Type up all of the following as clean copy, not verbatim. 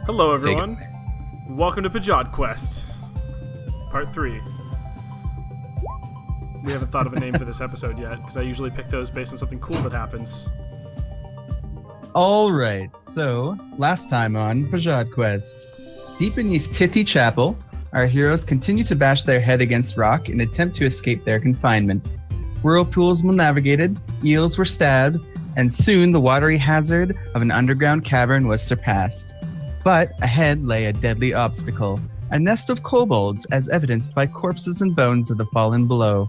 Hello, everyone. Welcome to Pajodquest, Part 3. We haven't thought of a name for this episode yet, because I usually pick those based on something cool that happens. Alright, so, last time on Pajodquest. Deep beneath Tithy Chapel, our heroes continue to bash their head against rock in an attempt to escape their confinement. Whirlpools were navigated, eels were stabbed, and soon the watery hazard of an underground cavern was surpassed. But ahead lay a deadly obstacle, a nest of kobolds as evidenced by corpses and bones of the fallen below.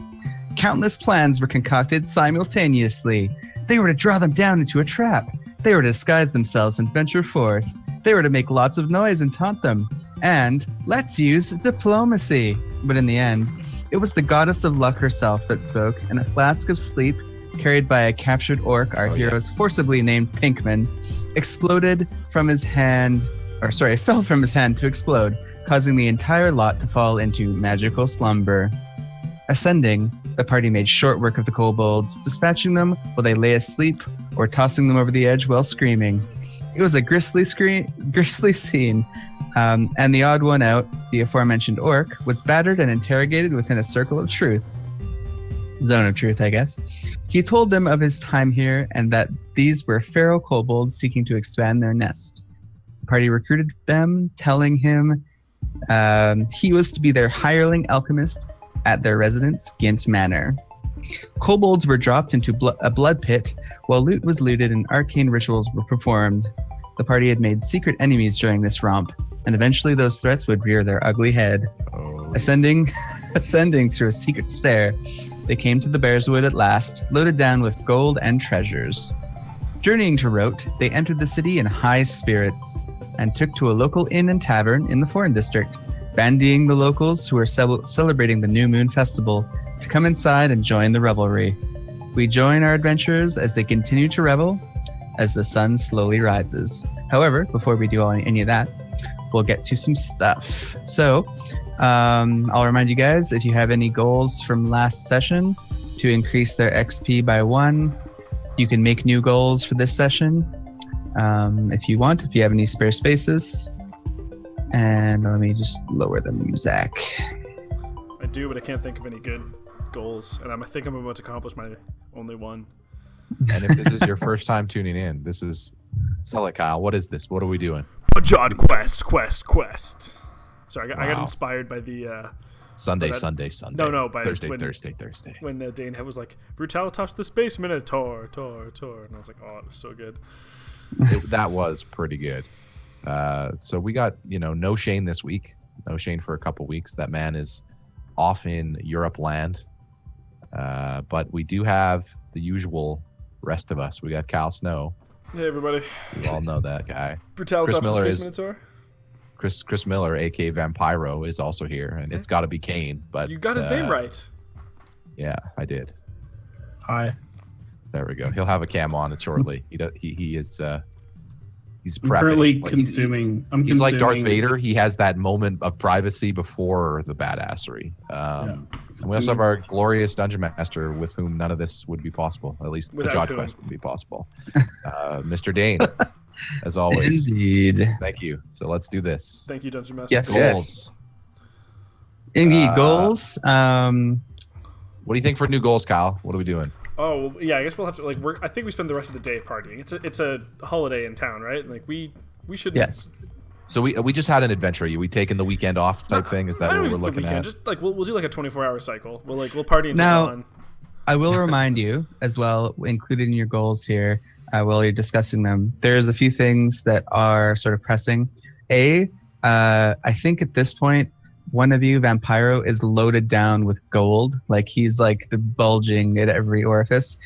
Countless plans were concocted simultaneously. They were to draw them down into a trap. They were to disguise themselves and venture forth. They were to make lots of noise and taunt them. And let's use diplomacy. But in the end, it was the goddess of luck herself that spoke, and a flask of sleep, carried by a captured orc our heroes forcibly named Pinkman, fell from his hand to explode, causing the entire lot to fall into magical slumber. Ascending, the party made short work of the kobolds, dispatching them while they lay asleep or tossing them over the edge while screaming. It was a grisly scene, and the odd one out, the aforementioned orc, was battered and interrogated within a circle of truth. Zone of truth, I guess. He told them of his time here and that these were feral kobolds seeking to expand their nest. The party recruited them, telling him he was to be their hireling alchemist at their residence, Gint Manor. Kobolds were dropped into a blood pit, while loot was looted and arcane rituals were performed. The party had made secret enemies during this romp, and eventually those threats would rear their ugly head. Ascending through a secret stair, they came to the Bear's Wood at last, loaded down with gold and treasures. Journeying to Rote, they entered the city in high spirits, and took to a local inn and tavern in the Foreign District, bandying the locals who were celebrating the New Moon Festival to come inside and join the revelry. We join our adventurers as they continue to revel as the sun slowly rises. However, before we do any of that, we'll get to some stuff. So, I'll remind you guys, if you have any goals from last session to increase their XP by 1, you can make new goals for this session if you want, if you have any spare spaces. And let me just lower the music. I do, but I can't think of any good goals, and I think I'm about to accomplish my only one. And if this is your first time tuning in, sell it, Kyle. What is this? What are we doing? Pajodquest, quest. Sorry, I got inspired by the... Sunday. No, by Thursday. When Dane was like, Brutalitops the Space Minotaur, and I was like, oh, it was so good. That was pretty good. So we got, no Shane this week. No Shane for a couple weeks. That man is off in Europe land. But we do have the usual rest of us. We got Cal Snow. Hey, everybody. We all know that guy. Brutalitops the Space Minotaur. Chris Miller, aka Vampiro, is also here, and it's got to be Kane. But you got his name right. Yeah, I did. Hi. There we go. He'll have a cam on it shortly. He is. He's prepping. Currently consuming. He's like Darth Vader. He has that moment of privacy before the badassery. And we also have our glorious Dungeon Master, with whom none of this would be possible. At least the Pajodquest would be possible. Mr. Dane, as always. Indeed. Thank you. So let's do this. Thank you, Dungeon Master. Yes. Indeed, goals. What do you think for new goals, Kyle? What are we doing? Oh, yeah, I guess we'll have to, I think we spend the rest of the day partying. It's a holiday in town, right? We should... Yes. So we just had an adventure. Are we taking the weekend off type thing? Is that what we're looking at? Just we'll do like a 24-hour cycle. We'll party until dawn. I will remind you as well, included in your goals here, while you're discussing them, there's a few things that are sort of pressing. I think at this point, one of you, Vampiro, is loaded down with gold. Like he's like the bulging at every orifice.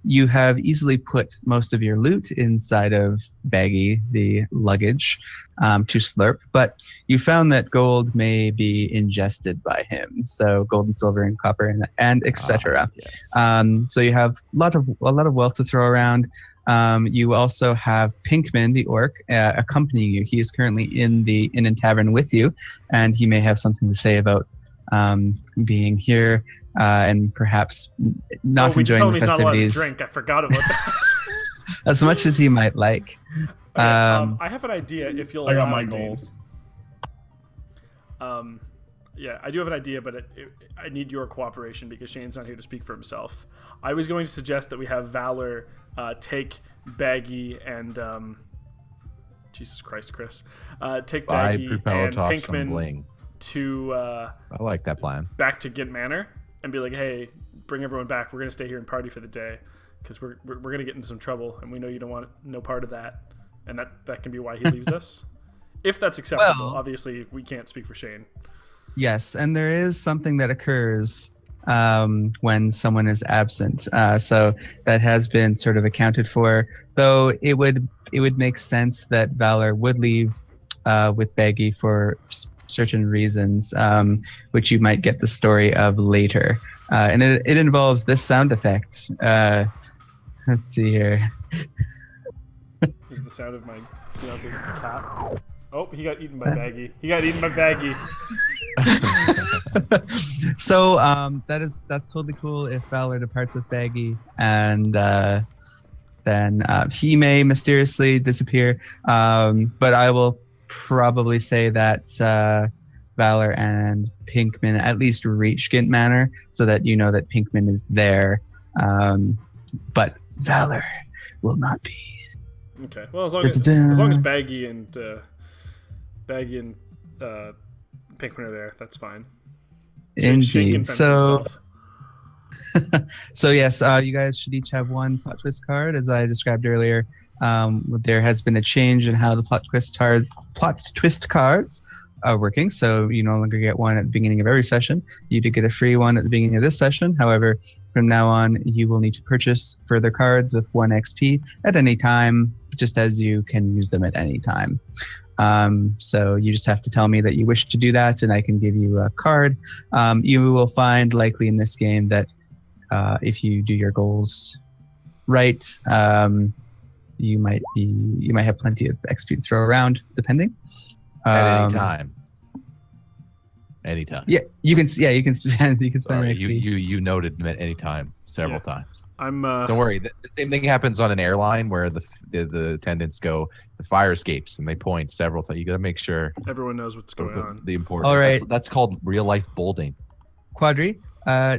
You have easily put most of your loot inside of Baggy, the luggage, to slurp, but you found that gold may be ingested by him. So gold and silver and copper and etc. Yes. So you have a lot of wealth to throw around. You also have Pinkman, the orc, accompanying you. He is currently in the inn and tavern with you, and he may have something to say about being here. And perhaps not enjoying the festivities. He's not allowed to drink. I forgot about that. As much as he might like. Okay, Um, I have an idea. If you'll I got allow my it, Dane. goals. Yeah, I do have an idea, but I need your cooperation because Shane's not here to speak for himself. I was going to suggest that we have Valor take Baggy and Jesus Christ, Chris, take Buy Baggy and Pajod some Pinkman bling. to I like that plan. back to Gint Manor and be like, hey, bring everyone back. We're gonna stay here and party for the day because we're gonna get into some trouble, and we know you don't want no part of that, and that can be why he leaves us. If that's acceptable, Well- obviously we can't speak for Shane. Yes, and there is something that occurs when someone is absent. So that has been sort of accounted for. Though it would make sense that Valor would leave with Baggy for certain reasons, which you might get the story of later. And it involves this sound effect. Let's see here. This is the sound of my fiance's cat. Oh, he got eaten by Baggy. He got eaten by Baggy. So that's totally cool if Valor departs with Baggy, and then he may mysteriously disappear. But I will probably say that Valor and Pinkman at least reach Gint Manor, so that you know that Pinkman is there. But Valor will not be. Okay. Well, as long as Baggy and Pinkman are there, that's fine. Shane can Indeed. fend for So. himself. So yes, you guys should each have one plot twist card, as I described earlier. There has been a change in how the plot twist cards are working. So you no longer get one at the beginning of every session. You do get a free one at the beginning of this session. However, from now on, you will need to purchase further cards with 1 XP at any time, just as you can use them at any time. So you just have to tell me that you wish to do that, and I can give you a card. You will find likely in this game that if you do your goals right, you might have plenty of XP to throw around, depending. At any time. Anytime. Yeah, you can spend Sorry, XP. you noted at any time several times. I'm. Don't worry. The same thing happens on an airline where the attendants go, the fire escapes, and they point several times. You got to make sure Everyone knows what's going on. the important. All right. That's called real life bolding. Quadri,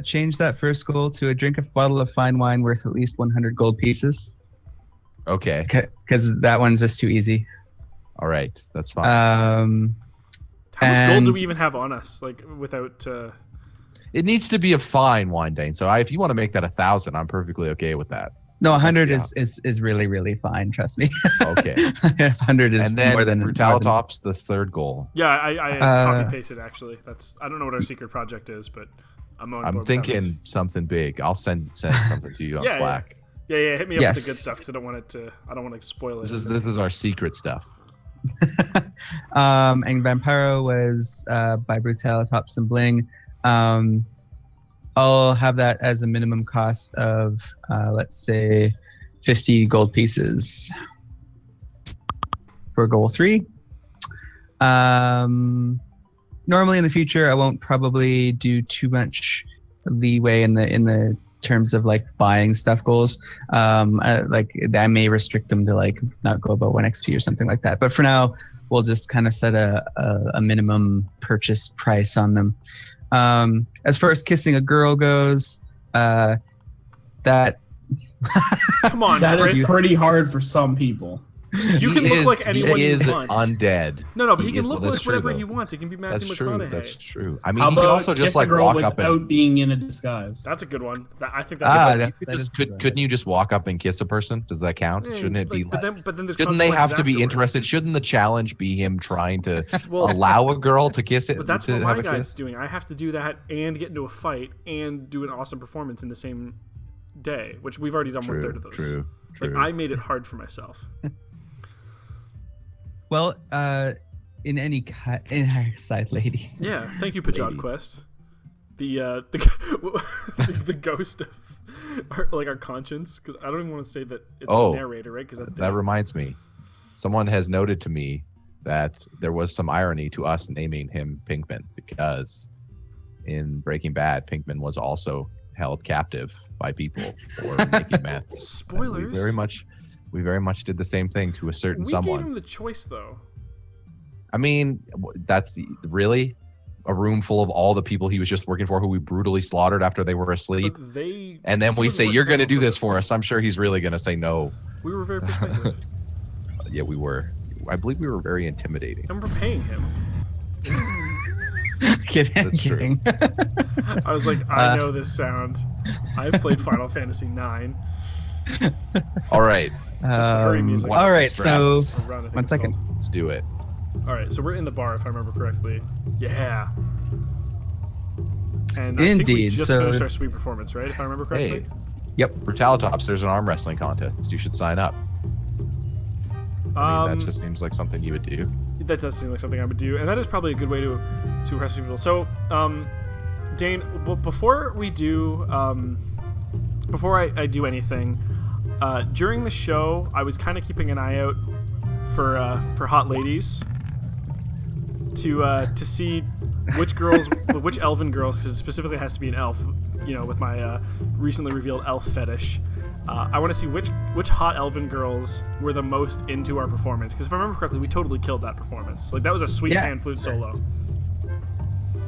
change that first goal to a bottle of fine wine worth at least 100 gold pieces. Okay. Because that one's just too easy. All right. That's fine. How much gold do we even have on us? Like without. It needs to be a fine wine, Dane. So if you want to make that 1,000, I'm perfectly okay with that. No, 100 Yeah. is really, really fine. Trust me. Okay. 100 is And then more than Brutalitops, the third goal. Yeah, I copy pasted actually. I don't know what our secret project is, but I'm on. I'm board with that. thinking something big. I'll send something to you on Yeah, Slack. Yeah. Hit me up Yes. with the good stuff because I don't want to spoil it. This is our secret stuff. And Vampiro was by Brutalitops and Bling. I'll have that as a minimum cost of, let's say, 50 gold pieces for goal 3. Normally in the future, I won't probably do too much leeway in the terms of like buying stuff goals. Like I may restrict them to like not go above 1 XP or something like that. But for now, we'll just kind of set a minimum purchase price on them. As far as kissing a girl goes, that Come on, That Chris. is pretty hard for some people. You can look like anyone he you is want. undead. No, but he He can is- look well, like that's true, whatever though. he wants. It can be Matthew That's true. McConaughey. That's true. I mean, How he can about also kiss just a like girl walk without up and. being in a disguise? That's a good one. I think that's Ah, a good that- You that just is a good one. couldn't you just walk up and kiss a person? Does that count? one. Shouldn't it be? But then there's Shouldn't they have consequences to be afterwards. interested? Shouldn't the challenge be him trying to Well, allow a girl to kiss it? But that's to what have my a guy's kiss? doing. I have to do that and get into a fight and do an awesome performance in the same day, which we've already done 1/3 of those. True. Like I made it hard for myself. well, in any side lady. Yeah, thank you, Pajodquest. The the ghost of our conscience, because I don't even want to say that it's Oh, the narrator, right? Because That reminds me. Someone has noted to me that there was some irony to us naming him Pinkman because in Breaking Bad, Pinkman was also held captive by people for making meth. Spoilers. We very much We very much did the same thing to a certain We someone. gave him the choice, though. I mean, that's really a room full of all the people he was just working for who we brutally slaughtered after they were asleep. But they. And then we he say, wasn't you're working going to for do them this for us. I'm sure he's really going to say no. We were very persuasive. Yeah, we were. I believe we were very intimidating. And we're paying him. That's true. Kidding. I was like, I know this sound. I've played Final Fantasy IX. All right. hurry music. What's All the right, so Or run, I think one it's second. called. Let's do it. All right, so we're in the bar, if I remember correctly. Yeah. And I think we Indeed, just so- finished our sweet performance, right? If I remember correctly. Hey, Yep. for Talatops, there's an arm wrestling contest. You should sign up. I mean, that just seems like something you would do. That does seem like something I would do, and that is probably a good way to impress people. So, Dane, before we do, before I do anything, during the show, I was kind of keeping an eye out for hot ladies to see which girls, which elven girls, because it specifically has to be an elf. You know, with my recently revealed elf fetish. I want to see which hot elven girls were the most into our performance. Because if I remember correctly, we totally killed that performance. Like, that was a sweet pan flute solo.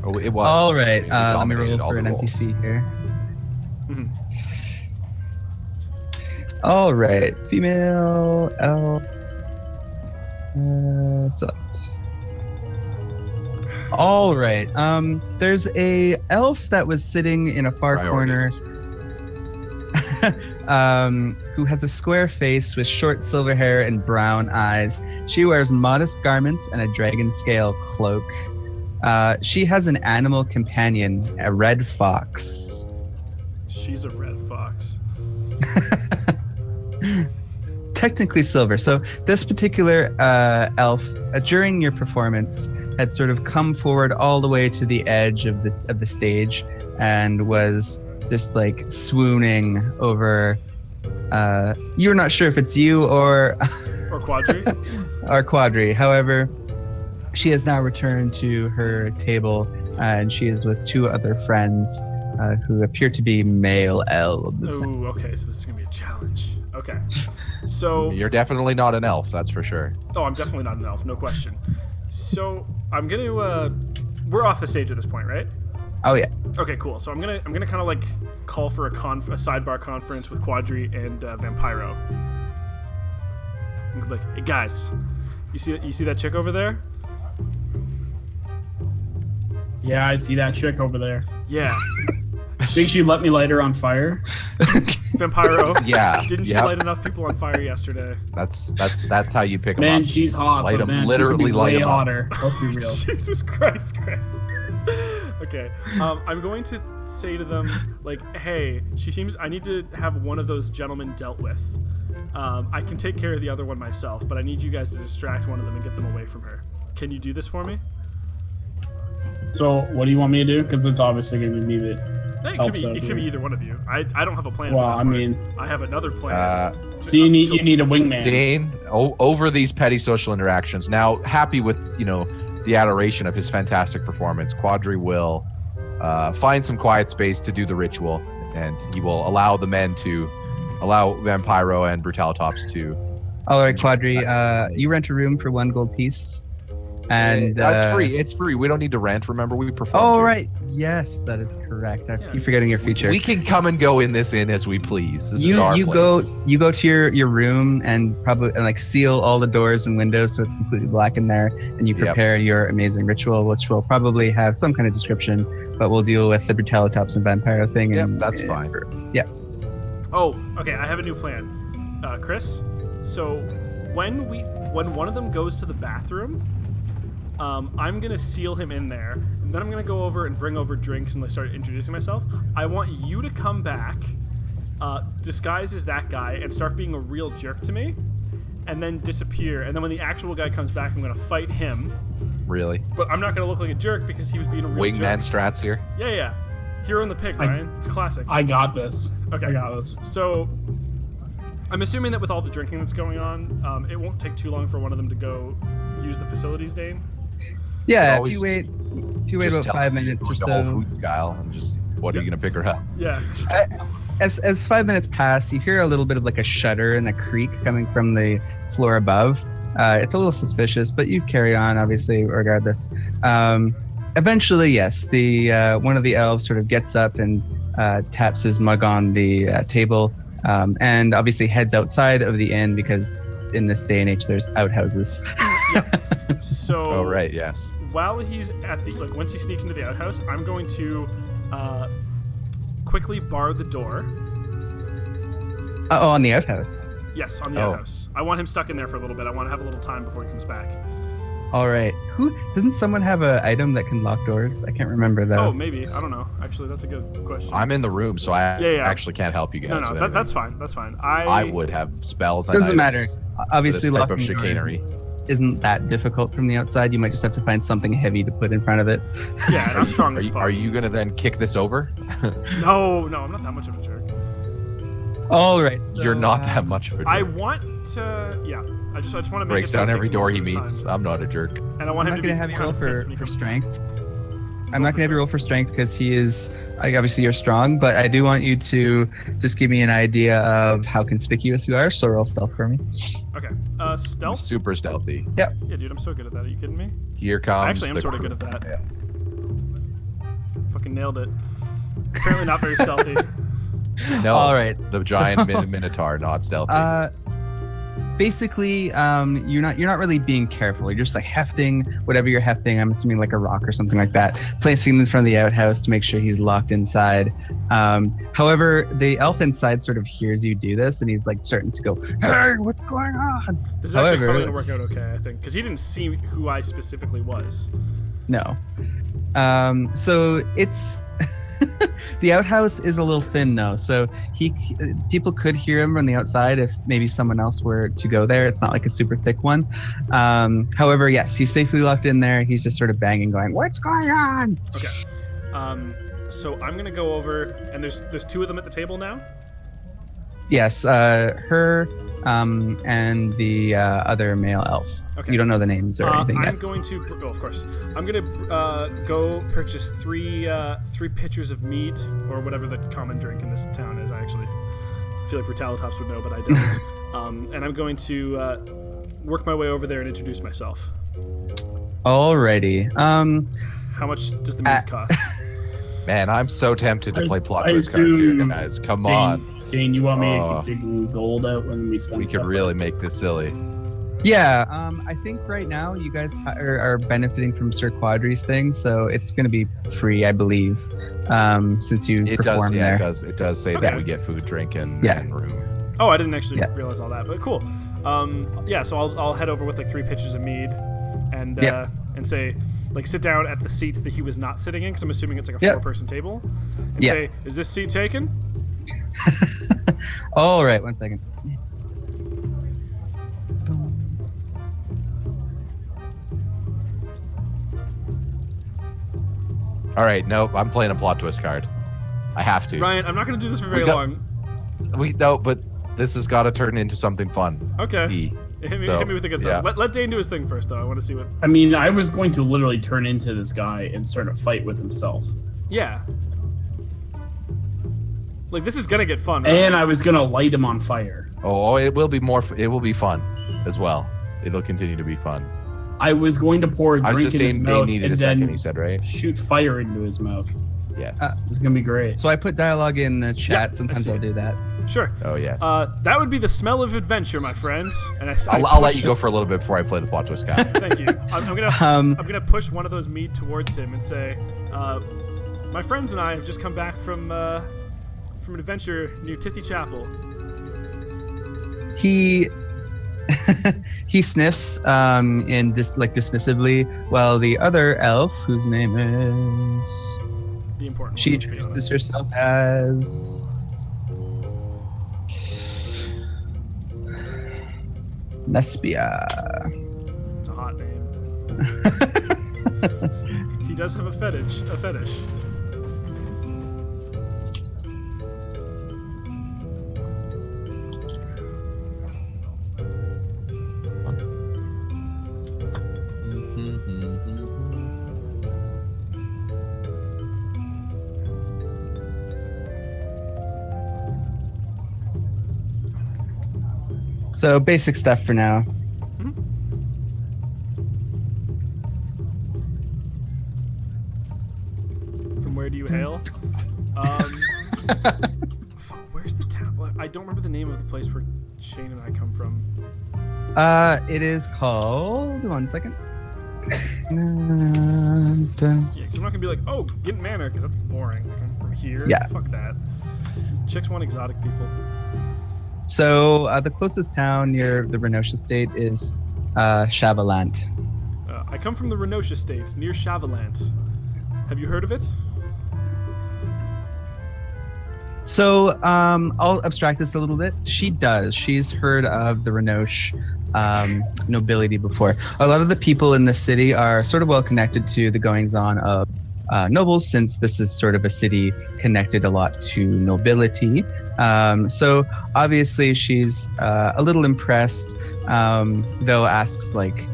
Oh, it was. All right. I Let mean, we me roll dominated all for the an roles. NPC here. Mhm. All right. Female elf. Select. All right. There's a elf that was sitting in a far corner. Who has a square face with short silver hair and brown eyes. She wears modest garments and a dragon scale cloak. She has an animal companion, a red fox. She's a red fox. Technically silver. So this particular elf, during your performance, had sort of come forward all the way to the edge of the stage and was just like swooning over. You're not sure if it's you or Quadri. or Quadri. However, she has now returned to her table, and she is with two other friends who appear to be male elves. Ooh, okay, so this is gonna be a challenge. Okay, so You're definitely not an elf, that's for sure. oh, I'm definitely not an elf, no question. So I'm gonna we're off the stage at this point, right? Oh yes. Okay, cool. So I'm gonna kind of like call for a sidebar conference with Quadri and Vampiro. I'm gonna be like, hey guys, you see that chick over there? Yeah, I see that chick over there. Yeah, Think she'd let me light her on fire? Vampiro. Yeah. Didn't you yep. light enough people on fire yesterday? That's how you pick them Man, up. she's hot. Light but 'em, man, she literally could be light way 'em up. hotter. Let's be real. Jesus Christ, Chris. Okay, I'm going to say to them, like, hey, I need to have one of those gentlemen dealt with. I can take care of the other one myself, but I need you guys to distract one of them and get them away from her. Can you do this for me? So, what do you want me to do? Because it's obviously going to be me that It helps could out be here. either one of you. I don't have a plan. Well, for that I part. mean- I have another plan. So you need a wingman. Dane, over these petty social interactions, now happy with, the adoration of his fantastic performance, Quadri will find some quiet space to do the ritual, and he will allow Vampiro and Brutalitops to. All right, Quadri. You rent a room for 1 gold piece, and that's free. It's free. We don't need to rent. Remember, we perform. Oh here. right, yes, that is correct. I Yeah. keep forgetting your feature. We can come and go in this inn as we please. This is our you place. go to your room and like seal all the doors and windows so it's completely black in there, and you Yep. prepare your amazing ritual, which will probably have some kind of description, but we'll deal with the Brutalitops and Vampiro thing. Yep, and, that's fine. Oh, okay. I have a new plan, Chris. So when one of them goes to the bathroom, I'm gonna seal him in there. And then I'm gonna go over and bring over drinks and like start introducing myself. I want you to come back, disguised as that guy, and start being a real jerk to me, and then disappear. And then when the actual guy comes back, I'm gonna fight him. Really? But I'm not gonna look like a jerk because he was being a real Wingman jerk. strats here. Yeah. Hero and the Pig, Ryan. It's classic. I got this. Okay. I got this. So, I'm assuming that with all the drinking that's going on, it won't take too long for one of them to go use the facilities, Dane. Yeah, if always you wait Just about tell 5 them minutes or go to Whole so. Foods, Kyle, and just what are you gonna pick her up? Yeah. as 5 minutes pass, you hear a little bit of like a shudder and a creak coming from the floor above. It's a little suspicious, but you carry on, obviously, regardless. Eventually, yes, the one of the elves sort of gets up and taps his mug on the table, and obviously heads outside of the inn because in this day and age, there's outhouses. So. Oh right, yes. While he's at the once he sneaks into the outhouse, I'm going to quickly bar the door. On the outhouse. Yes, on the outhouse. I want him stuck in there for a little bit. I want to have a little time before he comes back. All right. Doesn't someone have an item that can lock doors? I can't remember though. Oh, maybe. I don't know. Actually, that's a good question. I'm in the room, so I actually can't help you guys. No, that's fine. That's fine. I would have spells. Doesn't matter. Obviously, this type of locking chicanery doors isn't that difficult from the outside. You might just have to find something heavy to put in front of it. Yeah, and I'm strong as fuck. Are you gonna then kick this over? No, I'm not that much of a jerk. All right. So, You're not that much of a jerk. I want to. Yeah, I just want to make breaks it so down it every takes door me he a little meets. time. I'm not a jerk. And I want I'm him not to going to be have you kind roll of pissed when he for comes- strength. I'm not going to have you roll for strength because he is, obviously you're strong, but I do want you to just give me an idea of how conspicuous you are, so roll stealth for me. Okay. I'm Stealth. super stealthy. Yeah, dude, I'm so good at that. Are you kidding me? Here comes. Actually, I'm sort of good at that. Fucking nailed it. Apparently not very stealthy. No. All right. The giant minotaur, not stealthy. Basically, you're not really being careful. You're just like hefting whatever you're hefting. I'm assuming like a rock or something like that, placing it in front of the outhouse to make sure he's locked inside. However, the elf inside sort of hears you do this, and he's like starting to go, "Hey, what's going on?" This is actually probably gonna work out okay, I think, because he didn't see who I specifically was. No. So it's the outhouse is a little thin though, so people could hear him from the outside if maybe someone else were to go there. It's not like a super thick one. However, yes, he's safely locked in there. He's just sort of banging, going, "What's going on?" Okay. So I'm gonna go over, and there's two of them at the table now. Yes, her and the other male elf. Okay. You don't know the names or anything I'm yet. going to, of course, I'm gonna go purchase three pitchers of mead or whatever the common drink in this town is. I feel like Brutalitops would know, but I don't. And I'm going to work my way over there and introduce myself. Alrighty. How much does the mead cost? Man, I'm so tempted to play plot I twist cards here, assume guys. Come on. Dane, you want me Oh. to dig gold out when we spend We stuff could really make this silly. Yeah, I think right now you guys are benefiting from Sir Quadri's thing, so it's going to be free, I believe, since you It perform does, there. It does say Okay. that we get food, drink, and room. Oh, I didn't actually Yeah. realize all that, but cool. So I'll head over with like 3 pitchers of mead, and Yep. and say, like, sit down at the seat that he was not sitting in, because I'm assuming it's like a Yep. 4-person table, and Yep. say, is this seat taken? All right, 1 second. All right, nope. I'm playing a plot twist card. I have to. Ryan, I'm not going to do this for very got- long. But this has got to turn into something fun. Okay. Hit me with the good stuff. yeah. Let Dane do his thing first, though. I want to see what... I mean, I was going to literally turn into this guy and start a fight with himself. Yeah. Like, this is going to get fun, right? And I was going to light him on fire. Oh, it will be more. It will be fun as well. It'll continue to be fun. I was going to pour a I was drink just in his Dane mouth needed and a second. then He said, right? shoot fire into his mouth. Yes. It was going to be great. So I put dialogue in the chat. Sometimes see. I'll do that. Sure. Oh yes. That would be the smell of adventure, my friend. And I'll let you go for a little bit before I play the plot twist card. Thank you. I'm gonna push one of those meat towards him and say, my friends and I have just come back from an adventure near Tithy Chapel. He he sniffs and just like dismissively, while the other elf, whose name is The important she one, let's be introduces honest. herself as Lesbia. It's a hot name. He does have a fetish. So basic stuff for now. From where do you hail? Fuck, where's the town? I don't remember the name of the place where Shane and I come from. It is called. 1 second. Yeah, because I'm not gonna be like, oh, Gint Manor, because that's boring. I'm from here. Yeah. Fuck that. Chicks want exotic people. So the closest town near the Ra'Noche estate is Chavalant. I come from the Ra'Noche estate near Chavalant. Have you heard of it? So I'll abstract this a little bit. She does. She's heard of the Ra'Noche nobility before. A lot of the people in the city are sort of well connected to the goings-on of nobles, since this is sort of a city connected a lot to nobility. So obviously she's a little impressed, though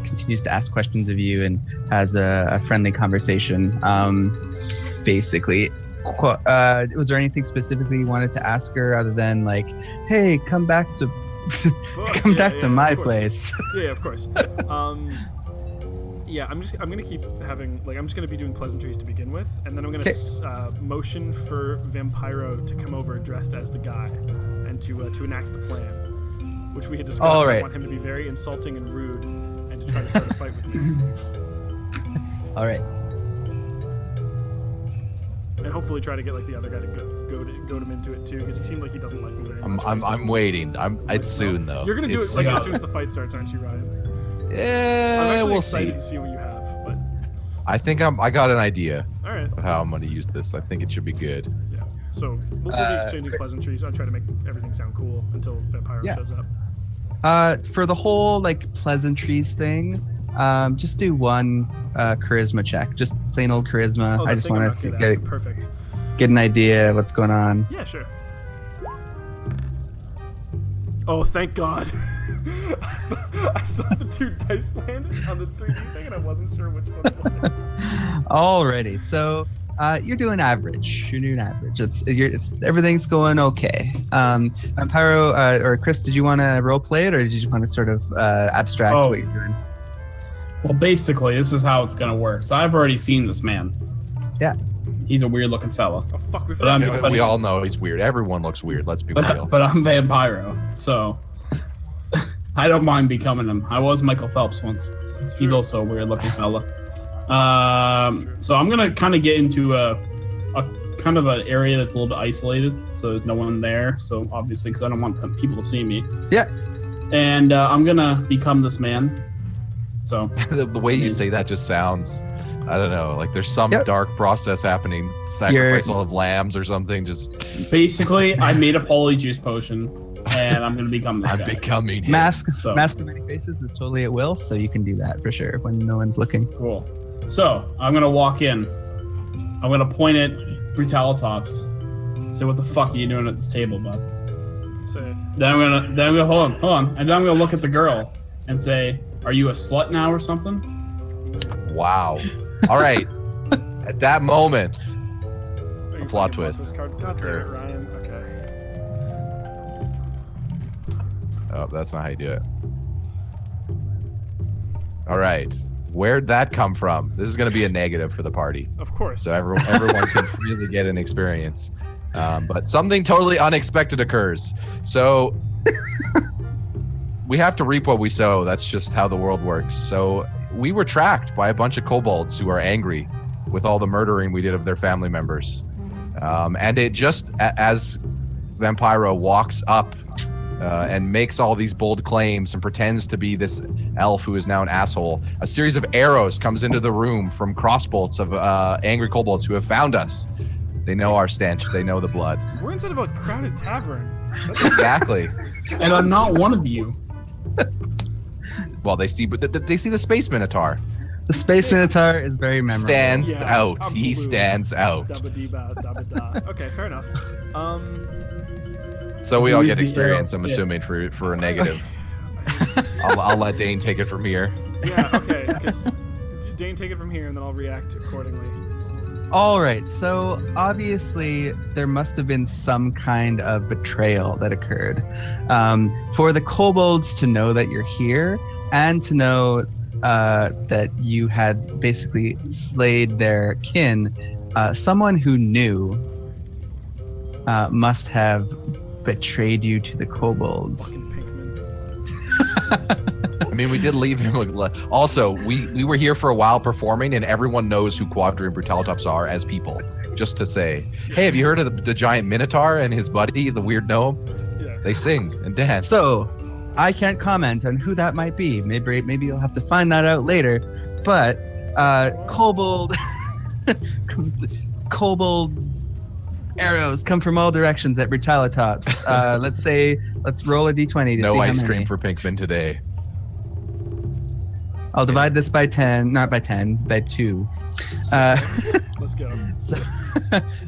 continues to ask questions of you and has a friendly conversation. Basically. Was there anything specifically you wanted to ask her other than like, hey, come back to my place? Yeah, of course. Yeah, I'm gonna keep having I'm just gonna be doing pleasantries to begin with, and then I'm gonna motion for Vampiro to come over dressed as the guy, and to enact the plan, which we had discussed. All right. I want him to be very insulting and rude, and to try to start a fight with me. All right. And hopefully try to get the other guy to goad him into it too, because he seemed like he doesn't like me very much. I'm waiting. It's soon though. You're gonna do it as soon as the fight starts, aren't you, Ryan? Yeah, I'm actually we'll excited see. to see what you have, but I think I got an idea all right. of how I'm gonna use this. I think it should be good. Yeah. So we'll be exchanging pleasantries. I'll try to make everything sound cool until Vampiro shows up. For the whole pleasantries thing, just do one charisma check, just plain old charisma. I just want to get an idea of what's going on. Yeah, sure. Oh, thank God. I saw the 2 dice landed on the 3D thing and I wasn't sure which one it was. Alrighty, so you're doing average. You're doing average. Everything's going okay. Vampiro or Chris, did you want to role play it, or did you want to sort of abstract what you're doing? Well, basically, this is how it's gonna work. So I've already seen this man. Yeah. He's a weird-looking fella. Oh fuck, we But forgot. We all know he's weird. Everyone looks weird. Let's be real. But I'm Vampiro, so I don't mind becoming him. I was Michael Phelps once. He's also a weird-looking fella. So I'm gonna kind of get into a kind of an area that's a little bit isolated, so there's no one there. So obviously, because I don't want people to see me. Yeah. And I'm gonna become this man. So the way you say that just sounds, I don't know, like there's some dark process happening. Sacrifice of lambs or something. Just basically, I made a polyjuice potion, and I'm gonna become this guy. I'm becoming him. Mask of many faces is totally at will, so you can do that for sure when no one's looking. Cool. So I'm gonna walk in. I'm gonna point at Brutalitops. Say, what the fuck are you doing at this table, bud? Then I'm gonna hold on, and then I'm gonna look at the girl and say, are you a slut now or something? Wow. All right. At that moment, a plot twist. God damn it, Ryan. Okay. Oh, that's not how you do it. All right. Where'd that come from? This is going to be a negative for the party. Of course. So everyone can freely get an experience. But something totally unexpected occurs. So we have to reap what we sow. That's just how the world works. So we were tracked by a bunch of kobolds who are angry with all the murdering we did of their family members. And it just, as Vampiro walks up and makes all these bold claims and pretends to be this elf who is now an asshole, a series of arrows comes into the room from crossbolts of angry kobolds who have found us. They know our stench. They know the blood. We're inside of a crowded tavern. Exactly. And I'm not one of you. Well, they see the space minotaur. The space minotaur is very memorable. Stands out. I'm He blue. stands out. Dabba-dee-ba-dabba-da. Okay, fair enough. So we all Who get is the experience, arrow? I'm Yeah. assuming, for a negative. I'll let Dane take it from here. Yeah, okay. Because Dane, take it from here, and then I'll react accordingly. All right, so obviously there must have been some kind of betrayal that occurred. For the kobolds to know that you're here and to know that you had basically slayed their kin, someone who knew must have betrayed you to the kobolds. Fucking Pinkman. I mean, we did leave him. Also, we were here for a while performing, and everyone knows who Quadri and Brutalitops are as people. Just to say, hey, have you heard of the giant Minotaur and his buddy, the weird gnome? Yeah. They sing and dance. So, I can't comment on who that might be. Maybe you'll have to find that out later. But kobold arrows come from all directions at Brutalitops. Let's roll a d20 to no see how ice many. cream for Pinkman today. I'll divide this by 10, not by 10, by 2. Let's go.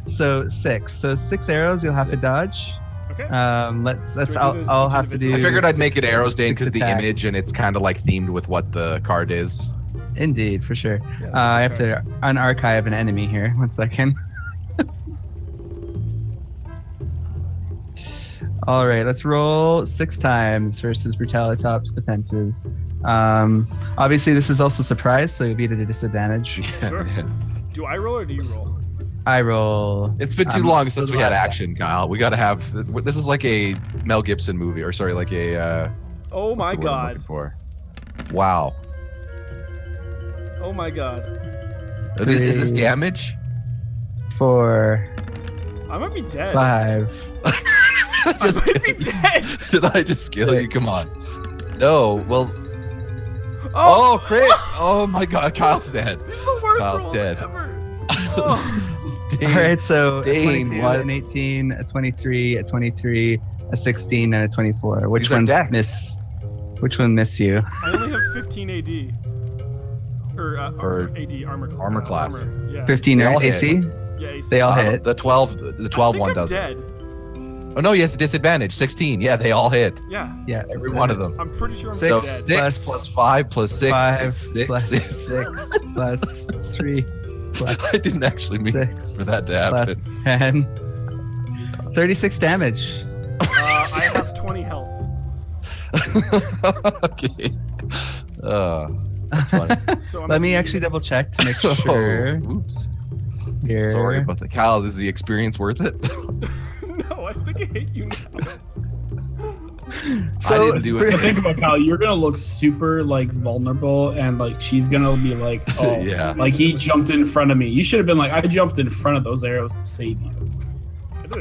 So 6. So 6 arrows you'll have to dodge. Okay. I'll have to do. I figured I'd make it 6 arrows, Dane, because the attacks. image and it's kind of like themed with what the card is. Indeed, for sure. Yeah, that's I a have good to unarchive an enemy here. 1 second. All right, let's roll 6 times versus Brutalitops defenses. Obviously, this is also surprise, so you'll be at a disadvantage. Sure. Do I roll or do you roll? I roll. It's been too long since we had action, Kyle. We got to have. This is like a Mel Gibson movie, or sorry, like a. Oh my what's the word I'm looking god. for? Wow. Oh my god. Is this 3, damage? 4, I might be dead. 5. I might be dead. Did I just kill you? 6. Come on. No. Well. Oh, crit! Oh my god, Kyle's dead. These are the worst Kyle's rolls dead. ever. Oh. Dane, All right, so a Dane, 22, what? an 18, a 23, a 23, a 16, and a 24. Which These are one decks. miss? Which one miss you? I only have 15 AD. Or AD armor class. Armor. Yeah. 15 They all hit. AC? Yeah, AC. They all hit. The 12 I think one I'm does. dead. Oh no, he has a disadvantage. 16. Yeah, they all hit. Yeah. Yeah. Every one of them. I'm pretty sure I'm Six. So dead. 6 plus 5 plus 6. 5 6. plus 6 plus 3 plus I didn't actually mean 6 for that to happen. plus 10. 36 damage. I have 20 health. Okay. That's funny. So I'm Let me gonna actually double check to make Oh, sure. oops. Here. Sorry about that. Kyle, is the experience worth it? No, I think I hate you now. I didn't do it. But think about Kyle, you're gonna look super like vulnerable, and like she's gonna be like, oh, Yeah. like he jumped in front of me. You should have been like, I jumped in front of those arrows to save you.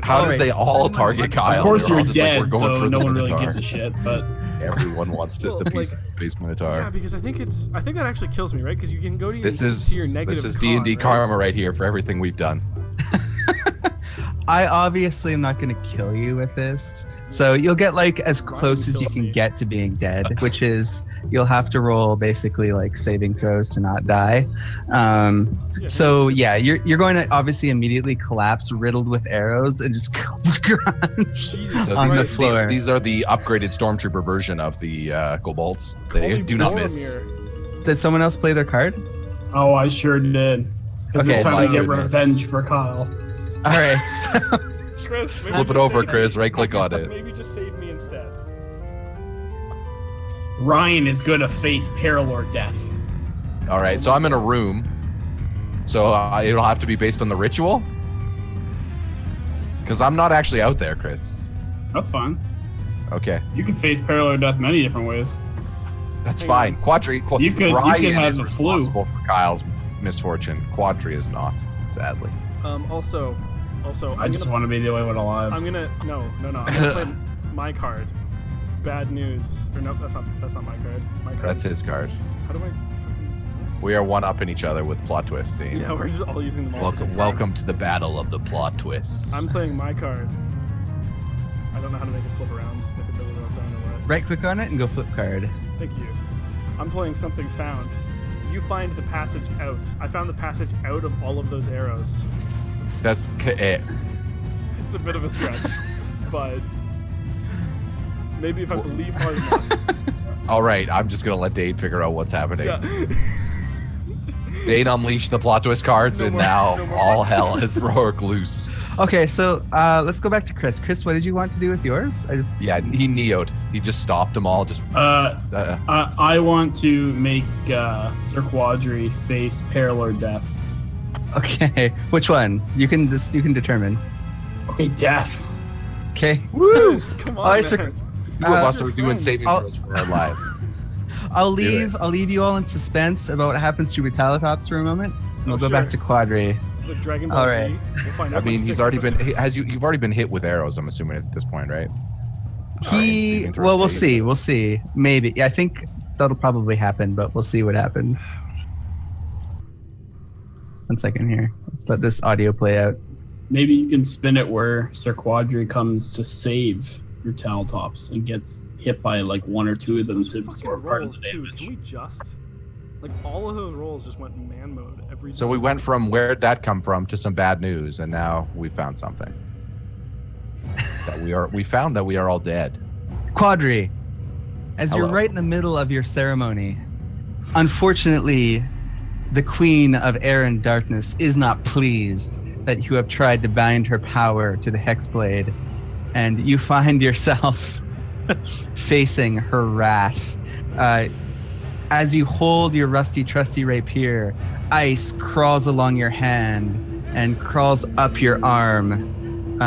How Alright. did they all target Kyle? Of course They were all you're just like, dead, we're going so for no the one really Minotaur. gives a shit. But Everyone wants Well, the piece like- of Space Minotaur. Yeah, because I think that actually kills me, right? Because you can go to your, This to your is negative. this is con, D&D right? karma right here for everything we've done. I obviously am not going to kill you with this. So you'll get like as close as you killed me. can get to being dead, which is you'll have to roll basically like saving throws to not die. So yeah, you're going to obviously immediately collapse, riddled with arrows, and just go to the ground Jesus So on these, the are, floor. these are the upgraded Stormtrooper version of the Kobolds. They Holy do not miss. Boromir. Did someone else play their card? oh, I sure did. Because Okay, this time my I get goodness. revenge for Kyle. All right. Chris, maybe Flip it just over, save Chris. me. Right click on it. Maybe just save me instead. Ryan is gonna face peril or death. All right, so I'm in a room. So it'll have to be based on the ritual? Because I'm not actually out there, Chris. That's fine. Okay, You can face peril or death many different ways. that's Hang fine. You could Ryan have is the flu. responsible for Kyle's misfortune. Quadri is not, sadly. Also, I just want to be the only one alive. I'm gonna no. I'm gonna play my card. Bad news. Or no, that's not my card. My card. That's his card. How do I? We are one-upping each other with plot twists, Dean. Yeah, we're just all using them all. Welcome to the battle of the plot twists. I'm playing my card. I don't know how to make it flip around. If it does it on its own or what. Right click on it and go flip card. Thank you. I'm playing something found. You find the passage out. I found the passage out of all of those arrows. That's it. It's a bit of a stretch, but maybe if I believe hard enough. All right, I'm just gonna let Dave figure out what's happening. Yeah. Dane unleashed the plot twist cards, No and more- now no more all plot hell has broke loose. Okay, so let's go back to Chris. Chris, what did you want to do with yours? Yeah, he neoed. He just stopped them all. Just I want to make Sir Quadri face peril or death. Okay, which one? You can determine. Okay, death. Okay. Woo! Come on, Alright, so- man. two of us your are doing friends. saving throws for our lives. I'll leave you all in suspense about what happens to Brutalitops for a moment. And we'll go back to Quadri. It's like Dragon Ball All Z. right. We'll find I out mean, in he's 6 already been. episodes. You've already been hit with arrows. I'm assuming at this point, right? Well, we'll see. We'll see. Maybe. Yeah, I think that'll probably happen, but we'll see what happens. 1 second here. Let's let this audio play out. Maybe you can spin it where Sir Quadri comes to save your Taltops and gets hit by like one or two of them Those to fucking absorb part of rolls, the too. damage. Can we just? Like, all of those rolls just went man mode every So time. we went from where'd that come from to some bad news, and now we found something. We found that we are all dead. Quadri, as you're Hello. right in the middle of your ceremony, unfortunately, the Queen of Air and Darkness is not pleased that you have tried to bind her power to the Hexblade, and you find yourself facing her wrath. As you hold your rusty, trusty rapier, ice crawls along your hand and crawls up your arm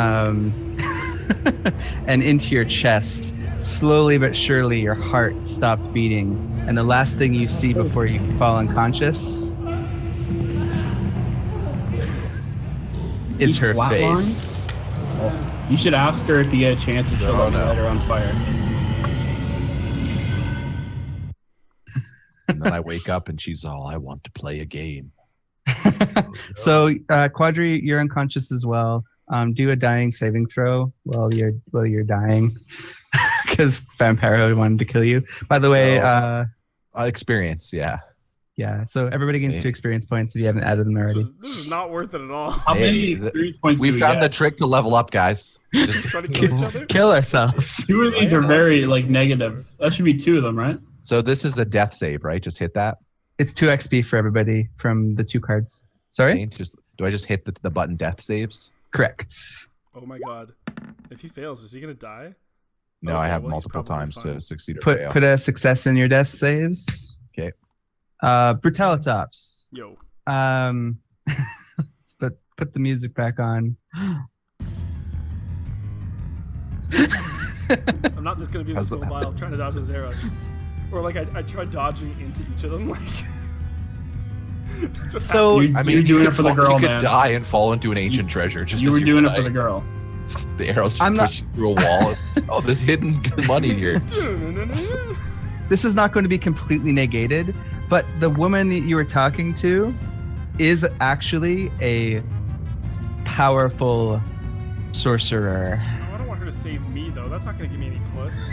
and into your chest. Slowly but surely, your heart stops beating, and the last thing you see before you fall unconscious is her flatline? face. You should ask her if you get a chance if she'll No, let me no. light her on fire. And then I wake up, and she's all, "I want to play a game." So, Quadri, you're unconscious as well. Do a dying saving throw while you're dying, because Vampiro wanted to kill you. By the way, Experience, yeah. yeah. So everybody gains 2 experience points if you haven't added them already. This is not worth it at all. How many Hey, experience points We do we found the get? trick to level up, guys. Just Try to kill each other? Kill ourselves. 2 of these I are am very also- like negative. That should be 2 of them, right? so this is a death save, right? Just hit that. It's 2 XP for everybody from the 2 cards. Sorry? Okay, do I just hit the button death saves? Correct. Oh my god. If he fails, is he gonna die? No, Okay, I have well, he's multiple probably times fine. to succeed or Put fail. a success in your death saves. Okay. Brutalitops. Yo. Let's put the music back on. I'm not just gonna be this How's that? mobile trying to dodge his arrows. Or like I tried dodging into each of them, like That's what So- happens. I mean, You're you doing could it for the fall- girl, You could man. die and fall into an ancient treasure. Just You as were you're doing it for dying. the girl. The arrows I'm not- push you through a wall. Oh, there's hidden money here. This is not going to be completely negated, but the woman that you were talking to is actually a powerful sorcerer. Oh, I don't want her to save me though. That's not gonna give me any plus.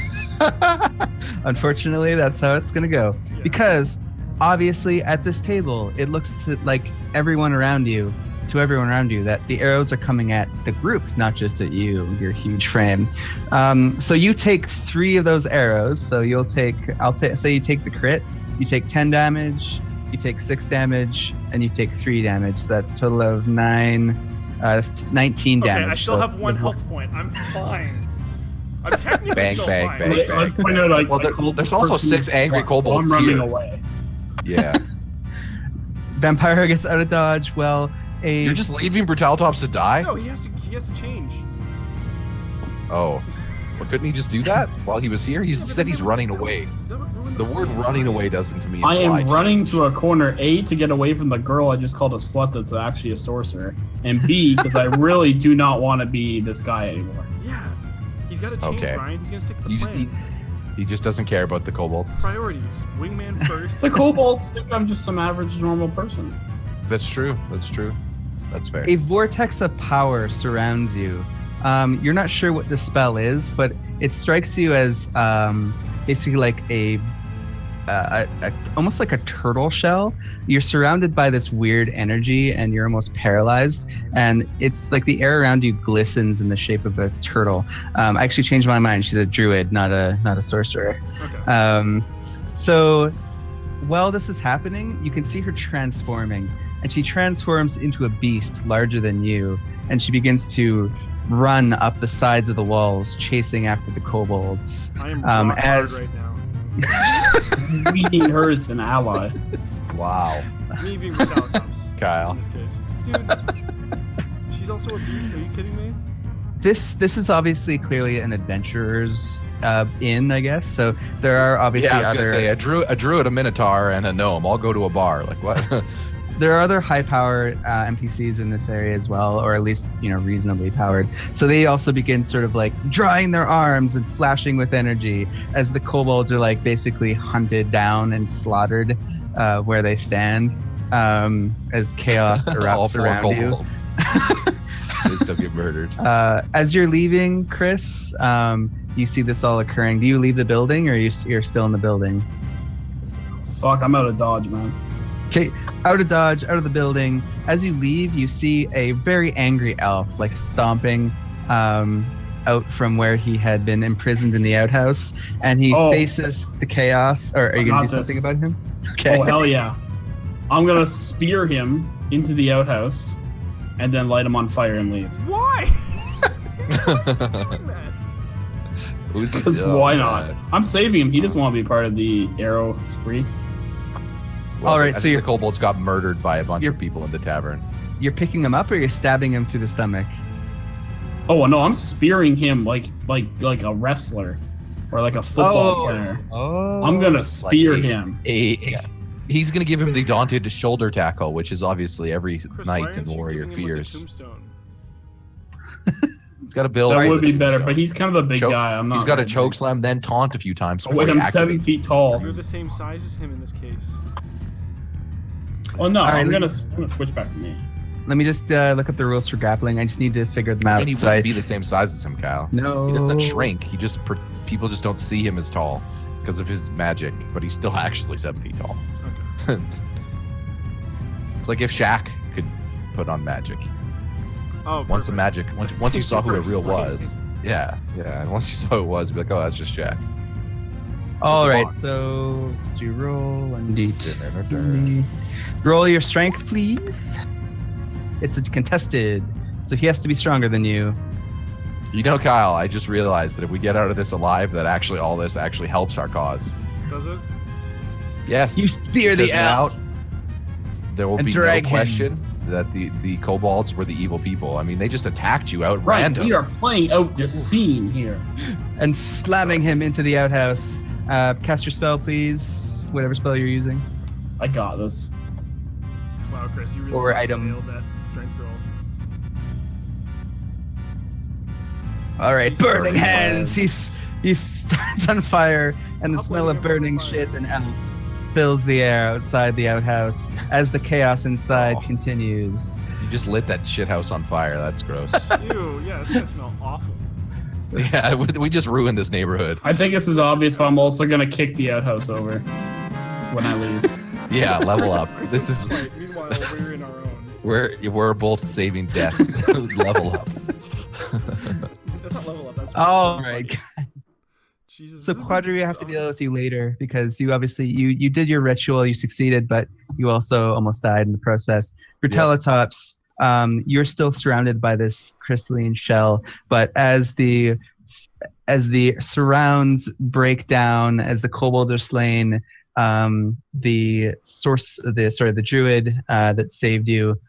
Unfortunately, that's how it's going to go. Yeah. Because obviously at this table, it looks to like everyone around you that the arrows are coming at the group, not just at you, your huge frame. So you take 3 of those arrows. So say you take the crit, you take 10 damage, you take 6 damage, and you take 3 damage. So that's a total of 19 damage. Okay, I still So have 1 the- health point. I'm fine. I'm technically Bang, still bang, fine. bang, Like, let's point out, like, Well, I called there's the also person 6 angry once, so I'm kobolds running here. away. Yeah. Vampire gets out of dodge. Well, You're just leaving Brutalitops to die? No, he has to change. Oh. Well, couldn't he just do that while he was here? He said he's running away. That would ruin The word plan. running away doesn't to me I imply am running to a corner, A, to get away from the girl I just called a slut that's actually a sorcerer, and B, because I really do not want to be this guy anymore. Yeah. He's got to change, Okay. Ryan. He's going to stick to the You just- plan. He just doesn't care about the kobolds. Priorities. Wingman first. The kobolds think I'm just some average normal person. That's true. That's true. That's fair. A vortex of power surrounds you. You're not sure what the spell is, but it strikes you as basically like a almost like a turtle shell. You're surrounded by this weird energy, and you're almost paralyzed. And it's like the air around you glistens in the shape of a turtle. I actually changed my mind. She's a druid, not a sorcerer. Okay. So while this is happening, you can see her transforming, and she transforms into a beast larger than you, and she begins to run up the sides of the walls, chasing after the kobolds. I am rock hard right now. We need her as an ally. Wow. Me being Metallotops. Kyle. In this case. Dude, she's also a beast. Are you kidding me? This is obviously clearly an adventurer's inn, I guess. So there are obviously Yeah, I was other. gonna say a druid, a minotaur, and a gnome. I'll go to a bar. Like what? There are other high-powered NPCs in this area as well, or at least reasonably powered. So they also begin sort of like drawing their arms and flashing with energy as the kobolds are like basically hunted down and slaughtered where they stand as chaos All erupts four around you. kobolds. They still get murdered. As you're leaving, Chris, you see this all occurring. Do you leave the building, or you're still in the building? Fuck, I'm out of dodge, man. Okay, out of dodge, out of the building. As you leave, you see a very angry elf, like stomping out from where he had been imprisoned in the outhouse, and he faces the chaos. Or are you gonna do something about him? Okay. Oh hell yeah! I'm gonna spear him into the outhouse, and then light him on fire and leave. Why? Why are you doing that? Because why not? I'm saving him. He doesn't want to be part of the arrow spree. Well, all right, so the kobolds got murdered by a bunch of people in the tavern. You're picking him up, or you're stabbing him through the stomach? Oh no, I'm spearing him like a wrestler, or like a football player. Oh. I'm gonna spear him. Yes. He's gonna give him the daunted shoulder tackle, which is obviously every Chris, knight in Warrior giving him, like, a fears. tombstone? He's got to build. That for would the be better, tombstone. but he's kind of a big guy. I'm not. He's got to really choke big. slam, then taunt a few times. Oh before wait, he I'm 7 activates. feet tall. You're the same size as him in this case. Oh no, right, I'm gonna switch back to me. Let me just look up the rules for grappling. I just need to figure them out. And he so wouldn't be the same size as him, Kyle. No. He doesn't shrink. He just people just don't see him as tall because of his magic, but he's still actually 7 feet tall. Okay. It's like if Shaq could put on magic. Oh, Once the perfect. magic, once you saw who it real explaining. was, yeah. And once you saw who it was, you'd be like, oh, that's just Shaq. All Just right, walk. so let's do roll 1d20. Roll your strength, please. It's a contested, so he has to be stronger than you. You know, Kyle, I just realized that if we get out of this alive, that actually all this actually helps our cause. Does it? Yes. You spear the Because now elf. there will and be no drag him. question that the kobolds were the evil people. I mean, they just attacked you out Right, random. we are playing out the scene here. And slamming him into the outhouse. Cast your spell, please. Whatever spell you're using. I got this. Wow, Chris, you really Or item. nailed that strength roll. All right, Jesus burning Christ. hands. He starts on fire, and the Stop smell lighting of him on burning fire. shit and elf fills the air outside the outhouse as the chaos inside Oh. continues. You just lit that shithouse on fire. That's gross. Ew, yeah, it's gonna smell awful. Yeah, we just ruined this neighborhood. I think this is obvious, but I'm also gonna kick the outhouse over when I leave. Yeah, level Chris- up. Chris This wants is to fight. Meanwhile, we're in our own. we're both saving death. Level up. That's not level up. That's All funny. right. Jesus. So this is Quadri, we have to dumb. deal with you later because you obviously you did your ritual, you succeeded, but you also almost died in the process. For Yep. Teletops, you're still surrounded by this crystalline shell, but as the surrounds break down, as the kobolds are slain, the druid that saved you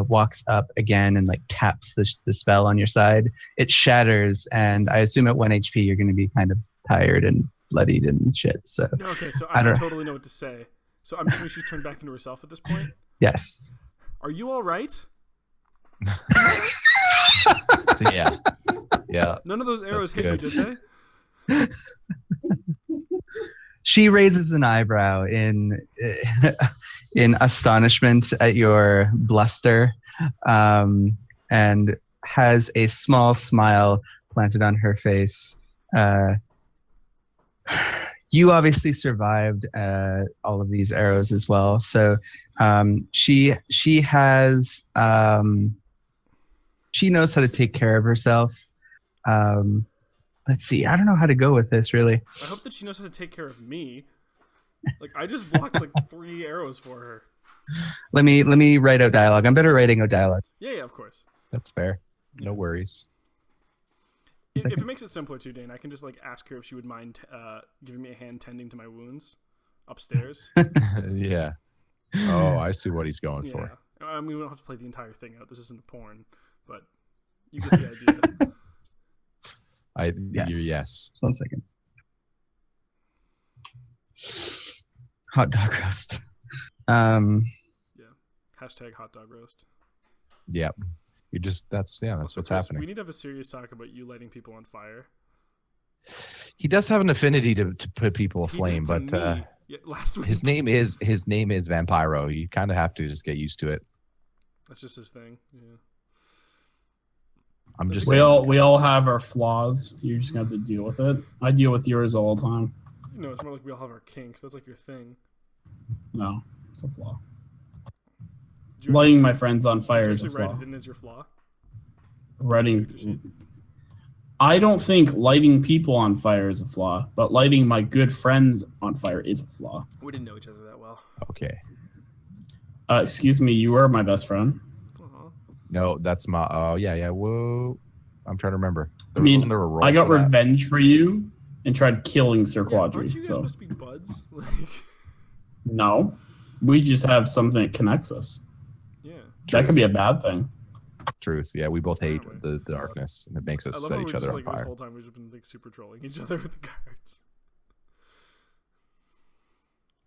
walks up again and like taps the spell on your side. It shatters, and I assume at 1 HP you're going to be kind of tired and bloodied and shit. So No, okay, so I I don't- totally know what to say. So I'm assuming she's turned back into herself at this point. yes. Are you all right? Yeah. Yeah. None of those arrows That's hit you, good. did they? She raises an eyebrow in astonishment at your bluster, and has a small smile planted on her face. You obviously survived all of these arrows as well, so she has she knows how to take care of herself. Let's see. I don't know how to go with this really. I hope that she knows how to take care of me. Like I just blocked like 3 arrows for her. Let me write out dialogue. I'm better at writing out dialogue. Yeah, of course. That's fair. No worries. If it makes it simpler too, Dane, I can just like ask her if she would mind giving me a hand tending to my wounds upstairs. Yeah. Oh, I see what he's going for. I mean, we don't have to play the entire thing out. This isn't a porn, but you get the idea. Yes. 1 second. Hot dog roast. Yeah. Hashtag hot dog roast. Yep. That's Also, what's Chris, happening. We need to have a serious talk about you lighting people on fire. He does have an affinity to put people aflame, He did to but me last week. his name is Vampiro. You kind of have to just get used to it. That's just his thing. Yeah. I'm just We all have our flaws. You're just gonna have to deal with it. I deal with yours all the time. No, it's more like we all have our kinks. That's like your thing. No, it's a flaw. Did you Lighting my friends on fire actually is a write flaw. it in as your flaw? I don't think lighting people on fire is a flaw, but lighting my good friends on fire is a flaw. We didn't know each other that well. okay. Excuse me, you are my best friend. No, that's my. Oh yeah. Whoa. I'm trying to remember. Wasn't there a role I got for revenge for you and tried killing Sir Quadri. Aren't you guys supposed to be buds? No, we just have something that connects us. Yeah. That could be a bad thing. Truth. Yeah, we both hate the darkness, and it makes us set each other on fire. This whole time we've just been like super trolling each other with the cards.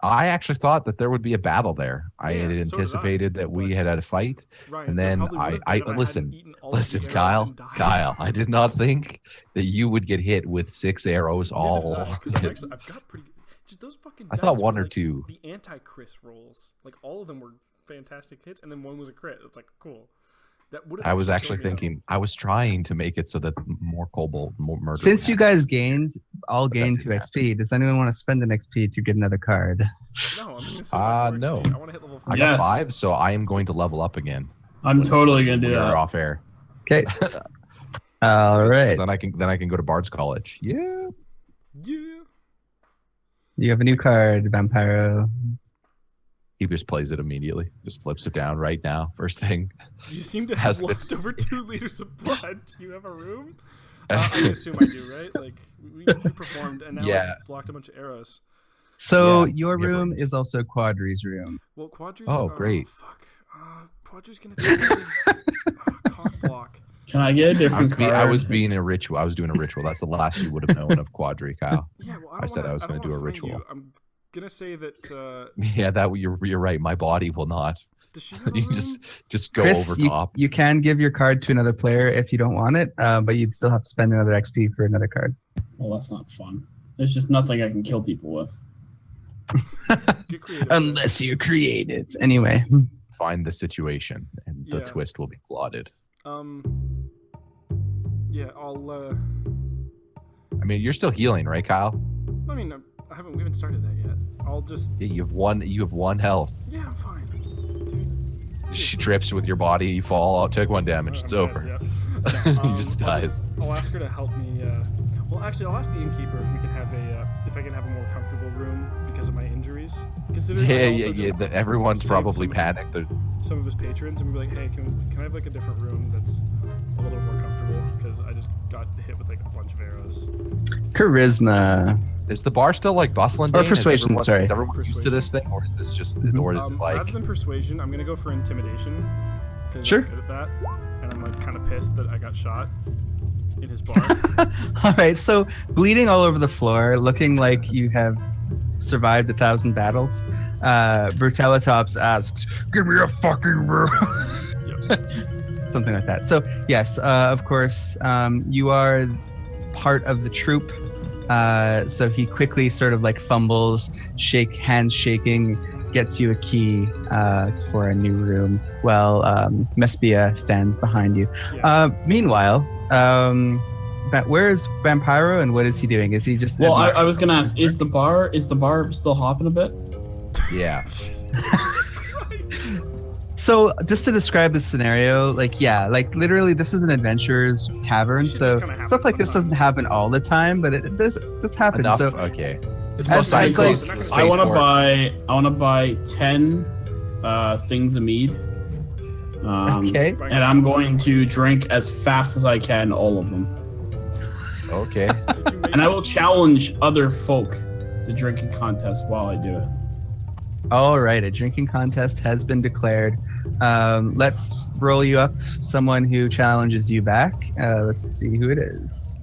I actually thought that there would be a battle there. I had anticipated that we had a fight, Ryan, and then I listen, Kyle. I did not think that you would get hit with 6 arrows all. I've got pretty. Just those fucking. I thought one or like two. The anti-Chris rolls, like all of them were fantastic hits, and then one was a crit. It's like cool. I was actually thinking. I was trying to make it so that more kobold, more murder. Since you guys gained 2 XP, does anyone want to spend an XP to get another card? No, I'm gonna say no. I want to hit level 4. I got 5, so I am going to level up again. I'm totally gonna do that off air. Okay. All right. Then I can go to Bard's College. Yeah. Yeah. You have a new card, Vampiro. He just plays it immediately. Just flips it down right now. First thing. You seem to have lost over 2 liters of blood. Do you have a room? I assume I do, right? Like we performed, and now I blocked a bunch of arrows. So your room is also Quadri's room. Well, Quadri. Oh, great. Fuck. Quadri's gonna take cock block. Can I get a different card? I was being a ritual. I was doing a ritual. That's the last you would have known of Quadri, Kyle. Yeah, well, I said I was going to do a ritual. I'm gonna say that. Yeah, you're right. My body will not. Does she have a You room? just go Chris, over top. You can give your card to another player if you don't want it, but you'd still have to spend another XP for another card. Well, that's not fun. There's just nothing I can kill people with. Get creative, Unless you're creative. Anyway. Find the situation, and the twist will be plotted. Yeah, I'll. I mean, you're still healing, right, Kyle? I mean, we haven't started that yet. I'll just. Yeah, you have one health. Yeah, I'm fine. Dude. She trips with your body, you fall out, take 1 damage, it's over. Yeah. No, he just dies. I'll ask her to help me. Well, actually, I'll ask the innkeeper if we can have if I can have a more comfortable room because of my injuries. Yeah. Everyone's probably panicked. Some of his patrons, and we'll be like, hey, can I have like a different room that's a little more comfortable? Because I just got hit with like a bunch of arrows. Charisma. Is the bar still like bustling? Or persuasion, sorry. Is everyone used to this thing, or is this just, or is it like? Rather than persuasion, I'm gonna go for intimidation. Sure. I'm good at that, and I'm like kind of pissed that I got shot in his bar. All right, so bleeding all over the floor, looking like you have survived 1,000 battles. Brutalitops asks, "Give me a fucking room." Something like that. So yes, of course, you are part of the troop. So he quickly sort of like fumbles, hands shaking, gets you a key for a new room. Well, Mespia stands behind you. Yeah. Meanwhile, where is Vampiro and what is he doing? Is he just? Well, I was gonna ask, is the bar still hopping a bit? Yeah. So just to describe the scenario, like literally this is an adventurer's tavern, so stuff like this doesn't happen all the time, but this happens. Enough. So Okay. It's As fucking like- close. They're not gonna I space want to buy 10 things of mead. Okay. Right And now. I'm going to drink as fast as I can all of them. Okay. Did you make- And I will challenge other folk to drinking contest while I do it. All right, a drinking contest has been declared. Let's roll you up someone who challenges you back. Let's see who it is.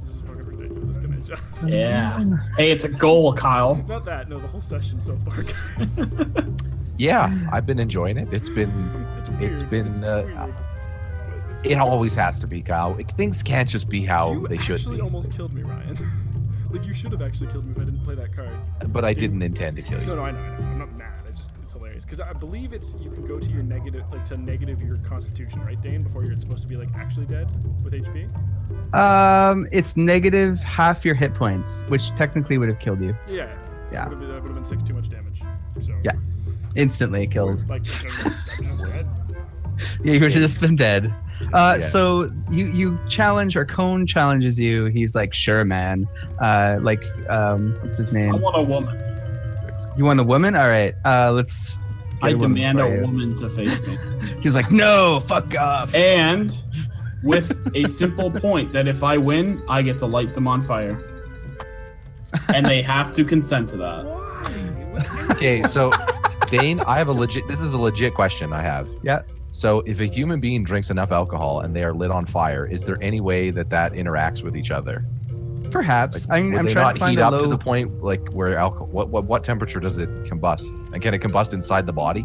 This is fucking ridiculous. Can I just? Yeah. Hey, it's a goal, Kyle. Not that. No, the whole session so far, guys. Yeah, I've been enjoying it. It's been. It's weird. been, weird, but it's It weird. always has to be, Kyle. Things can't just be how You they should actually be. almost killed me, Ryan. Like, you should have actually killed me if I didn't play that card. But I didn't intend to kill No, you. no, I know. I'm not mad. It's hilarious. Because I believe you can go to your negative, like, to negative your constitution, right, Dane? Before you're supposed to be, like, actually dead with HP? It's negative half your hit points, which technically would have killed you. Yeah. Yeah. That would have been 6 too much damage. So. Yeah. Instantly killed. Like, I'm just dead. Yeah, you would have just been dead. Yeah. So you challenge, or Cone challenges you. He's like, sure, man. What's his name? I want a woman. You want a woman? All right. Let's. I get a woman demand for a you. woman to face me. He's like, no, fuck off. And with a simple point that if I win, I get to light them on fire. And they have to consent to that. Why? Okay, so Dane, this is a legit question I have. Yeah. So if a human being drinks enough alcohol and they are lit on fire, is there any way that interacts with each other? Perhaps. Like, I'm would they trying not to find heat a up low. to the point like where alcohol? What temperature does it combust? And can it combust inside the body,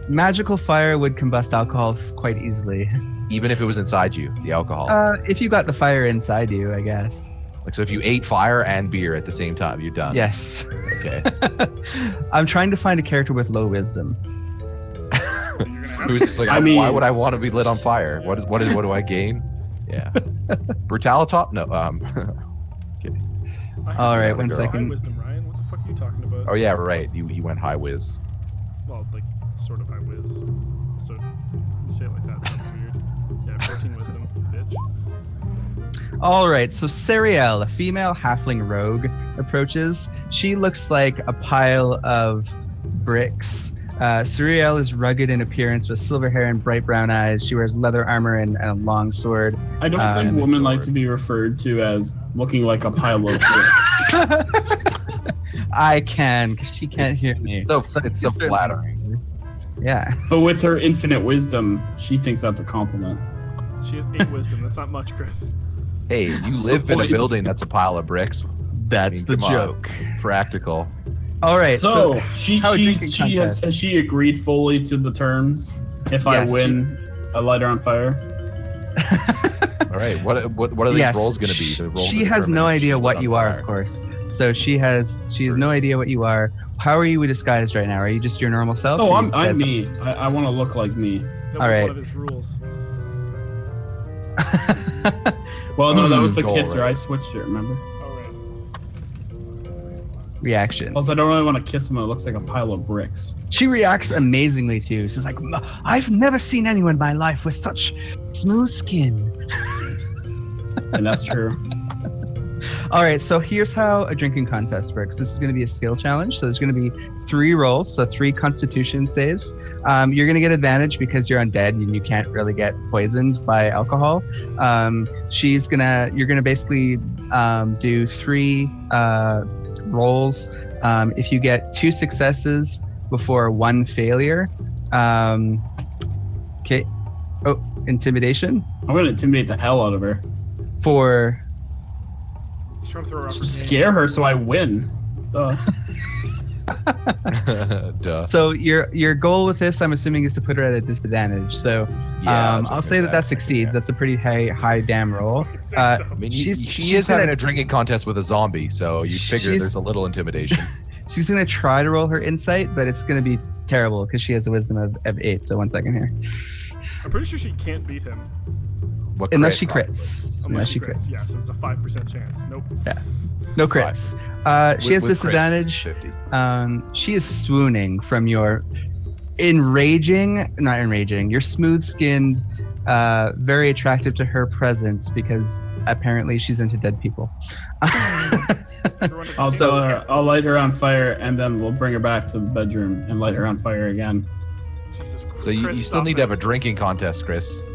Magical fire would combust alcohol quite easily. even if it was inside you, the alcohol? If you got the fire inside you, I guess. Like, so if you ate fire and beer at the same time, you're done. Yes. Okay. I'm trying to find a character with low wisdom. Who's just like, I mean- why would I want to be lit on fire? What do I gain? Yeah. Brutalitop? No. I have All right, like one high second. wisdom, Ryan. What the fuck are you talking about? Oh yeah, right. You went high whiz. Well, like, sort of high whiz. So, you say it like that, sounds weird. Yeah, 14 wisdom, bitch. All right, so Seriel, a female halfling rogue, approaches. She looks like a pile of bricks. Seriel is rugged in appearance with silver hair and bright brown eyes. She wears leather armor and a long sword. I don't think and women like sword. to be referred to as looking like a pile of bricks. I can, because she can't hear me. It's so flattering. Yeah. But with her infinite wisdom, she thinks that's a compliment. She has 8 wisdom. That's not much, Chris. Hey, you That's the live in a point. building that's a pile of bricks. That's I mean, the come on. joke. Practical. All right, So, how a drinking contest. has she agreed fully to the terms? If I Yes, win, I light her on fire. All right. What are these Yes, rolls going to be? The roll She to has no determine if idea she's what lit you on are, fire. of course. So she has no idea what you are. How are you disguised right now? Are you just your normal self? Oh, or are you I'm disguised- me. I want to look like me. That was All right. one of his rules. Well, no, that was the Go kisser. right. I switched it, remember? All right. Reaction. Also, I don't really want to kiss him. It looks like a pile of bricks. She reacts amazingly too. She's like, I've never seen anyone in my life with such smooth skin. And that's true. All right, so here's how a drinking contest works. This is going to be a skill challenge. So there's going to be 3 rolls, so 3 Constitution saves. You're going to get advantage because you're undead and you can't really get poisoned by alcohol. You're going to basically do 3 rolls. If you get 2 successes before 1 failure, okay. Oh, intimidation I'm going to intimidate the hell out of her. for. He's trying to throw her off her Just game. scare her so I win. Duh. Duh. So your goal with this, I'm assuming, is to put her at a disadvantage. So Yeah, that's what I I'll was say gonna that say. succeeds. That's a pretty high damn roll. Fucking say Uh, so. I mean, She's she is gonna- having a drinking contest with a zombie, so you figure She's- there's a little intimidation. She's gonna try to roll her insight, but it's gonna be terrible because she has a wisdom of 8. So 1 second here. I'm pretty sure she can't beat him. What Unless she crit? crits. Unless she crits. Yeah, so it's a 5% chance. Nope. No crits. She has With Chris, disadvantage. 50. She is swooning from your not enraging. You're smooth-skinned, very attractive to her presence because apparently she's into dead people. Everyone just I'll tell her. I'll light her on fire, and then we'll bring her back to the bedroom and light her on fire again. Jesus Christ. So you still need to have a drinking contest, Chris.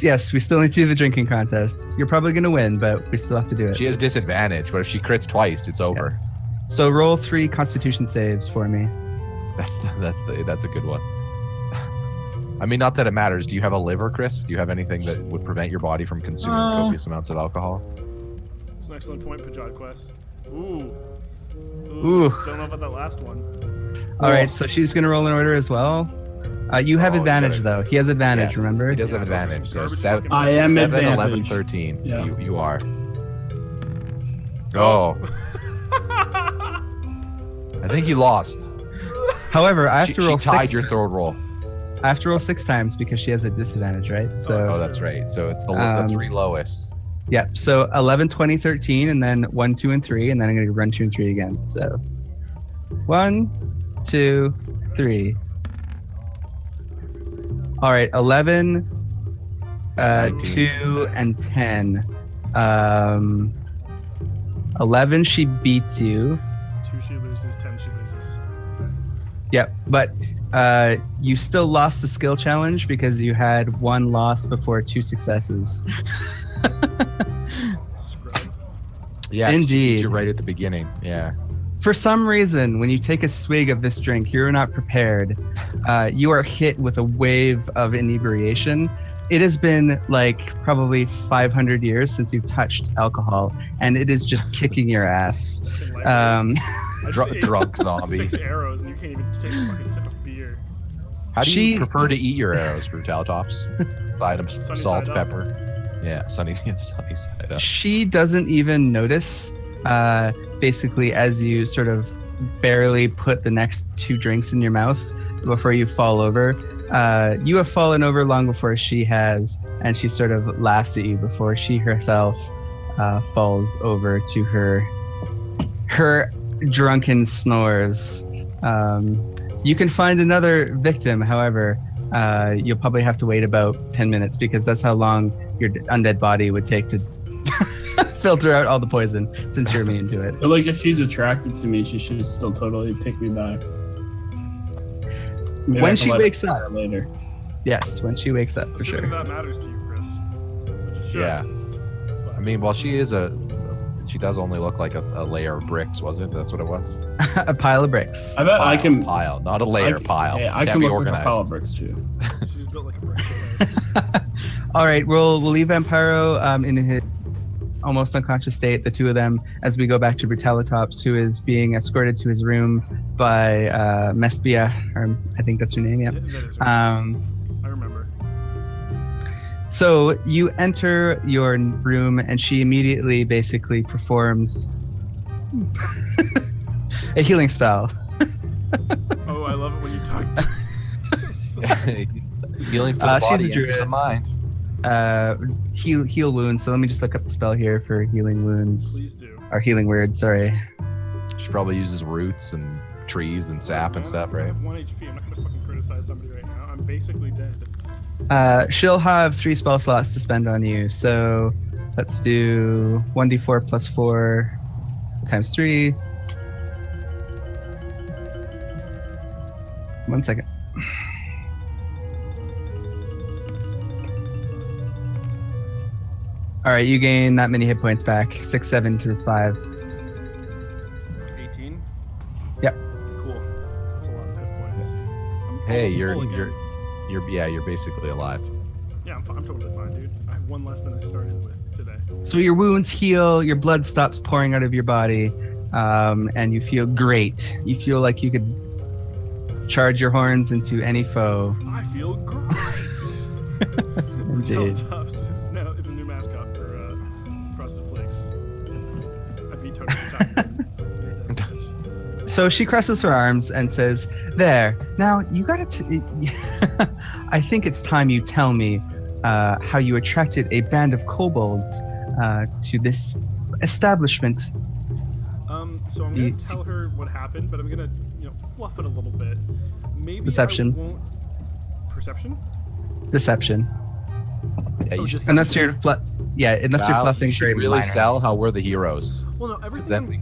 Yes, we still need to do the drinking contest. You're probably going to win, but we still have to do it. She has disadvantage, but if she crits twice, it's over. Yes. So roll 3 Constitution saves for me. That's a good one. I mean, not that it matters. Do you have a liver, Chris? Do you have anything that would prevent your body from consuming copious amounts of alcohol? That's an excellent point, Pajodquest. Ooh. Ooh. Don't know about that last one. All right, so she's going to roll in order as well. You have advantage, though. He has advantage, remember? He does have advantage. So I am 7, advantage. 11, 13. Yeah. You are. Oh. I think you lost. However, I have to roll she tied 6 your throw roll. I have to roll 6 times because she has a disadvantage, right? So Oh, that's right. So it's the 3 lowest. yeah, so 11, 20, 13, and then 1, 2, and 3, and then I'm going to run 2 and 3 again. So 1, 2, 3. All right, 11, 2, and 10. 11, she beats you. 2 she loses, 10 she loses. Yep, but you still lost the skill challenge because you had 1 loss before 2 successes. Scrub. Yeah, Indeed. you're right at the beginning. Yeah. For some reason, when you take a swig of this drink, you're not prepared. You are hit with a wave of inebriation. It has been like probably 500 years since you've touched alcohol, and it is just kicking your ass. I just ate Drunk zombie. 6 arrows and you can't even take a fucking sip of beer. How do you prefer to eat your arrows, Brutaltops? Side them Sunny salt, side up. pepper. Yeah, sunny side up. She doesn't even notice, basically, as you sort of barely put the next 2 drinks in your mouth before you fall over. You have fallen over long before she has, and she sort of laughs at you before she herself falls over to her drunken snores. You can find another victim, however, you'll probably have to wait about 10 minutes because that's how long your undead body would take to filter out all the poison since you're immune to it. But like, if she's attracted to me, she should still totally take me back. Maybe I When can she let wakes her up. later. Yes, when she wakes up, for Assuming sure. that matters to you, Chris. Which it should. Yeah. But I mean, well, she does only look like a layer of bricks, was it? That's what it was? A pile of bricks. I bet I can. Pile, not a layer, pile. Yeah, I Can't can be look organized. like a pile of bricks too. she's built like a brick. So nice. All right, we'll leave Vampiro in his almost unconscious state, the two of them, as we go back to Brutalitops, who is being escorted to his room by Mespia, or I think that's her name, yeah. Yeah, that is right. I remember. So you enter your room, and she immediately basically performs a healing spell. Oh, I love it when you talk dirty. Healing for the she's body a and druid. for the mind. Heal wounds. So let me just look up the spell here for healing wounds. Please do. Or healing word, sorry. She probably uses roots and trees and sap and stuff, I right? have 1 HP. I'm not gonna fucking criticize somebody right now. I'm basically dead. She'll have 3 spell slots to spend on you. So let's do 1d4 plus 4 times 3. 1 second. All right, you gain that many hit points back. 6, 7 through 5. 18. Yep. Cool. That's a lot of hit points. I'm Hey, almost you're full again. you're basically alive. Yeah, I'm totally fine, dude. I have 1 less than I started with today. So your wounds heal, your blood stops pouring out of your body, and you feel great. You feel like you could charge your horns into any foe. I feel great. Indeed. Brutalitops is now the new mascot for Frosted Flakes. I beat Tony. So she crosses her arms and says, "There. Now you gotta. I think it's time you tell me how you attracted a band of kobolds to this establishment." So I'm gonna tell her what happened, but I'm gonna, fluff it a little bit. Maybe Deception. I won't. Perception? Deception. Yeah, you should. Deception. And that's your Yeah, unless you're Val, fluffing you should very really minor. sell how we're the heroes. Well, no, Because everything. then we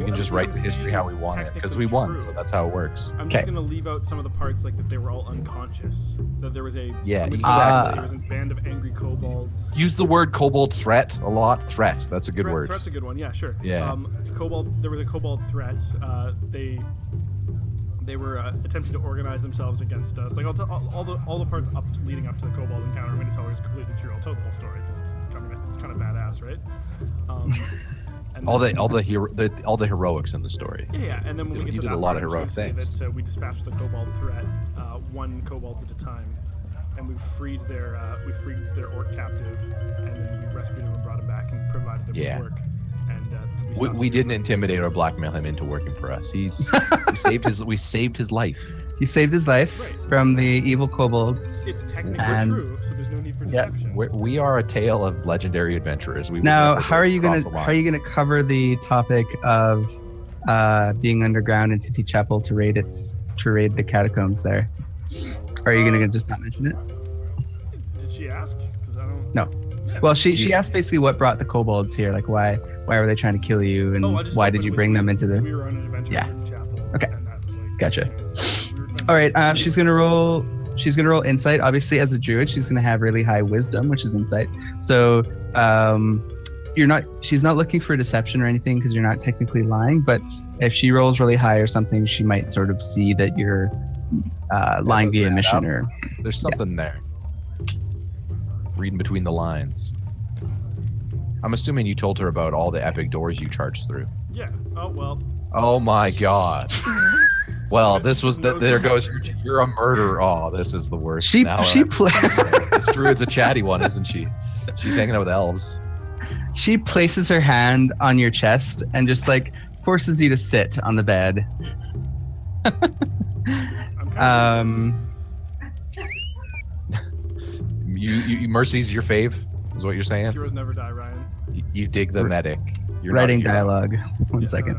can just write the history how we want it. Because we won, so that's how it works. I'm just gonna leave out some of the parts like that they were all unconscious. That there was a exactly. There was a band of angry kobolds. Use the word kobold threat a lot. Threat. That's a good word. Threat's a good one. Yeah, sure. Yeah. There was a kobold threat. They were attempting to organize themselves against us. Like all the parts leading up to the kobold encounter. I'm going to tell her it's completely true. I'll tell the whole story because it's kind of badass, right? And all the heroics in the story. Yeah, and then when we get to did that a lot part, of heroic things. that we dispatched the kobold threat, one kobold at a time, and we freed their orc captive, and then we rescued him and brought him back and provided him with work. And we didn't intimidate or blackmail him into working for us. We saved his life. He saved his life from the evil kobolds. It's technically true, so there's no need for deception. We are a tale of legendary adventurers. How are you gonna cover the topic of being underground in Tithy Chapel to raid the catacombs there? Or are you gonna just not mention it? Did she ask? Because I don't. No. Yeah. Well, she asked basically what brought the kobolds here. Like why were they trying to kill you, and why did you bring them into the? We were on an adventure in the chapel. Okay. And that was like, Gotcha. All right. She's gonna roll insight. Obviously, as a druid, she's gonna have really high wisdom, which is insight. So, she's not looking for deception or anything because you're not technically lying. But if she rolls really high or something, she might sort of see that you're lying via omission or. There's something there. Reading between the lines. I'm assuming you told her about all the epic doors you charged through. Yeah. Oh well. Oh my God. Well, this was there goes. You're a murderer. Oh, this is the worst. She This druid's a chatty one, isn't she? She's hanging out with elves. She places her hand on your chest and just like forces you to sit on the bed. You Mercy's your fave, is what you're saying? Heroes never die, Ryan. You dig the medic. You're writing dialogue. One second.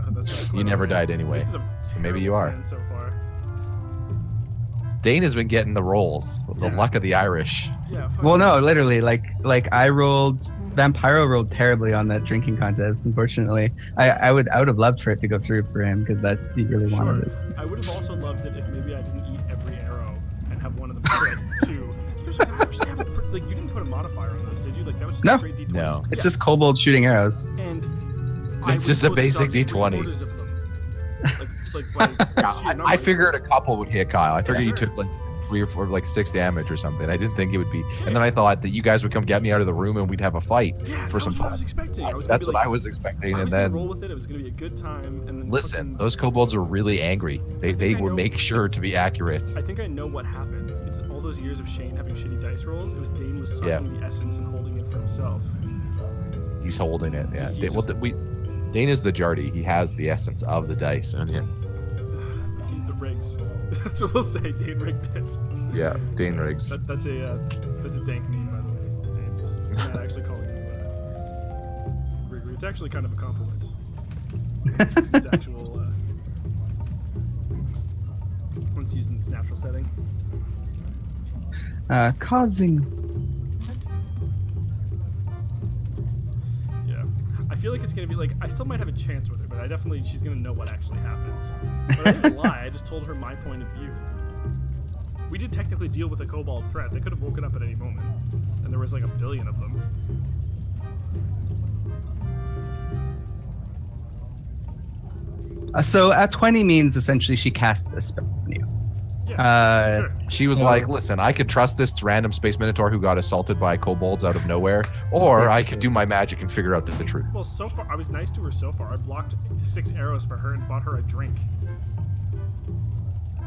You never died anyway. This is So maybe you are. So far. Dane has been getting the rolls. The luck of the Irish. Yeah. Well, no, literally, like Vampiro rolled terribly on that drinking contest. Unfortunately, I would have loved for it to go through for him because that he really wanted it. I would have also loved it if maybe I didn't eat every arrow and have one of them crit too. Especially you didn't put a modifier on those, did you? Like that was just straight D20s. No, it's just kobold shooting arrows. And it's just a basic D20. I figured a couple would hit Kyle. I figured you took like 3 or 4, like 6 damage or something. I didn't think it would be. And then I thought that you guys would come get me out of the room and we'd have a fight for some fun. I was expecting. That's what I was expecting. I was and then roll with it. It was gonna be a good time. And then listen, those kobolds are really angry. They would make sure to be accurate. I think I know what happened. It's all those years of Shane having shitty dice rolls. It was Dane was sucking the essence and holding it for himself. He's holding it. Yeah. Dane is the Jardy. He has the essence of the dice. And the rigs. That's what we'll say. Dane rigged it. Yeah, Dane rigs. That's a dank meme, by the way. Dane just not actually calling you riggery. It's actually kind of a compliment. It's actual. Once used in its natural setting. Causing. I feel like it's gonna be like I still might have a chance with her, but she's gonna know what actually happened. But I didn't lie. I just told her my point of view. We did technically deal with a kobold threat. They could have woken up at any moment, and there was like 1 billion of them. So at 20 means essentially she cast a spell on you. Sure. She was like, listen, I could trust this random space minotaur who got assaulted by kobolds out of nowhere, or I could do my magic and figure out the truth. Well, so far, I was nice to her so far. I blocked 6 arrows for her and bought her a drink.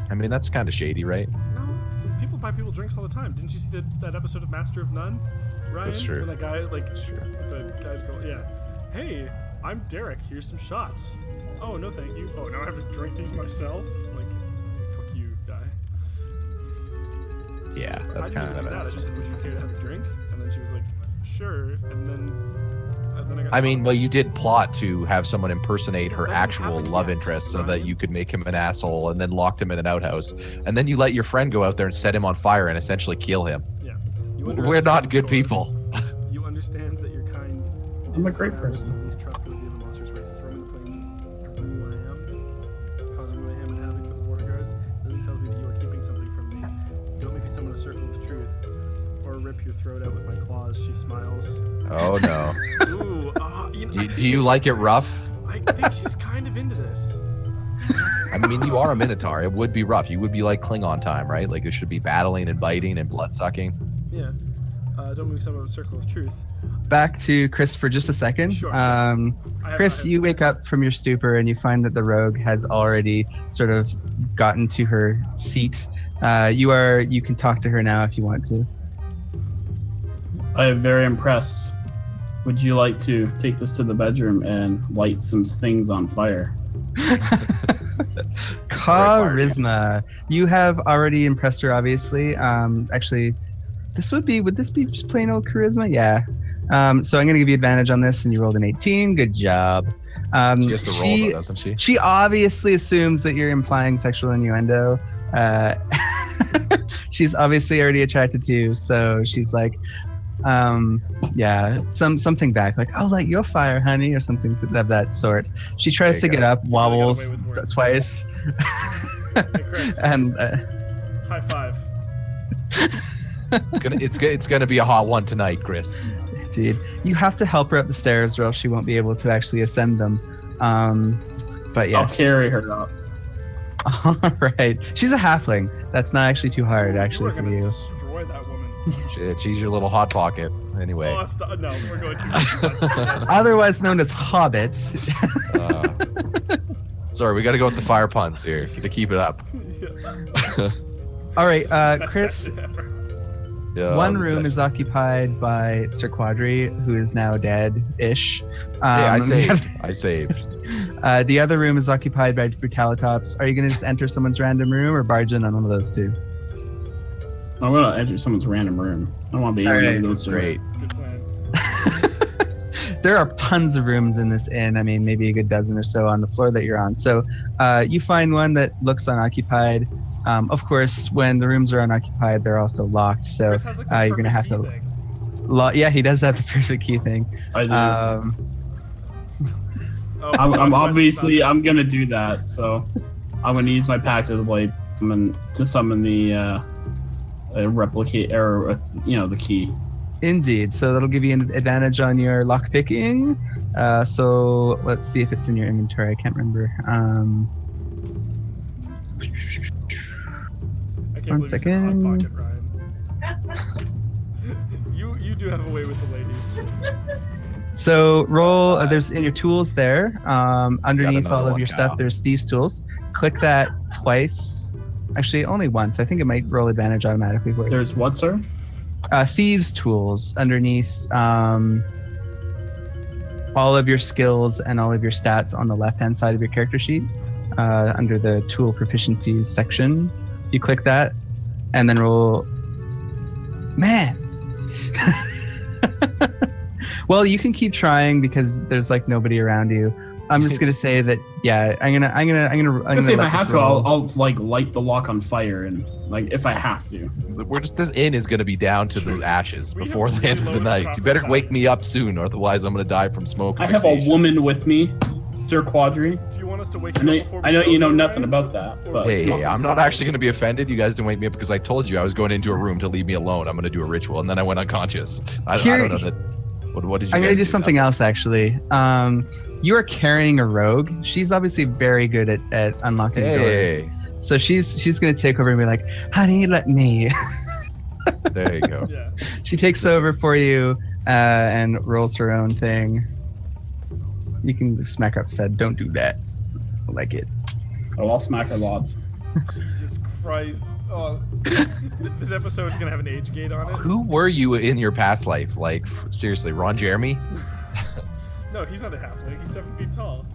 I mean, that's kind of shady, right? No, people buy people drinks all the time. Didn't you see that episode of Master of None, Ryan? That's true. When that guy, the guy's going, hey, I'm Derek, here's some shots. Oh, no thank you. Oh, now I have to drink these myself? Like, fuck you, guy. Yeah, that's kind of that. I just said, would you care to have a drink? And then she was like, sure. And then I mean, well, you did plot to have someone impersonate her actual love interest so that you could make him an asshole and then locked him in an outhouse. And then you let your friend go out there and set him on fire and essentially kill him. Yeah. We're not good people. You understand I'm a great person. Least trustworthy of the monstrous races roaming the plains mayhem, causing mayhem and havoc for the border guards. Lily tells me that you are keeping something from me. Don't make me summon a circle of truth, or rip your throat out with my claws. She smiles. Oh no. Ooh, Do you like it rough? I think she's kind of into this. I mean, you are a Minotaur. It would be rough. You would be like Klingon time, right? Like it should be battling and biting and blood sucking. Yeah. Don't make me summon a circle of truth. Back to Chris for just a second. Sure. Chris, you wake up from your stupor and you find that the rogue has already sort of gotten to her seat. You can talk to her now if you want to. I am very impressed. Would you like to take this to the bedroom and light some things on fire? Charisma. You have already impressed her, obviously. Actually, would this be just plain old charisma? Yeah. So I'm going to give you advantage on this, and you rolled an 18. Good job. She has to roll, though, doesn't she? She obviously assumes that you're implying sexual innuendo. She's obviously already attracted to you, so she's like, something back, like, I'll light your fire, honey, or something of that sort. She tries to get up, wobbles twice, Hey, Chris. and High five. It's gonna be a hot one tonight, Chris. indeed, you have to help her up the stairs, or else she won't be able to actually ascend them. But yes, I'll carry her up. all right. She's a halfling. That's not actually too hard, actually, We're for gonna you. destroy that woman. She's your little hot pocket. Anyway. Oh, no, we're going too much. Otherwise known as Hobbit. Sorry, we got to go with the fire puns here to keep it up. Yeah. All right, Best Chris. session ever. Yeah, One this room is occupied by Sir Quadri, who is now dead-ish. Hey, I saved. The other room is occupied by Brutalitops. Are you going to just enter someone's random room or barge in on one of those two? I'm gonna enter someone's random room. I don't want to be in one of those two. Great. Good plan. There are tons of rooms in this inn. I mean, maybe a good dozen or so on the floor that you're on. So you find one that looks unoccupied. Of course, when the rooms are unoccupied, they're also locked. So Chris has, like, the you're going to have perfect to... key thing. Yeah, he does have the perfect key thing. I do. Oh, I'm obviously I'm I'm gonna do that. So I'm gonna use my Pact of the Blade to summon the replicate or the key. Indeed. So that'll give you an advantage on your lock picking. So let's see if it's in your inventory. I can't remember. I can't One believe second. you said hot pocket, Ryan. you do have a way with the ladies. So roll. There's in your tools there. Underneath another all of one, your Kyle. stuff, there's thieves tools. Click that twice. Actually, only once. I think it might roll advantage automatically for you. There's what, sir? Thieves tools underneath all of your skills and all of your stats on the left-hand side of your character sheet, under the tool proficiencies section. You click that, and then roll. Man. Well, you can keep trying because there's like nobody around you. I'm just gonna say that. Yeah, I'm gonna Say if I let have this to, roll. I'll like light the lock on fire and like if I have to. This inn is gonna be down to the ashes We before have the end of the reloaded night. You better proper wake value. me up soon, or otherwise I'm gonna die from smoke. I have a asphyxiation. woman with me, Sir Quadri. Do you want us to wake you up before we I know you know go, nothing Ryan? about that, but Hey, I'm not actually going to be offended. You guys didn't wake me up because I told you I was going into a room to leave me alone. I'm going to do a ritual, and then I went unconscious. I don't know that. What did you? I'm guys gonna do something now? else actually. You are carrying a rogue. She's obviously very good at unlocking Hey, doors. So she's gonna take over and be like, "Honey, let me." there you go. Yeah. She takes over for you and rolls her own thing. You can smack her upset. Don't do that. I like it. oh, I'll smack her lots. Jesus Christ. Oh, this episode is gonna have an age gate on it. Who were you in your past life? Like, seriously, Ron Jeremy? No, he's not a halfling. He's 7 feet tall.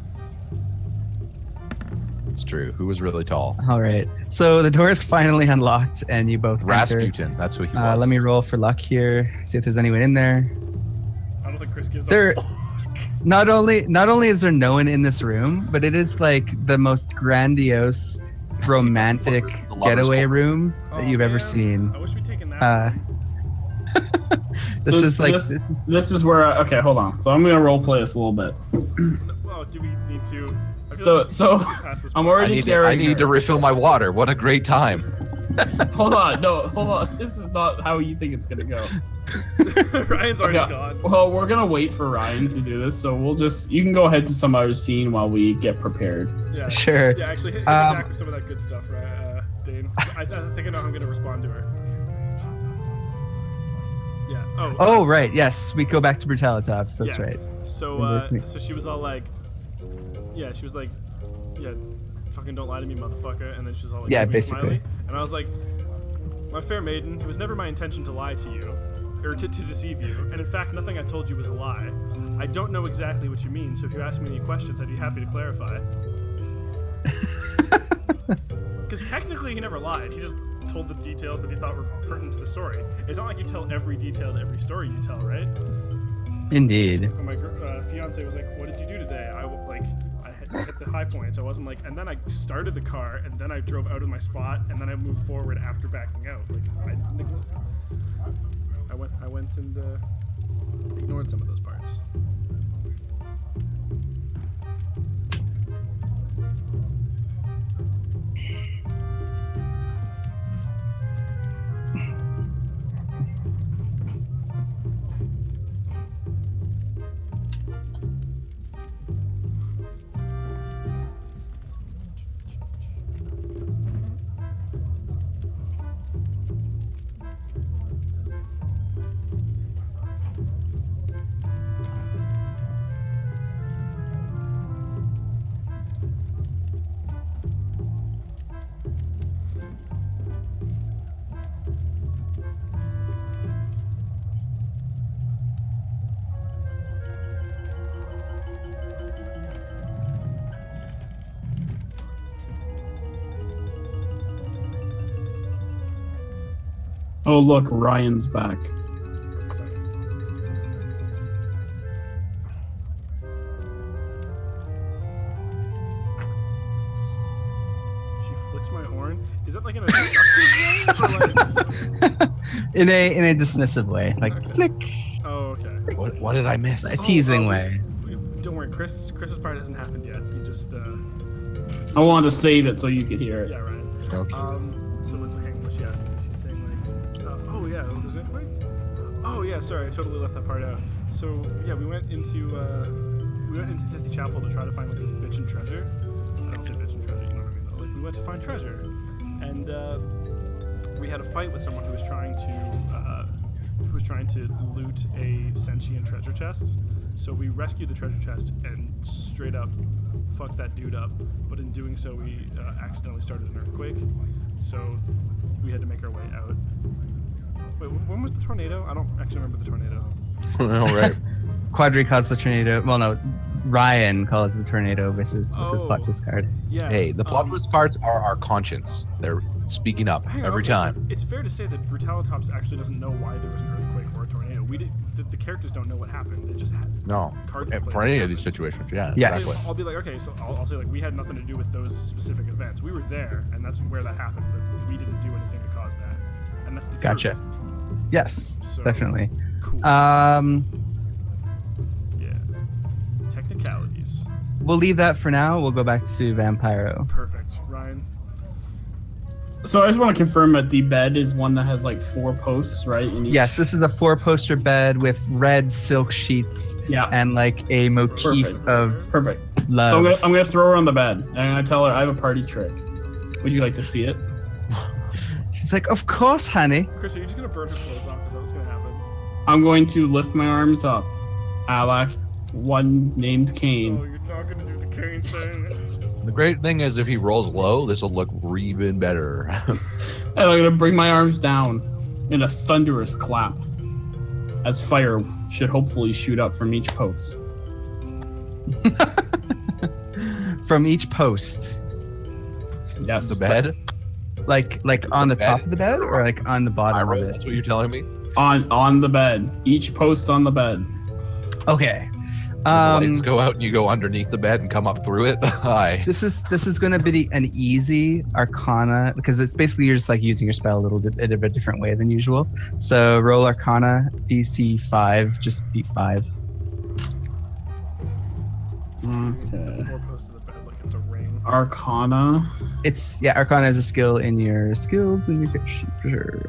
It's true. Who was really tall? All right. So the door is finally unlocked, and you both enter. Rasputin. That's who he was. Let me roll for luck here. See if there's anyone in there. I don't think Chris gives There- a fuck. Not only is there no one in this room, but it is like the most grandiose, romantic The lovers' getaway home. room that Oh, you've ever man. seen. I wish we'd taken that. Uh, This is where okay, hold on. So I'm gonna role play this a little bit. Well, do we need to? So I'm already carrying. I need to refill my water. What a great time. Hold on. This is not how you think it's gonna go. Ryan's already gone. Well, we're gonna wait for Ryan to do this, so you can go ahead to some other scene while we get prepared. Yeah. Sure. Yeah, actually, hit me back with some of that good stuff, right, Dane? I think I know how I'm gonna respond to her. Yeah. Oh, right. Yes, we go back to Brutalitops. That's right. So she was all like, yeah, fucking don't lie to me, motherfucker. And then she was all like, yeah, basically. basically. Smiley. And I was like, my fair maiden, it was never my intention to lie to you, or to deceive you. And in fact, nothing I told you was a lie. I don't know exactly what you mean, so if you ask me any questions, I'd be happy to clarify. Because technically, he never lied. He just told the details that he thought were pertinent to the story. It's not like you tell every detail to every story you tell, right? Indeed. And my fiance was like, "What did you do today?" I hit the high points. I wasn't like, and then I started the car, and then I drove out of my spot, and then I moved forward after backing out. Like I went and ignored some of those parts. Oh, look, Ryan's back. She flicks my horn. Is that like in a seductive way? Or like... in a dismissive way, like okay. Flick. Oh, okay. What did I miss? A teasing way. Don't worry, Chris's part hasn't happened yet. He just. I wanted to save it so you could hear it. Yeah, right. Okay. So what's she asking? She's saying like, oh yeah, there's an earthquake. Oh yeah, sorry, I totally left that part out. So yeah, we went into Tithy Chapel to try to find like this bitch and treasure. I don't say bitch and treasure, you know what I mean? Though. Like we went to find treasure, and we had a fight with someone who was trying to loot a sentient treasure chest. So we rescued the treasure chest and straight up fucked that dude up. But in doing so, we accidentally started an earthquake. So we had to make our way out. Wait, when was the tornado? I don't actually remember the tornado. All right. Quadri calls the tornado. Well, no, Ryan calls the tornado with his plot twist card. Yeah. Hey, the plot twist cards are our conscience. They're speaking up every time. So it's fair to say that Brutalitops actually doesn't know why there was an earthquake or a tornado. The characters don't know what happened. They just had cards. For any of these situations, yeah. Yes. Exactly. So I'll be like, okay, so I'll say like we had nothing to do with those specific events. We were there, and that's where that happened, but we didn't do anything to cause that. And that's the Gotcha. truth. Yes, So, definitely. Cool. Yeah. Technicalities. We'll leave that for now. We'll go back to Vampiro. Perfect. Ryan. So I just want to confirm that the bed is one that has like 4 posts, right? In each... Yes, this is a 4-poster bed with red silk sheets and like a motif of love. So I'm gonna throw her on the bed and I'm gonna tell her I have a party trick. Would you like to see it? She's like, of course, honey. Chris, are you just gonna burn her clothes off? Is that what's gonna happen? I'm going to lift my arms up, like one named Cain. Oh, you're not gonna do the Cain thing. The great thing is if he rolls low, this will look even better. And I'm gonna bring my arms down in a thunderous clap, as fire should hopefully shoot up from each post. From each post. Yes. The bed? Like on the top of the bed or like on the bottom of it? That's what you're telling me? On the bed. Each post on the bed. Okay. When the lights go out and you go underneath the bed and come up through it. Hi. This is going to be an easy Arcana because it's basically you're just like using your spell a little bit of a different way than usual. So roll Arcana DC 5, just beat 5. Okay. Four posts to the bed like it's a ring. Arcana. Arcana is a skill in your skills and your for sure.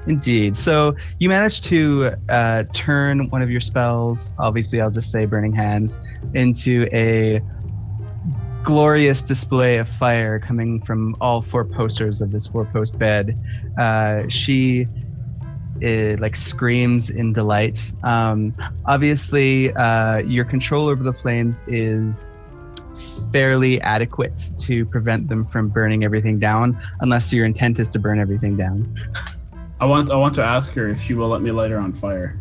Indeed. So you managed to turn one of your spells, obviously I'll just say Burning Hands, into a glorious display of fire coming from all 4 posters of this 4-post bed. She like screams in delight. Obviously, your control over the flames is fairly adequate to prevent them from burning everything down, unless your intent is to burn everything down. I want to ask her if she will let me light her on fire.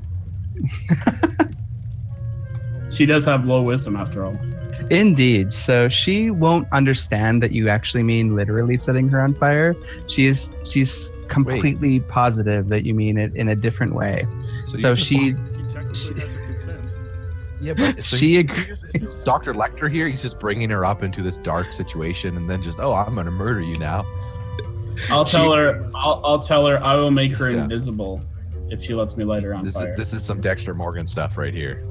She does have low wisdom after all. Indeed. So she won't understand that you actually mean literally setting her on fire. She's completely positive that you mean it in a different way. So she He technically has her consent. Yeah, but so she he's Dr. Lecter here. He's just bringing her up into this dark situation, and then just, I'm gonna murder you now. I'll tell her I will make her invisible if she lets me light her on fire. This is some Dexter Morgan stuff right here.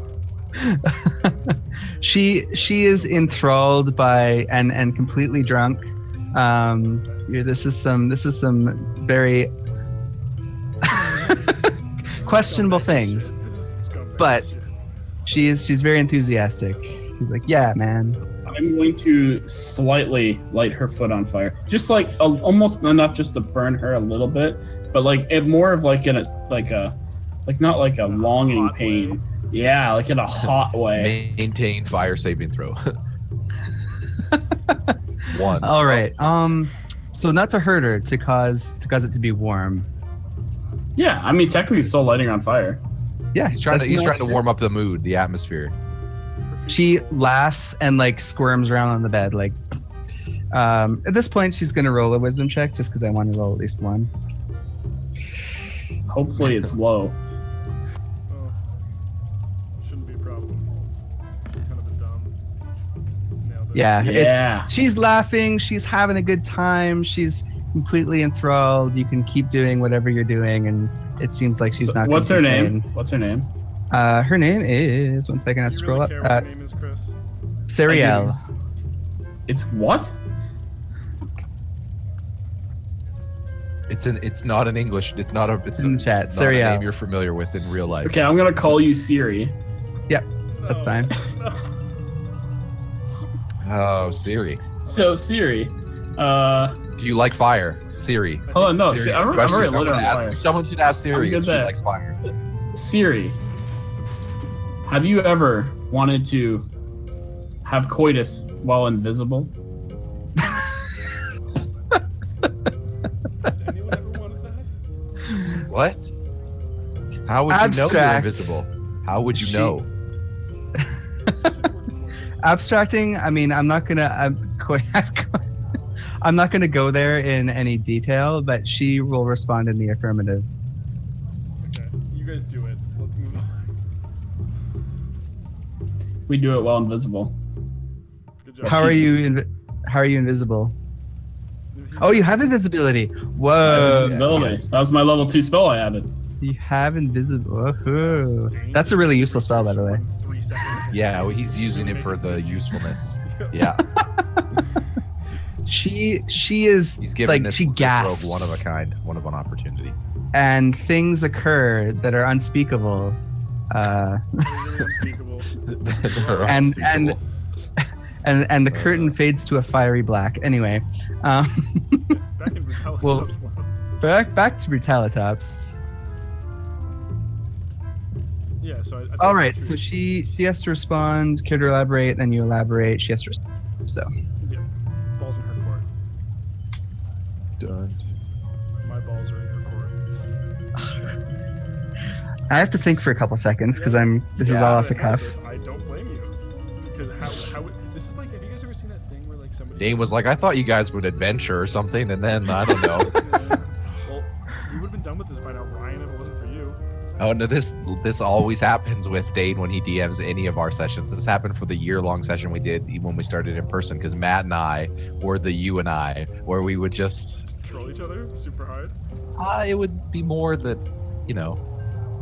she is enthralled by and completely drunk. This is some very questionable things, but she's very enthusiastic. He's like, yeah, man. I'm going to slightly light her foot on fire, just like almost enough just to burn her a little bit, but like it more of like not like a longing pain. Way. Yeah, like in a hot way. Maintain fire saving throw. 1. All right. So not to hurt her, to cause it to be warm. Yeah, I mean technically still lighting her on fire. Yeah, he's trying to warm up the mood, the atmosphere. She laughs and like squirms around on the bed. Like, at this point, she's gonna roll a wisdom check just because I want to roll at least 1. Hopefully, it's low. Oh, shouldn't be a problem. She's kind of a dumb. Nailed it. Yeah. She's laughing. She's having a good time. She's completely enthralled. You can keep doing whatever you're doing, and it seems like she's not. What's her name? What's her name? Her name is, one second, I have to scroll up. Care what her name is, Chris? Serial. It's what? It's not in English. It's in the chat. Not Serial. a name you're familiar with in real life. Okay, I'm gonna call you Siri. Yep, that's fine. Oh, Siri. So Siri, do you like fire, Siri? Hold on, no. Siri, I'm already lit on fire. Someone should ask Siri if she that. likes fire. Siri, have you ever wanted to have coitus while invisible? Has anyone ever wanted that? What? How would you know you're invisible? How would you know? Abstracting. I mean, I'm not gonna go there in any detail, but she will respond in the affirmative. Okay, you guys do it. Let's move on. We do it while invisible. Good job. How are you invisible? Oh, you have invisibility. Whoa. Invisibility. That was my level 2 spell I added. You have invisible. Woohoo. That's a really useful spell, by the way. 3 seconds. Yeah, well, he's using it for the usefulness. Yeah. She is He's giving like, this she gasps. rogue one of a kind, one of an opportunity. And things occur that are unspeakable. Unspeakable. And the curtain fades to a fiery black. Anyway, Back in Brutality. well, back to Brutalitops. Yeah, so I All right, so she has to respond. Care to elaborate? Then you elaborate. She has to respond. So. Yeah, balls in her court. Done. My balls are in her court. I have to think for a couple seconds because this is all off the cuff. I don't blame you. Because how this is like, have you guys ever seen that thing where like somebody Dane was like, I thought you guys would adventure or something, and then I don't know. Well, you would have been done with this by now, Ryan, if it wasn't for you. Oh no, this always happens with Dane when he DMs any of our sessions. This happened for the year-long session we did when we started in person, because Matt and I were the you and I, where we would just Troll each other super hard. it would be more that, you know,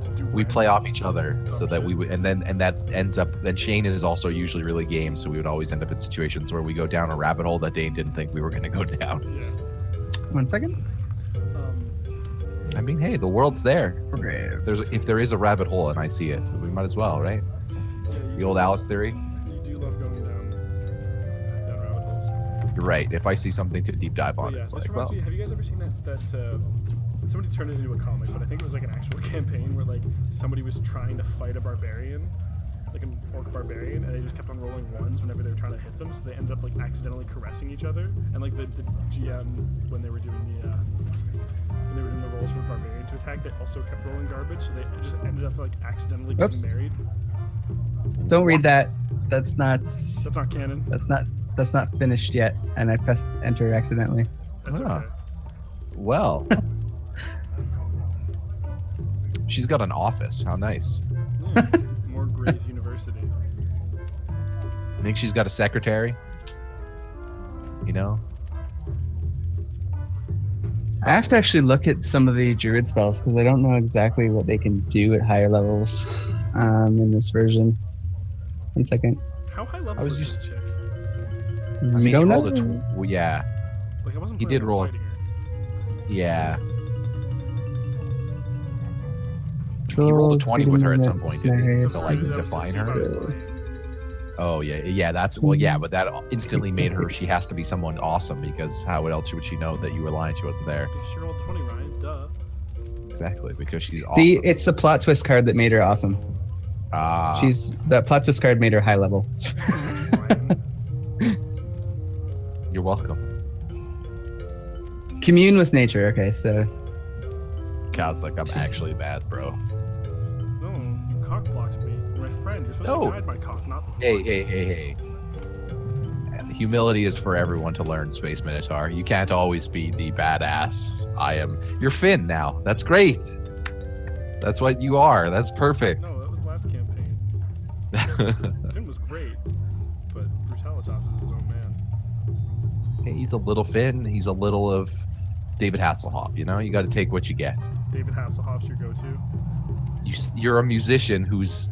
Just do we random play off each other so dumb that shit. we would, and that ends up. And Shane is also usually really game, so we would always end up in situations where we go down a rabbit hole that Dane didn't think we were going to go down. Yeah. 1 second. I mean, hey, the world's there. Okay. If there is a rabbit hole and I see it, we might as well, right? Yeah, The old Alice theory. You do love going down rabbit holes. You're right. If I see something to deep dive But on, yeah, it's this like, reminds well, me. Have you guys ever seen that somebody turned it into a comic, but I think it was like an actual campaign where like somebody was trying to fight a barbarian, like an orc barbarian, and they just kept on rolling ones whenever they were trying to hit them, so they ended up like accidentally caressing each other. And like the GM, when they were doing the rolls for the barbarian to attack, they also kept rolling garbage, so they just ended up like accidentally getting Oops. married. Don't read that. That's not. That's not canon. That's not finished yet, and I pressed enter accidentally. That's Ah. okay. well. She's got an office. How nice. Yeah, more Grave University. I think she's got a secretary. You know? I have to actually look at some of the druid spells because I don't know exactly what they can do at higher levels in this version. 1 second. How high level I was was this chick? I mean, he don't rolled know. well, yeah. Like I wasn't. He planning did on roll. fighting her. Yeah. He rolled a 20 with her at some point, didn't he? To like That was define see if I her. was lying. Oh yeah, that's well, yeah, but that instantly made her. She has to be someone awesome, because how else would she know that you were lying? She wasn't there. Because she rolled 20, Ryan. Duh. Exactly, because she's awesome. It's the plot twist card that made her awesome. That plot twist card made her high level. Ryan. You're welcome. Commune with nature. Okay, so Cal's like, I'm actually bad, bro. No, you cock blocked me. You're my friend. You're supposed No. to guide my cock, not. Hey. Humility is for everyone to learn, Space Minotaur. You can't always be the badass. You're Finn now. That's great. That's what you are. That's perfect. No, that was last campaign. Finn was great, but Brutalitas is his own man. He's a little Finn. He's a little of David Hasselhoff. You know, you got to take what you get. David Hasselhoff's your go-to. You're a musician who's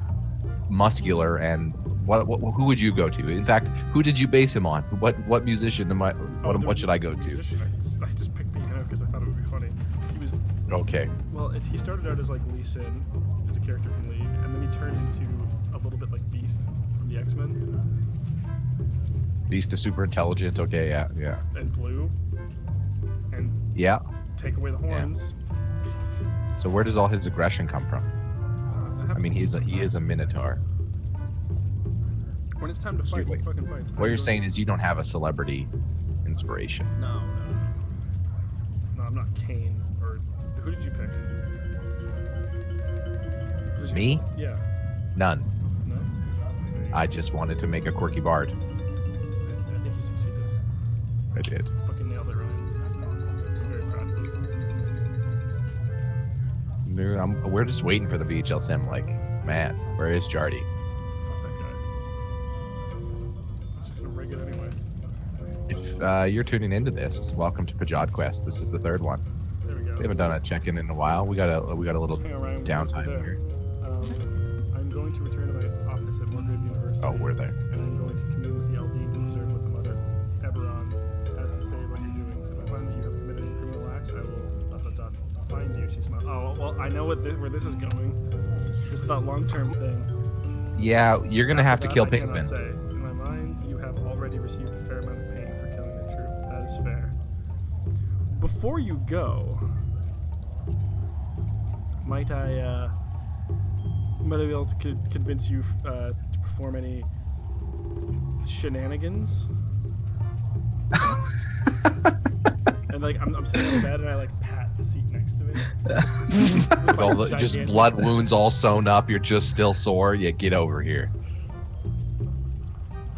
muscular, and who would you go to? In fact, who did you base him on? What musician what should I go to? Musician, I just picked piano because I thought it would be funny. He was Okay. well. He started out as like Lee Sin, as a character from League, and then he turned into a little bit like Beast from the X-Men, Beast is super intelligent. Okay, yeah. and Blue, and Yeah. take away the horns. So where does all his aggression come from? That I happens mean, he is a sometimes. Minotaur. When it's time to So fight, he wait, fucking fights. What you're saying is you don't have a celebrity inspiration. No, I'm not Kane. Or who did you pick? Who's your Me? Yeah. None. No. There you I go. just wanted to make a quirky bard. I think you succeeded. I did. Fucking nailed it, Ryan. I'm very proud of you. We're just waiting for the VHL sim. Like, man, where is Jardy? Fuck that guy. It's just gonna rig it anyway. If you're tuning into this, welcome to Pajodquest. This is the third one. There we go. We haven't done a check-in in a while. We got a little Hang on, Ryan. we're downtime there. here. I'm going to return to my office at Morgrave University. Oh, we're there. And I'm going to commune with the LD to observe what the Mother Eberron has to say about your doings. If I find that you have committed any criminal acts, I will find you. She smiled. Oh, well, I know where this is going. This is that long-term thing. Yeah, you're gonna have to After kill that, I cannot Pinkman. say. In my mind, you have already received a fair amount of pain for killing the troop. That is fair. Before you go, might I be able to convince you to perform any shenanigans? And like I'm sitting on the bed and I like pat the seat next to me. With all the just Gigantic- blood wounds all sewn up, you're just still sore. Yeah, get over here.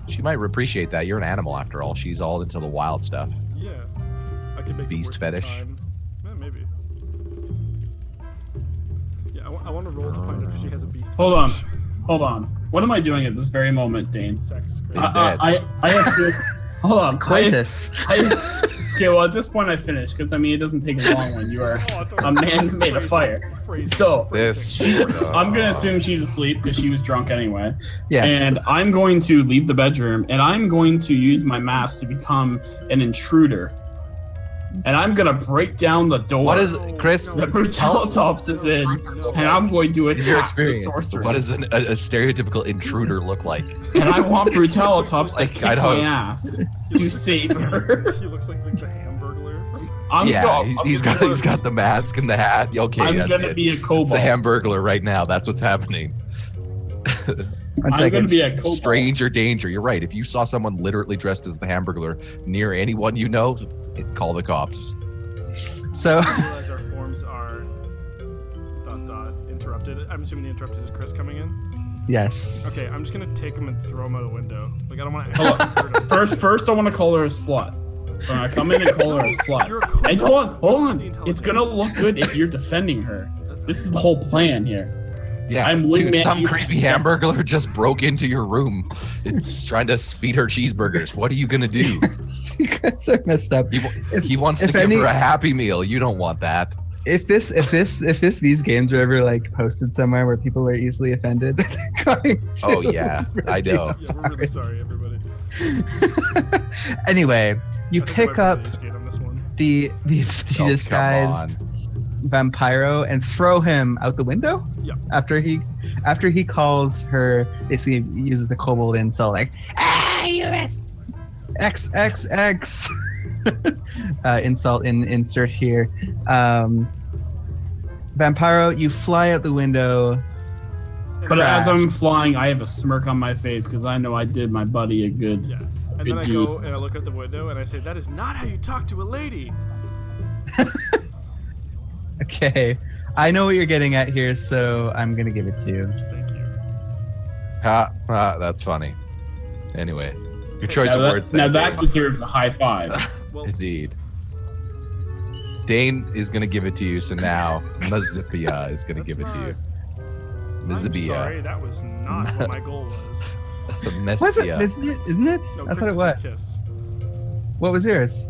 She might appreciate that. You're an animal after all. She's all into the wild stuff. Yeah, I could make Beast it worth the fetish. time. Maybe. Yeah, I want to roll to find out if she has a beast. Hold fetish. on. What am I doing at this very moment, Dane? Sex. Great. I have to. Hold on. Coitus. Okay, well, at this point, I finished because I mean, it doesn't take long when you are a man who made a fire. So I'm gonna assume she's asleep because she was drunk anyway. Yes. And I'm going to leave the bedroom, and I'm going to use my mask to become an intruder. And I'm gonna break down the door. What is Chris? The Brutalitops is in, and I'm going to In your attack the experience, sorceress. what does a stereotypical intruder look like? And I want Brutalitops to Like, kick I don't- my ass to save her. He looks like the Hamburglar. He's got the mask and the hat. Okay, I'm that's gonna it. be a It's the kobold. Hamburglar right now. That's what's happening. One I'm second. gonna be a kobold. Stranger danger. You're right. If you saw someone literally dressed as the Hamburglar near anyone you know, call the cops. So, I realize our forms are ... interrupted. I'm assuming the interrupted is Chris coming in. yes. Okay, I'm just gonna take him and throw him out a window. Like I don't want to. First, I want to call her a slut. So I come in and call her a slut. You're a kobold. And hold on. The It's gonna look good if you're defending her. This is the whole plan here. Yeah, I'm dude, wingman- some creepy Hamburglar just broke into your room. It's trying to feed her cheeseburgers. What are you gonna do? You guys are messed up. He wants to if give any- her a Happy Meal. You don't want that. If these games are ever like posted somewhere where people are easily offended, they're going to Oh yeah, I know. Yeah, we're really sorry, everybody. Anyway, you I think I pick might up be age gate on this one. the Oh, disguised come Vampiro and throw him out the window. Yeah. After he calls her, basically uses a kobold insult like US XXX insult insert here. Vampiro, you fly out the window. But as Crash. I'm flying, I have a smirk on my face because I know I did my buddy a good. Yeah. And then I go and I look out the window and I say, "That is not how you talk to a lady." Okay, I know what you're getting at here, so I'm gonna give it to you. Thank you. That's funny. Anyway, your choice Now of that, words now there. that Dane. deserves a high five. Well, Indeed. Dane is gonna give it to you, so now Mazipia is gonna give it to you. I'm Mazipia. sorry, that was not what my goal was. Was it? Mespia. Isn't it? No, I thought it Chris's was. kiss. What was yours?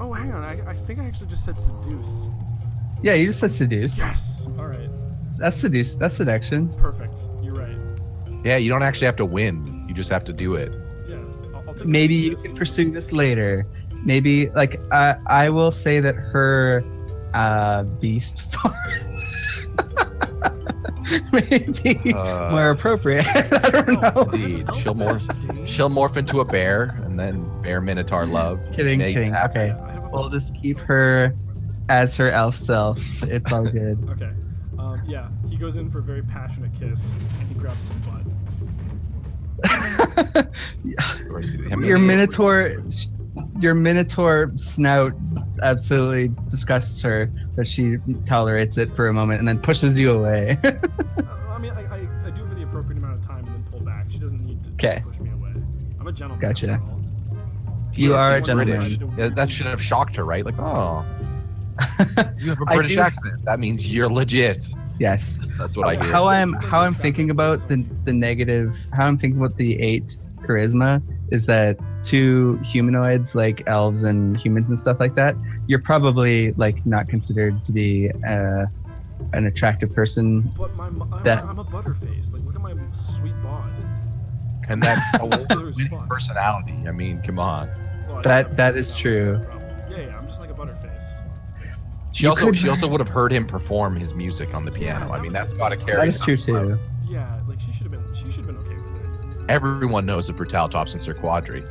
Oh, hang on. I think I actually just said seduce. Yeah, you just said seduce. Yes. All right. That's seduce. That's seduction. Perfect. You're right. Yeah, you don't actually have to win. You just have to do it. Yeah. I'll take Maybe the you kiss. can pursue this later. Maybe like I will say that her beast form maybe more appropriate. I don't know. Indeed. She'll morph into a bear and then bear minotaur love. Kidding, Make it kidding. happen. Okay, I have a we'll just keep her as her elf self. It's all good. Okay. Yeah. He goes in for a very passionate kiss and he grabs some butt. Of course, him your and- minotaur snout absolutely disgusts her, but she tolerates it for a moment and then pushes you away. I mean, I do it for the appropriate amount of time and then pull back. She doesn't need to 'Kay. push me away. I'm a gentleman. Gotcha. after all. You are a One gentleman. decided to Yeah, that should have shocked her, right? Like, oh, you have a I British do- accent. That means you're legit. Yes. That's what I hear. How I'm thinking about the negative, how I'm thinking about the 8 charisma is that 2 humanoids like elves and humans and stuff like that, you're probably like not considered to be an attractive person. But I'm a butterface. Like, look at my sweet bod. And that Muscular as fuck. personality. I mean, come on. Well, I That- don't that have is a true. problem. Yeah, I'm just like a butterface. She You also could- she also would have heard him perform his music on the piano. Yeah, I mean, that that's was- got to carry. That is true some clout. too. Yeah, like she should have been okay with it. Everyone knows the Brutalitops and Sir Quadri.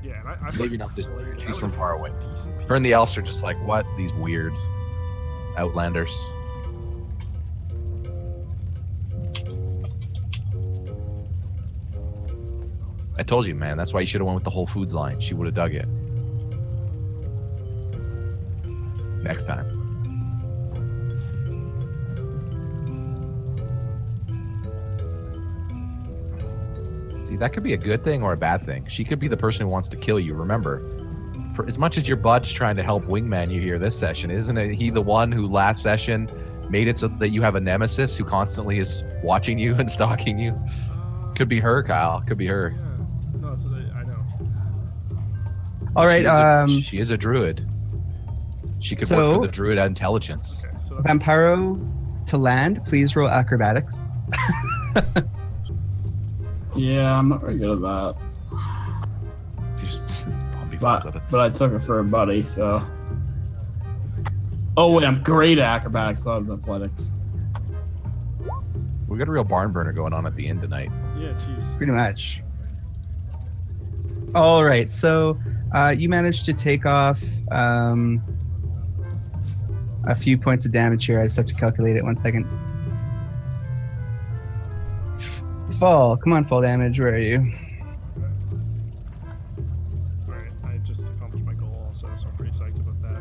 Yeah, and I Maybe fucking not this slayed weird. it. She's That was from a far away. decent Her and the piece. elves are just like, what? These weird outlanders. I told you, man. That's why you should have went with the Whole Foods line. She would have dug it. Next time. See, that could be a good thing or a bad thing. She could be the person who wants to kill you. Remember, for as much as your bud's trying to help wingman you here this session, isn't it he the one who last session made it so that you have a nemesis who constantly is watching you and stalking you? Could be her, Kyle. Could be her. Yeah. No, that's what I know. All right. She is a druid. She could So- work for the druid intelligence. Okay, so that's Vampiro to land. Please roll acrobatics. Yeah, I'm not very good at that. Just zombie falls out of But I took it for a buddy, so. Oh wait, I'm great at acrobatics. So I was athletics. We got a real barn burner going on at the end tonight. yeah, jeez. Pretty much. All right. So you managed to take off a few points of damage here. I just have to calculate it 1 second. Fall. Come on, fall damage. Where are you? Alright, I just accomplished my goal also, so I'm pretty psyched about that.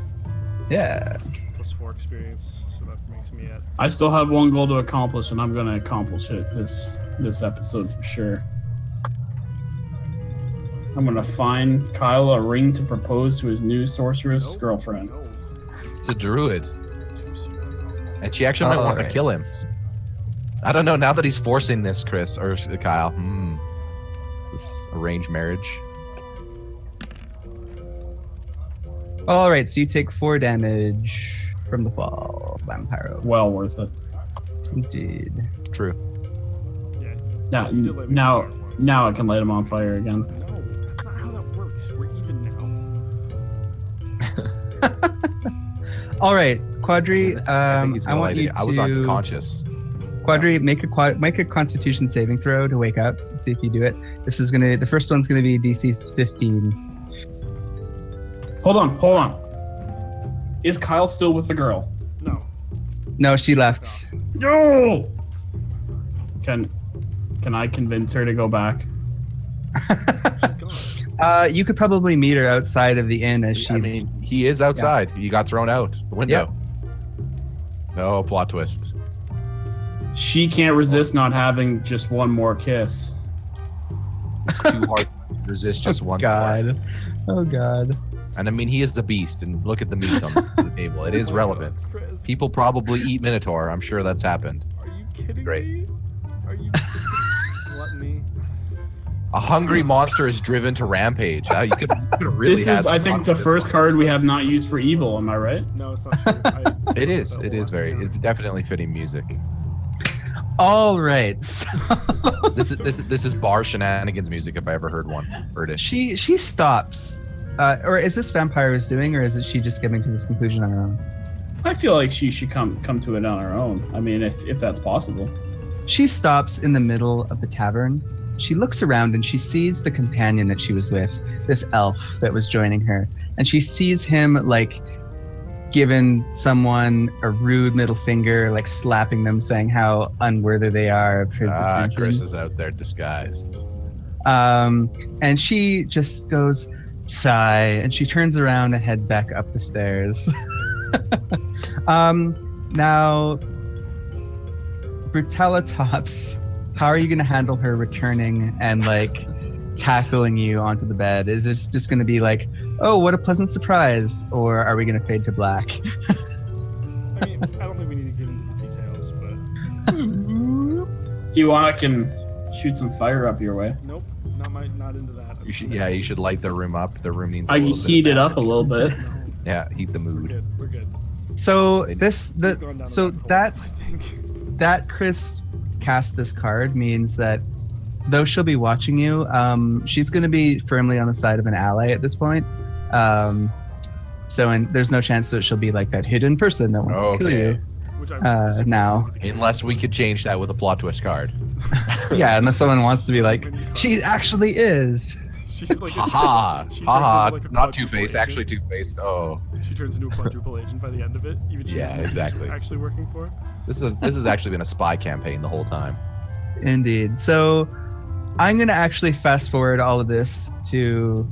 Yeah. +4 experience, so that makes me at I still have one goal to accomplish, and I'm gonna accomplish it this episode for sure. I'm gonna find Kyle a ring to propose to his new sorceress Nope. girlfriend. No. It's a druid, Too soon. and she actually might want to Alright. kill him. I don't know. Now that he's forcing this, Chris or Kyle, this arranged marriage. All right. So you take 4 damage from the fall, Vampiro. Well worth it. Indeed. True. Yeah. Now, You did let me now, know once. now I can light him on fire again. No, that's not how that works. We're even now. All right, Quadri. I think he's I gonna want light you it. to. I was unconscious. Quadri, make a Constitution saving throw to wake up. See if you do it. The first one's gonna be DC 15. Hold on. Is Kyle still with the girl? No. No, she left. No. Can I convince her to go back? She's gone. You could probably meet her outside of the inn as she. I mean, he is outside. He got thrown out the window. No plot twist. She can't resist not having just one more kiss. It's too hard to resist just one. God. Oh God. And I mean, he is the beast, and look at the meat on the table. It is relevant. Chris, People probably eat Minotaur. I'm sure that's happened. Are you kidding Great. me? Are you gluttony? A hungry monster is driven to rampage. You could really. This had is, some I fun think, with the this first one. card we have not used for evil. Am I right? No, it's not true. It is. It is very. It's definitely fitting music. All right. So This is bar shenanigans music if I ever heard one. Heard it. she stops. Or is this Vampire's doing, or is it she just getting to this conclusion on her own? I feel like she should come to it on her own. I mean, if that's possible. She stops in the middle of the tavern. She looks around and she sees the companion that she was with, this elf that was joining her. And she sees him like giving someone a rude middle finger, like slapping them, saying how unworthy they are of his attention. Chris is out there disguised. And she just goes, sigh, and she turns around and heads back up the stairs. Now, Brutalitops, how are you going to handle her returning and like tackling you onto the bed? Is this just going to be like, oh, what a pleasant surprise, or are we going to fade to black? I mean, I don't think we need to get into the details, but If you want, I can shoot some fire up your way. nope, not into that. You should light the room up. The room needs. I can heat it up a little bit. No, Yeah, heat the we're mood. good. We're good. So We've gone down a rabbit hole, that's I think. that Chris cast this card means that though she'll be watching you, she's going to be firmly on the side of an ally at this point. And there's no chance that she'll be like that hidden person that wants to kill Okay. you. Which I was assuming now. would be the case. Unless we could change that with a plot twist card. Yeah, unless someone wants to be like, she actually is. She's like Haha, she turns haha, into like a not quadruple Two-Faced, agent. actually Two-Faced. Oh, She turns into a quadruple agent by the end of it. Even she Yeah, doesn't know who she's exactly. actually working for. this has actually been a spy campaign the whole time. Indeed. So I'm going to actually fast forward all of this to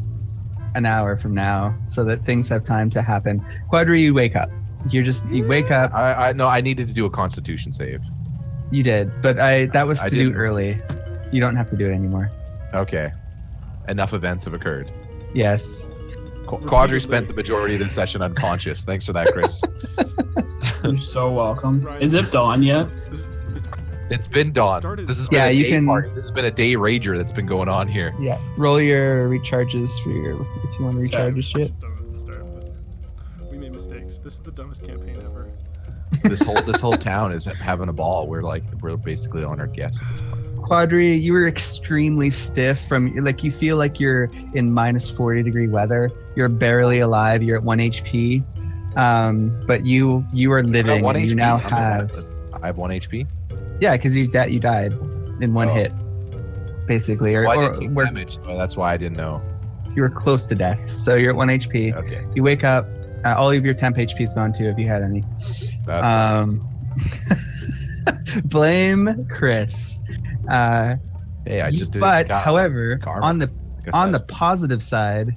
an hour from now so that things have time to happen. Quadri, you wake up. You wake up. I no, I needed to do a Constitution save. You did, but that was I to do didn't. early. You don't have to do it anymore. Okay, enough events have occurred. Yes. Quadri spent the majority of this session unconscious. Thanks for that, Chris. You're so welcome. Ryan, Is it dawn yet? It's been dawn. started- This has been Yeah, a you day can- party. This has been a day rager that's been going on here. Yeah. Roll your recharges for your if you want to recharge your shit. Done at the start, but we made mistakes. This is the dumbest campaign ever. This whole town is having a ball. We're basically on our guests at this point. Quadri, you were extremely stiff from like you feel like you're in minus 40-degree weather. You're barely alive. You're at 1 HP. But you are living. One And you HP. now have I have 1 HP. yeah, because you died in one Oh. hit, basically, Well, I or didn't take were- damage, so that's why I didn't know. you were close to death. So you're at 1 HP. Okay. You wake up. All of your temp HP's gone too, if you had any. That's Blame Chris. hey, I just did. But however, karma, on the like I on the said. positive side,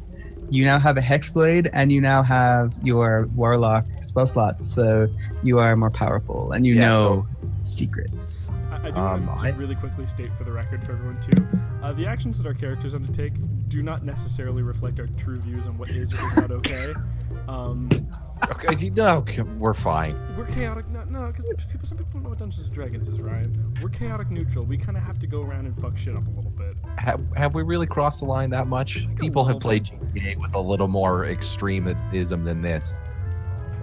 you now have a Hexblade and you now have your Warlock spell slots, so you are more powerful and you Yeah, know secrets. I do want to I- just really quickly state for the record for everyone too, the actions that our characters undertake do not necessarily reflect our true views on what is or is not okay. Okay, no, we're fine. We're chaotic. No, because some people don't know what Dungeons and Dragons is, Ryan. We're chaotic neutral. We kind of have to go around and fuck shit up a little bit. Have we really crossed the line that much? People have little played GTA with a little more extremism than this.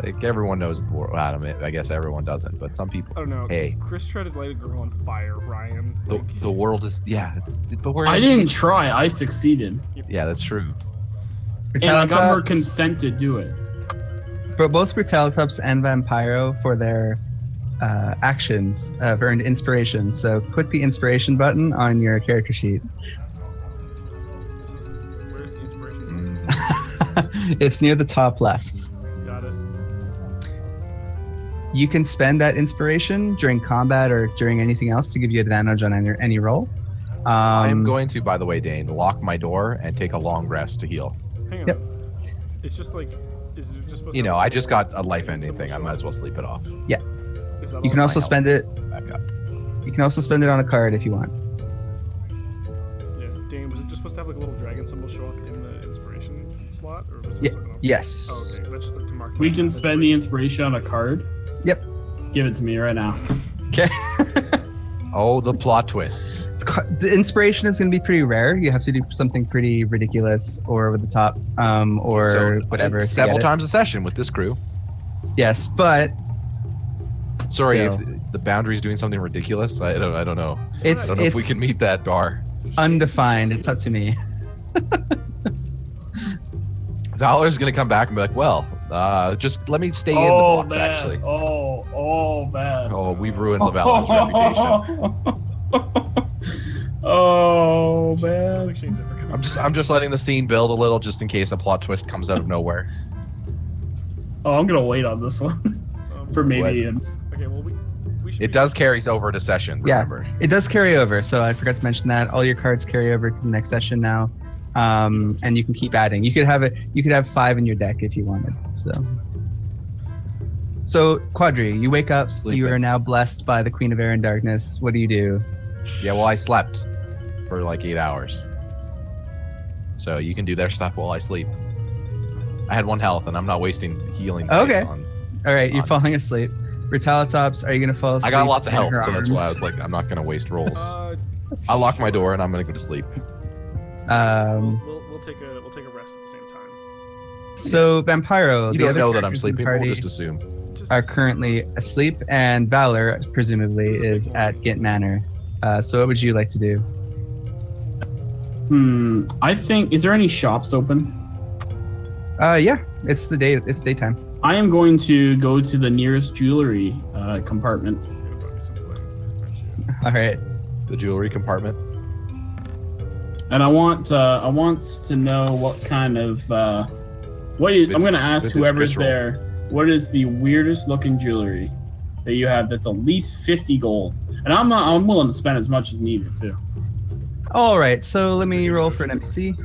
Like everyone knows the world. I guess everyone doesn't, but some people. I don't know. Hey. Chris tried to light a girl on fire, Ryan. Like, The world is but we're. I didn't try. I succeeded, Yeah, that's true. and I got her Brutalitops- consent to do it. For both Brutalitops and Vampiro, for their actions, have earned inspiration. So click the inspiration button on your character sheet. where's the inspiration? It's near the top left. Got it. You can spend that inspiration during combat or during anything else to give you advantage on any roll. I'm going to, by the way, Dane, lock my door and take a long rest to heal. Hang on. Yep. It's just like, is it just supposed You to know, have I just got a life-ending symbol thing. I show might up? as well sleep it off. Is that You can all? also my spend it. Back up. You can also spend it on a card if you want. Yeah, Dane, was it just supposed to have like a little dragon symbol show up in the inspiration slot, or was it Yeah, something else? yes. Oh, okay. That's just like to mark. We that can as spend the inspiration on a card. Yep. Give it to me right now. Okay. Oh, the plot twists. The inspiration is going to be pretty rare. You have to do something pretty ridiculous or over the top, or So, whatever. to Several get it. times a session with this crew. Yes, but Sorry if Still. the boundary's doing something ridiculous. I don't know. it's I don't know if we it's can meet that bar. undefined. It's up to me. Valor's gonna come back and be like, well, just let me stay in the box, actually. Oh man. Oh, we've ruined the Valor's reputation. Oh I don't man. think Shane's ever coming I'm just letting the scene build a little just in case a plot twist comes out of nowhere. Oh, I'm gonna wait on this one for maybe. Okay, well we should. It be- does carry over to session, Yeah. remember. It does carry over, so I forgot to mention that. All your cards carry over to the next session now, and you can keep adding. You could have 5 in your deck if you wanted. So Quadri, you wake up. Sleeping. You are now blessed by the Queen of Air and Darkness. What do you do? Yeah, well, I slept for like 8 hours. So you can do their stuff while I sleep. I had 1 health, and I'm not wasting healing. dice Okay. on- All right, you're On. falling asleep. Brutalitops, are you gonna fall I asleep? got lots of in health, her so that's why I arms? was like, I'm not gonna waste rolls. Uh, I'll lock my door and I'm gonna go to sleep. we'll take a rest at the same time. So Vampiro, You the don't other know that I'm characters in the sleeping. We'll party just assume. Just are currently asleep, and Valor presumably is at Gint Manor. So what would you like to do? I think. Is there any shops open? Yeah, it's the day. It's daytime. I am going to go to the nearest jewelry compartment. gonna buy me some play. All right. The jewelry compartment. And I want to know what kind of I'm gonna ask Vintage whoever's crystal. there, what is the weirdest looking jewelry that you have that's at least 50 gold? And I'm willing to spend as much as needed too. All right. So let me roll for an NPC.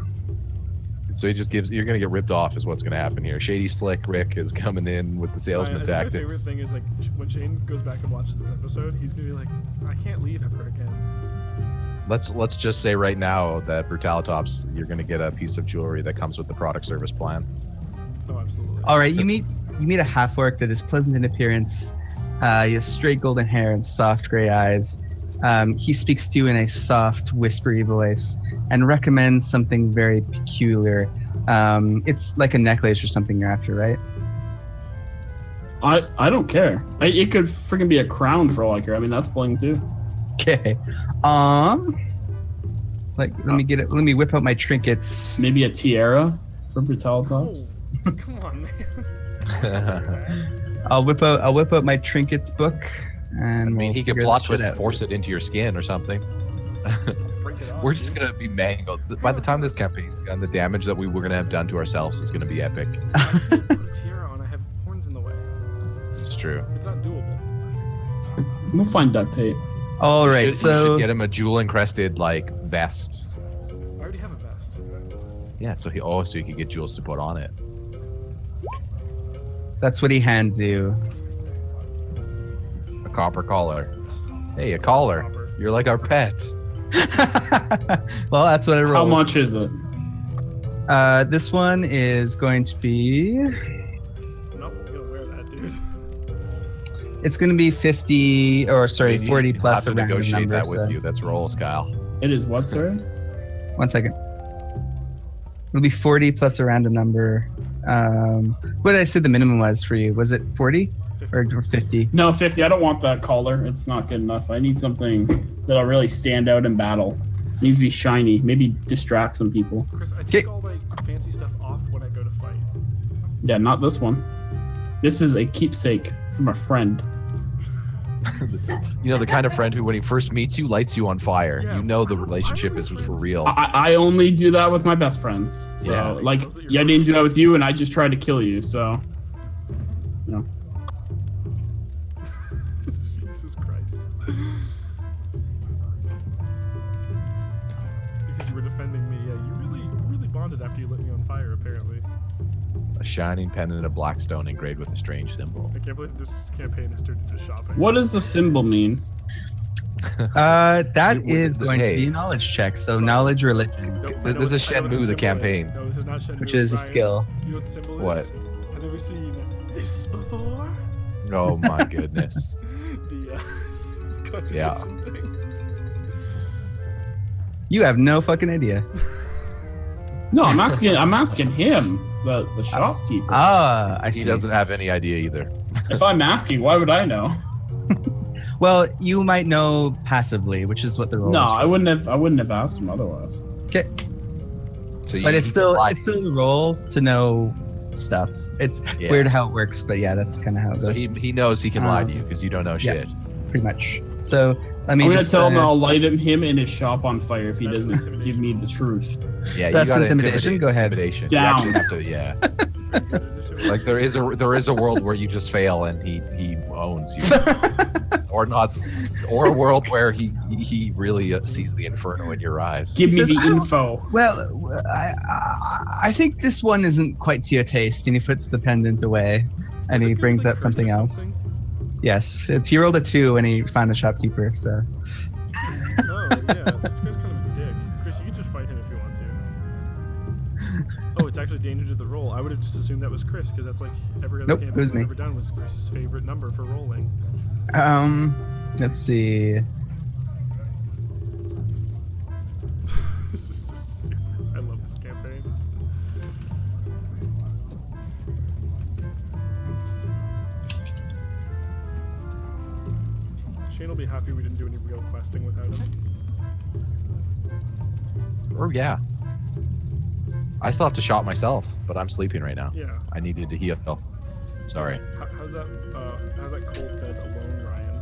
So he just gives. You're gonna get ripped off, is what's gonna happen here. Shady Slick Rick is coming in with the salesman Ryan, I think my favorite tactics. thing is like when Shane goes back and watches this episode, he's gonna be like, I can't leave ever again. Let's just say right now that Brutalitops, you're gonna get a piece of jewelry that comes with the product service plan. Oh, absolutely. All right, you meet a half orc that is pleasant in appearance. He has straight golden hair and soft gray eyes. He speaks to you in a soft, whispery voice and recommends something very peculiar. It's like a necklace or something you're after, right? I don't care. It could freaking be a crown for all I care. I mean, that's bling too. Okay. Let me whip out my trinkets. Maybe a tiara for Brutalitops. Oh, come on, man. I'll whip out my trinkets book, and I mean, we'll he could figure plot this shit twist, out. force it into your skin or something. Break it off, We're just dude. gonna be mangled. By the time this campaign's done, the damage that we were gonna have done to ourselves is gonna be epic. I can't put a tiara on. I have horns in the way. It's true. It's not doable. We'll find duct tape. All You right, should- you so should get him a jewel encrusted like vest. I already have a vest. Yeah, so he could get jewels to put on it. that's what he hands you. A copper collar. Hey, a collar. Copper. You're like our pet. Well, that's what I rolled. How much is it? This one is going to be. Nope, I'm gonna wear that, dude. It's going to be 50, or sorry, You 40 have plus to a random negotiate number. that with So. you. That's rolls, Kyle. It is what, sorry? 1 second. It'll be 40 plus a random number. What did I say the minimum was for you? Was it 40 or 50? No, 50. I don't want that collar. It's not good enough. I need something that'll really stand out in battle. It needs to be shiny. Maybe distract some people. Chris, I take all my fancy stuff off when I go to fight. Yeah, not this one. This is a keepsake from a friend. You know, the kind of friend who, when he first meets you, lights you on fire. Yeah, You know the why relationship are is we for friends? real. I only do that with my best friends. So, Yeah. like, Those that you're yeah, I didn't do that with you, and I just tried to kill you. So, you know. Jesus Christ. Because you were defending me, yeah, you really bonded after you lit me on fire, apparently. A shining pendant of blackstone engraved with a strange symbol. I can't believe this campaign has turned into shopping. What does the symbol mean? That We- is going to hey. be a knowledge check. So knowledge, religion, Nope, This I know is what- I know what Shenmue, the symbol is. campaign. No, this is not Shenmue. which is a Ryan. skill. You know what the symbol What? is? I've never seen this before. Oh my goodness. The contradiction Yeah. thing. You have no fucking idea. No, I'm asking him, the shopkeeper. Ah, I see. He doesn't have any idea either. If I'm asking, why would I know? Well, you might know passively, which is what the role No, is. I wouldn't have asked him otherwise. Okay, So but you- it's he still lied. it's still the role to know stuff. It's Yeah. weird how it works, but yeah, that's kind of how it So goes. he knows he can lie to Um, you because you don't know yeah. shit. Pretty much. So let me I'm gonna just tell him I'll light him in his shop on fire if he That's doesn't intimidation. give me the truth. Yeah, That's you gotta intimidation. intimidate. Go ahead. Intimidation. Down. You actually have to, yeah. Like there is a world where you just fail and he owns you, or not, or a world where he really sees the inferno in your eyes. Give me says, the "I don't- info. Well, I think this one isn't quite to your taste, and he puts the pendant away, and he brings out something else. Yes, he rolled a 2 when he found the shopkeeper. So Oh, yeah, this guy's kind of a dick. Chris, you can just fight him if you want to. Oh, it's actually danger to the roll. I would have just assumed that was Chris, because that's like every other Nope, it campaign was I've me. ever done was Chris's favorite number for rolling. let's see. This is so stupid. I love this campaign. Shane will be happy we didn't do any real questing without him. Oh yeah. I still have to shop myself, but I'm sleeping right now. Yeah. I needed to heal. Sorry. How's that cold bed alone, Ryan?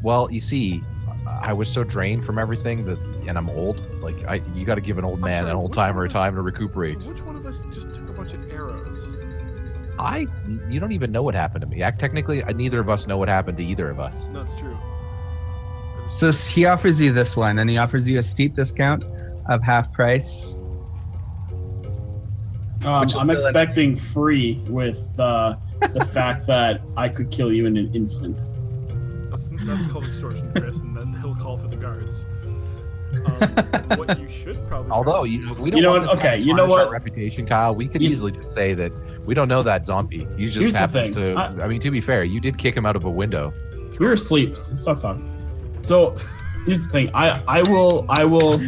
Well, you see, I was so drained from everything and I'm old. Like you got to give an old man, sorry, an old which timer, one is- time to recuperate. Which one of us just took a bunch of arrows? You don't even know what happened to me. Technically, neither of us know what happened to either of us. No, it's true. That is So true. he offers you this one, and he offers you a steep discount of half price. Which is I'm still expecting free with the fact that I could kill you in an instant. That's called extortion, Chris, and then he'll call for the guards. What you should probably. Although try to you do- know, we don't You know want what? this to Okay, you know tarnish our what? reputation, Kyle. We could You- easily just say that we don't know that zombie. You Here's just the happens thing. to. I mean, to be fair, you did kick him out of a window. We were asleep. So stop talking. So here's the thing. I will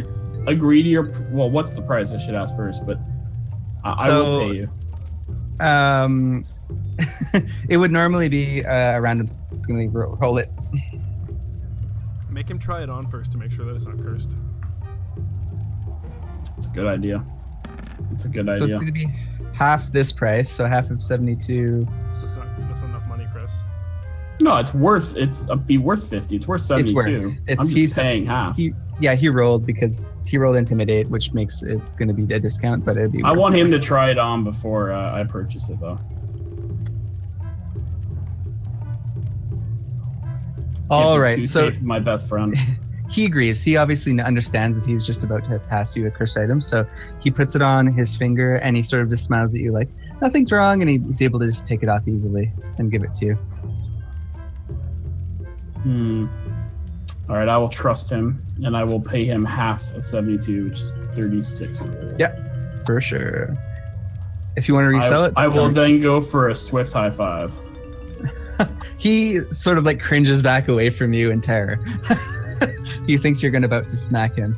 agree to your. Well, what's the price? I should ask first, but I will So- pay you. It would normally be around. Let me roll it. Make him try it on first to make sure that it's not cursed. It's a good idea. It's a good So it's idea. going to be half this price, so half of 72. That's not enough money, Chris. No, it's worth. Be worth 50. It's worth 72. I'm just paying half. He rolled because he rolled intimidate, which makes it going to be a discount, but it'd be. I want him to try it on before I purchase it, though. All Can't be right, too so safe with my best friend. he agrees. He obviously understands that he was just about to pass you a cursed item, so he puts it on his finger and he sort of just smiles at you like nothing's wrong, and he's able to just take it off easily and give it to you. All right, I will trust him, and I will pay him half of 72, which is 36 gold. Yep, for sure. If you want to resell it, I that's will all. then go for a swift high five. He sort of like cringes back away from you in terror. He thinks you're about to smack him.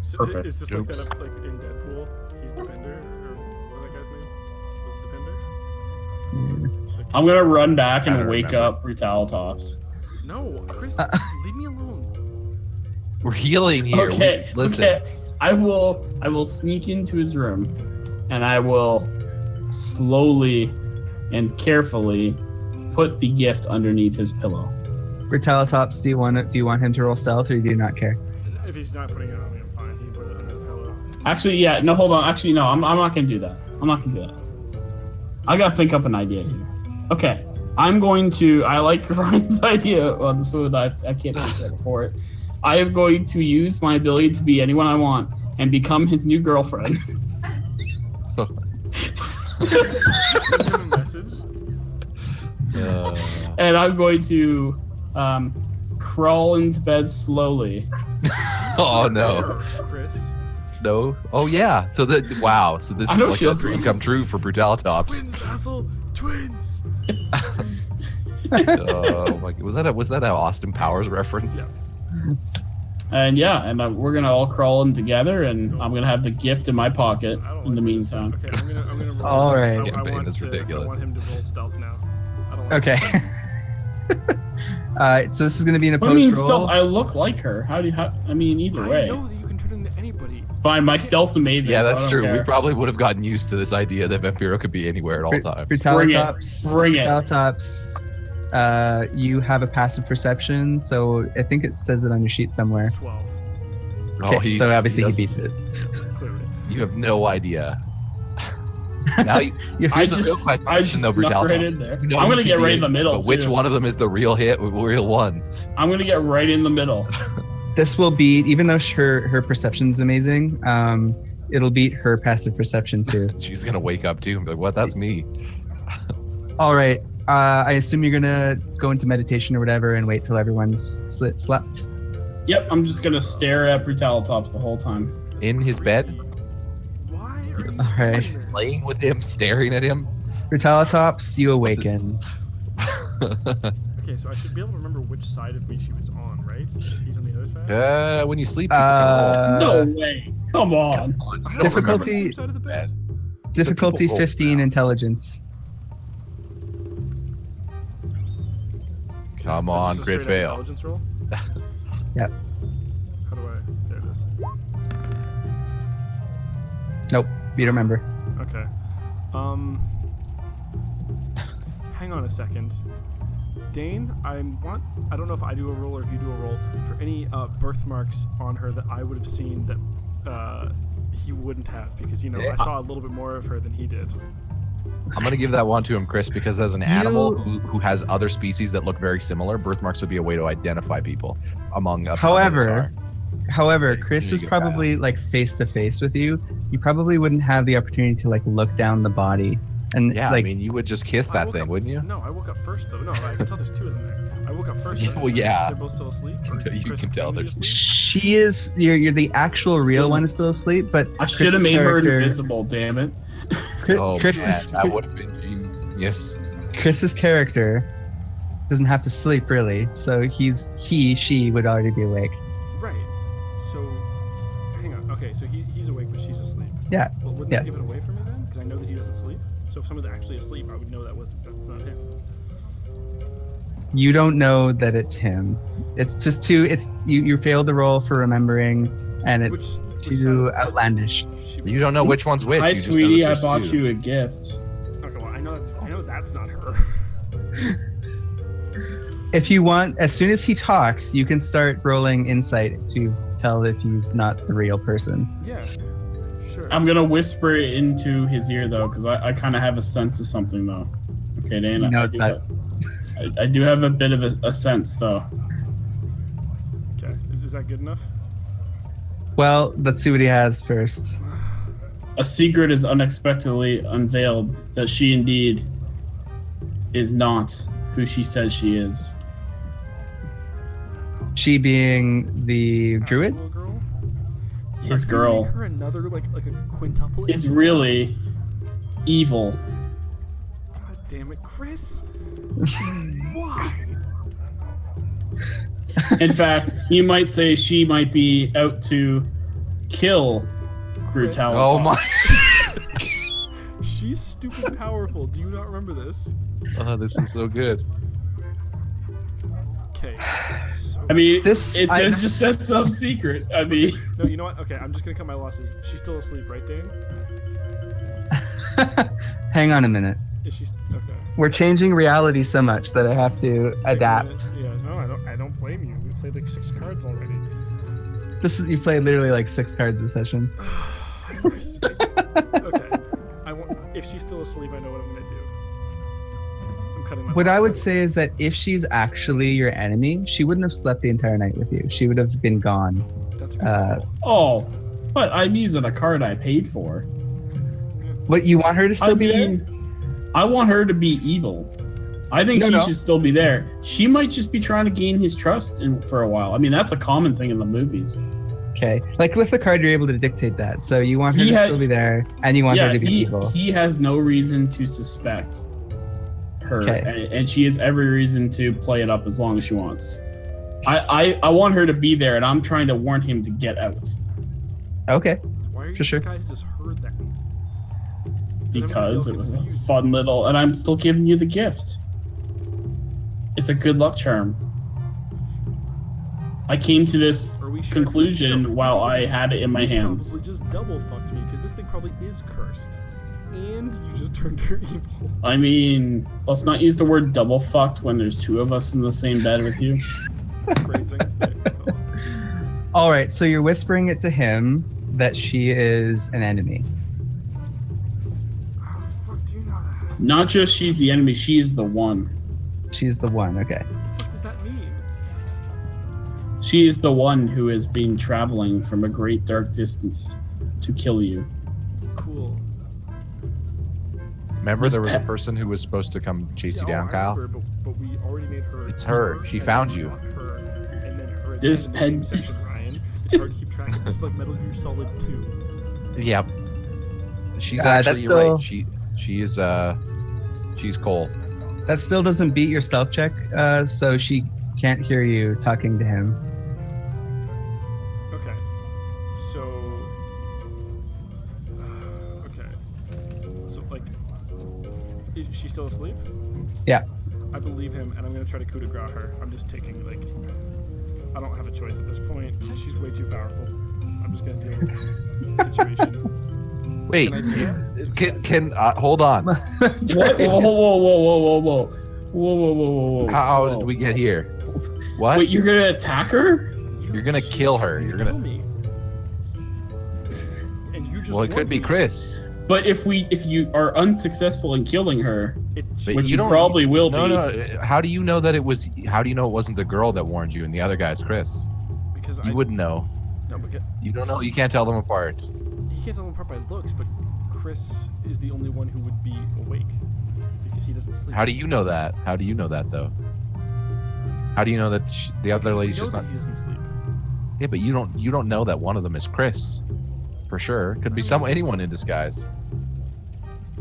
So Perfect. Is this Oops. like in Deadpool? He's Depender, or what was that guy's name? Was it Depender? I'm gonna run back I and don't wake remember. up Brutalitops. No, Chris, leave me alone. We're healing here. Okay, Listen. okay. I will sneak into his room, and I will slowly and carefully put the gift underneath his pillow. Brutalitops, do you want him to roll stealth, or do you not care? If he's not putting it on me, I'm fine. He can put it under the pillow. Actually, yeah, no, hold on. Actually, no, I'm not gonna do that. I'm not gonna do that. I gotta think up an idea here. Okay, I'm going to. I like Ryan's idea on this one. I can't take it for it. I am going to use my ability to be anyone I want and become his new girlfriend. Send him a message. And I'm going to crawl into bed slowly. Oh no. Chris. No. Oh yeah. So wow. So this I is don't like feel a dream dreams. come true for Brutalitops. Twins, Basil. Twins. Oh my. Was that an Austin Powers reference? Yes. And yeah, and we're gonna all crawl in together, and I'm gonna have the gift in my pocket I don't in the like this. meantime. Okay, I'm gonna roll. All right. I Campaign want is ridiculous. I want him to roll stealth now. I don't like Okay. So this is going to be an What do you mean opposed stealth? roll. I look like her. I mean, either I way. know that you can turn into anybody. Fine, my stealth's amazing. Yeah, so I that's don't true. We care. probably would have gotten used to this idea that Vampiro could be anywhere at all times. Brutalitops. Bring it. Brutalitops. You have a passive perception, so I think it says it on your sheet somewhere. It's 12, Okay, so obviously he doesn't- beats it. clearly. You have no idea. Now you, You- I here's the real just question, though, snuck right Brutalitops. in there. You know I'm you gonna can get be right in the middle. But which too. one of them is the real hit, real one? I'm gonna get right in the middle. This will beat, even though her perception's amazing, it'll beat her passive perception too. She's gonna wake up too and be like, "What? That's me." All right. I assume you're gonna go into meditation or whatever and wait till everyone's slept. Yep, I'm just gonna stare at Brutalitops the whole time. In his bed, Why are you All right. doing this? playing with him, staring at him. Brutalitops, you awaken. Okay, so I should be able to remember which side of me she was on, right? If he's on the other side. When you sleep, you can roll. No way. Come on. I don't remember. difficulty- Same side of the bed. Difficulty people roll 15 now. intelligence. Come That's on, just a crit straight fail. up Intelligence roll. Yep. How do I? There it is. Nope, you don't remember. Okay. Hang on a second. Dane, I don't know if I do a roll or if you do a roll for any birthmarks on her that I would have seen that he wouldn't have, because I saw a little bit more of her than he did. I'm gonna give that one to him, Chris, because as an animal who has other species that look very similar, birthmarks would be a way to identify people among. However, Okay, Chris here is you go, probably like face to face with you. You probably wouldn't have the opportunity to like look down the body And Yeah, like, I mean, you would just kiss I that woke thing, up- wouldn't you? No, I woke up first though. No, I can tell there's two of them there. I woke up first. Yeah, right? well, yeah. They're both still asleep. Or You Chris can tell maybe there's- asleep? she is you're the actual real Dylan. one is still asleep, but I should have Chris's made her character- invisible. Damn it. Oh, Chris man, is- that would have been genius. Chris's character doesn't have to sleep really, so she would already be awake. Right. So, hang on. Okay, so he's awake, but she's asleep. Yeah. Well, wouldn't Yes. that give it away from me then? Because I know that he doesn't sleep. So if someone's actually asleep, I would know that's not him. You don't know that it's him. It's just too. It's you failed the roll for remembering, and it's Which too sounded- outlandish. You don't know which one's which. Hi, you just know sweetie. that I there's bought two. you a gift. Okay, well I know that's not her. If you want, as soon as he talks, you can start rolling insight to tell if he's not the real person. Yeah. Sure. I'm gonna whisper it into his ear though, because I kind of have a sense of something though. Okay, Dan. No, I it's do not. have- I do have a bit of a sense though. Okay. Is that good enough? Well, let's see what he has first. A secret is unexpectedly unveiled that she indeed is not who she says she is. She being the druid. Actual girl? His Are you girl making her another like a quintuple. is really evil. God damn it, Chris. Why? In fact, you might say she might be out to kill Chris. Grutal. Oh my! She's stupid powerful. Do you not remember this? Oh, this is so good. Okay. So, I mean, This- it I- says just said some secret. I mean, no, you know what? Okay, I'm just gonna cut my losses. She's still asleep, right, Dane? Hang on a minute. Is she? Okay. We're changing reality so much that I have to Take a adapt. minute. Yeah. No, I don't blame you. We played like 6 cards already. You played literally like 6 cards this session. Chris, okay. If she's still asleep, I know what I'm gonna do. I'm cutting my. What I would losses. say is that if she's actually your enemy, she wouldn't have slept the entire night with you. She would have been gone. That's a good call. oh, but I'm using a card I paid for. What, you want her to still I be there? mean, I want her to be evil. I think she No. should still be there. She might just be trying to gain his trust for a while. I mean, that's a common thing in the movies. Okay. Like with the card, you're able to dictate that. So you want her He to had- still be there, and you want her Yeah, to be evil. he has no reason to suspect her, Okay. and she has every reason to play it up as long as she wants. I want her to be there, and I'm trying to warn him to get out Okay. Why are you for sure. disguised as her then? because it was a fun little, and I'm still giving you the gift. It's a good luck charm. I came to this Are we sure? conclusion No, but while you I just- had it in my you hands. probably just double fucked me because this thing probably is cursed, and you just turned her evil. I mean, let's not use the word double fucked when there's 2 of us in the same bed with you. Phrasing. All right. So you're whispering it to him that she is an enemy. How the fuck do you know that? Not just she's the enemy, she is the one. She's the one. Okay. What the fuck does that mean? She is the one who has been traveling from a great dark distance to kill you. Cool. Remember, Miss there was a Pet- person who was supposed to come chase you Yeah, down, I Kyle. remember, but we already made her. It's her. She and found then you. Her, and then her. at This the end of the same pen- section, Ryan. It's hard to keep track. This is like Metal Gear Solid 2. Yep. She's that's actually still- right. She's Cole. That still doesn't beat your stealth check, so she can't hear you talking to him. Okay. So. Okay. So like, is she still asleep? Yeah. I believe him, and I'm gonna try to coup de grace her. I'm just taking like. I don't have a choice at this point. She's way too powerful. I'm just gonna deal with the situation. Wait, Can I do that? can hold on. What? Whoa, whoa, whoa, whoa, whoa, whoa, whoa. Whoa, whoa, whoa, whoa, whoa. How Whoa. did we get here? What? Wait, you're gonna attack her? You're gonna kill her. You're gonna. kill me. And you just Well, it could warned be me, Chris. But if you are unsuccessful in killing her, It, But which you you don't- probably will No, be, no. How do you know that it was? How do you know it wasn't the girl that warned you and the other guy's Chris? because You wouldn't know. No, but You don't know. You can't tell them apart. he can't tell them apart by looks, but Chris is the only one who would be awake because he doesn't sleep. How do you know that? How do you know that though? How do you know that the other lady's just not? He doesn't sleep. Yeah, but you don't know that one of them is Chris, for sure. Could be anyone in disguise.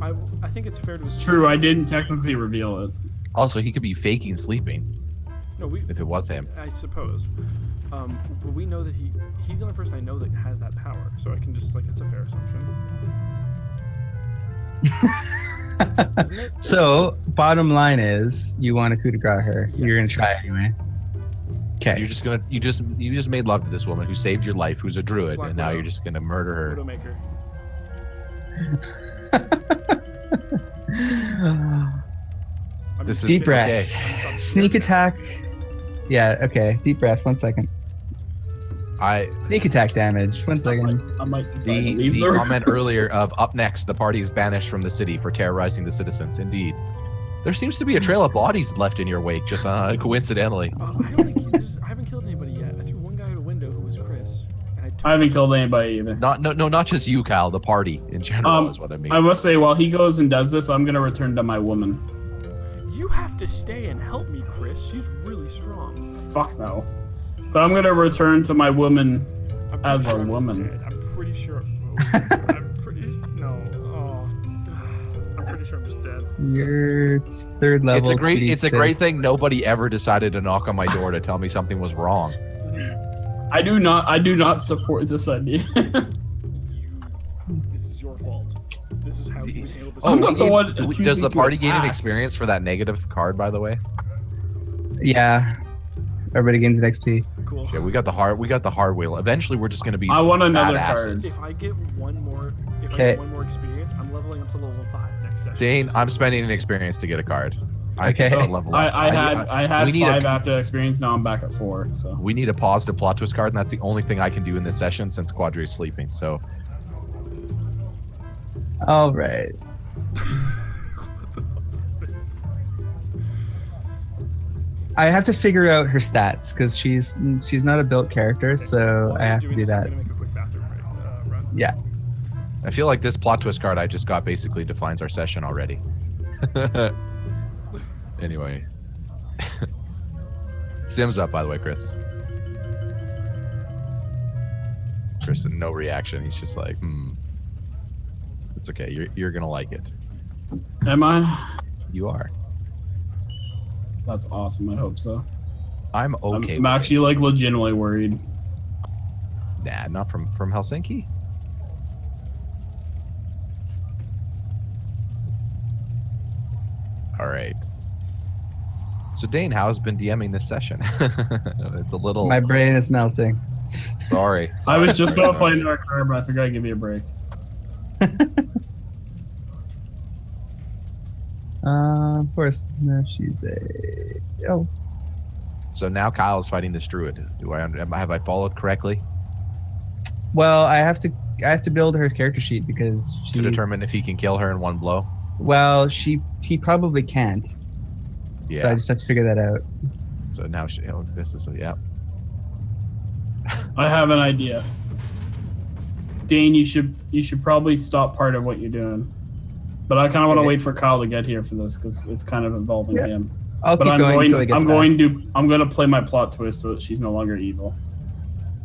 I think it's fair to. It's true. I didn't technically reveal it. Also, he could be faking sleeping. No, if it was him. I suppose. But we know that he's the only person I know that has that power, so I can just it's a fair assumption. Isn't it? So, bottom line is, you want to coup de grace her. Yes. You're gonna try anyway. Okay. You just made love to this woman who saved your life, who's a druid, Black and now Widow. you're just gonna murder her. Widowmaker. This is Deep breath. okay. Sneak attack. Yeah. Okay. Deep breath. 1 second. Sneak attack damage. 1 second. I might decide to The leave the room. comment earlier of up next, the party is banished from the city for terrorizing the citizens. Indeed. There seems to be a trail of bodies left in your wake, just coincidentally. I haven't killed anybody yet. I threw one guy out a window who was Chris. And I haven't killed anybody either. Not just you, Kyle. The party in general is what I mean. I must say, while he goes and does this, I'm gonna return to my woman. You have to stay and help me, Chris. She's really strong. Fuck no. But I'm gonna return to my woman I'm as pretty a sure I'm woman. dead. I'm pretty sure. I'm pretty sure I'm just dead. Your third level. It's a great 2d6. thing nobody ever decided to knock on my door to tell me something was wrong. I do not support this idea. This is your fault. This is how you would handle this. I'm not the one does choosing the to party gain an attack. experience for that negative card, by the way? Yeah. Everybody gains an XP. Cool. Yeah, we got the hard wheel. Eventually, we're just gonna be. I want another badasses. If I get one more experience, I'm leveling up to level 5 next session. Dane, Just- I'm spending an experience to get a card. I Okay. can still level up. I had we need 5 after experience. Now I'm back at 4. So We need a positive plot twist card, and that's the only thing I can do in this session since Quadri is sleeping. So All right. I have to figure out her stats because she's not a built character, so I have to do that. I'm gonna make a quick bathroom run. Yeah. I feel like this plot twist card I just got basically defines our session already. Anyway. Sim's up, by the way, Chris. Chris, no reaction. He's just like, It's okay. You're gonna like it. am I? You are. That's awesome. I hope so. I'm okay. I'm with actually like legitimately worried. it. Nah, not from Helsinki. All right. So Dane, how has been DMing this session? It's a little. My brain is melting. Sorry. I was just gonna play another card, but I forgot to give you a break. Of course, no, she's a. Oh, So now Kyle's fighting this druid. Have I followed correctly well, I have to build her character sheet because to determine if he can kill her in one blow? Well, he probably can't. Yeah. So I just have to figure that out. So now this is yeah. I have an idea. Dane, you should probably stop part of what you're doing. But I kind of want to Okay. wait for Kyle to get here for this because it's kind of involving Yeah. him. I'll But keep going until he gets I'm back. going to play my plot twist so that she's no longer evil.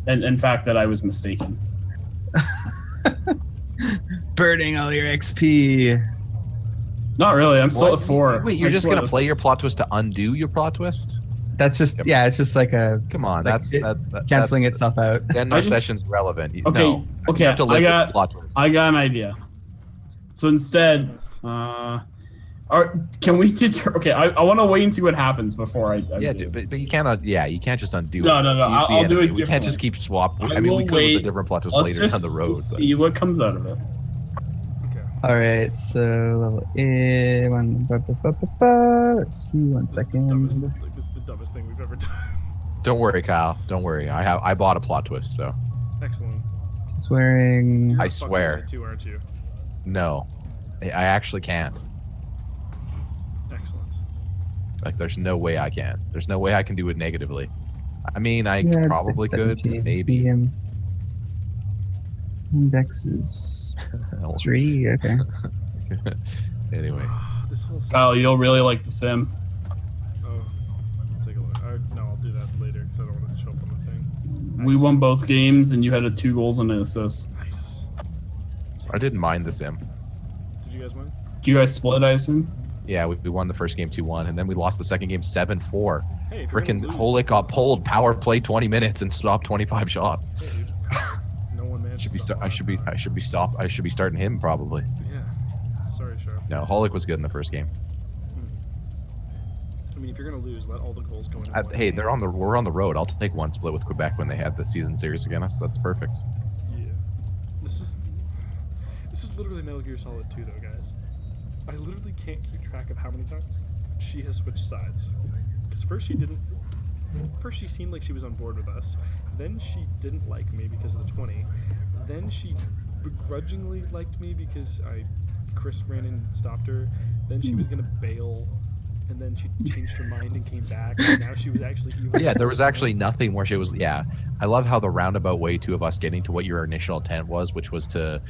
And in fact, that I was mistaken. Burning all your XP. Not really. I'm still What? at 4. Wait, you're I just gonna wanna- play your plot twist to undo your plot twist? That's just Yep. yeah. It's just like a Come on, Like that's it- canceling that's, itself out. Then I our just- session's relevant. Okay, No, okay, You have to live I with got- the plot twist. I got an idea. So instead, can we deter? Okay, I want to wait and see what happens before I Yeah, do dude, this. but you cannot. Yeah, you can't just undo. No, it. no, no, She's the I'll do enemy. it We can't just differently. keep swap. I I mean, we will could with a wait. different plot twist Let's later just down the road. But see what comes out of it. Okay. All right, so level A. Let's see. 1 second. This is the dumbest thing we've ever done. don't worry, Kyle. Don't worry. I bought a plot twist, so Excellent. Swearing. You're I a fucking swear. idiot too, aren't you? no, I actually can't. Excellent. Like, there's no way I can. There's no way I can do it negatively. I mean, I Yeah, it's probably like could, 17 maybe. PM. Index is 3. Okay. Anyway, This whole Kyle, you'll really like The Sim. Oh, I'll take a look. No, I'll do that later because I don't want it to show up on the thing. We won both games, and you had a 2 goals and an assist. Nice. I didn't mind the sim. Did you guys win? Do you guys split, I assume? Yeah, we won the first game 2-1, and then we lost the second game 7-4. Hey, if you're Freaking gonna lose- Holik got pulled, power play 20 minutes, and stopped 25 shots. Hey, dude. No one managed. I should be starting him probably. Yeah. Sorry, Sharp. No, Holik was good in the first game. I mean, if you're gonna lose, let all the goals go in. one Hey, game. we're on the road. I'll take one split with Quebec when they have the season series against us. That's perfect. Yeah. This is literally Metal Gear Solid 2, though, guys. I literally can't keep track of how many times she has switched sides. Because first she didn't. First she seemed like she was on board with us. Then she didn't like me because of the 20. Then she begrudgingly liked me because Chris ran in and stopped her. Then she was gonna bail. And then she changed her mind and came back. And now she was actually evil. Yeah, there was actually nothing where she was. Yeah, I love how the roundabout way too of us getting to what your initial intent was, which was to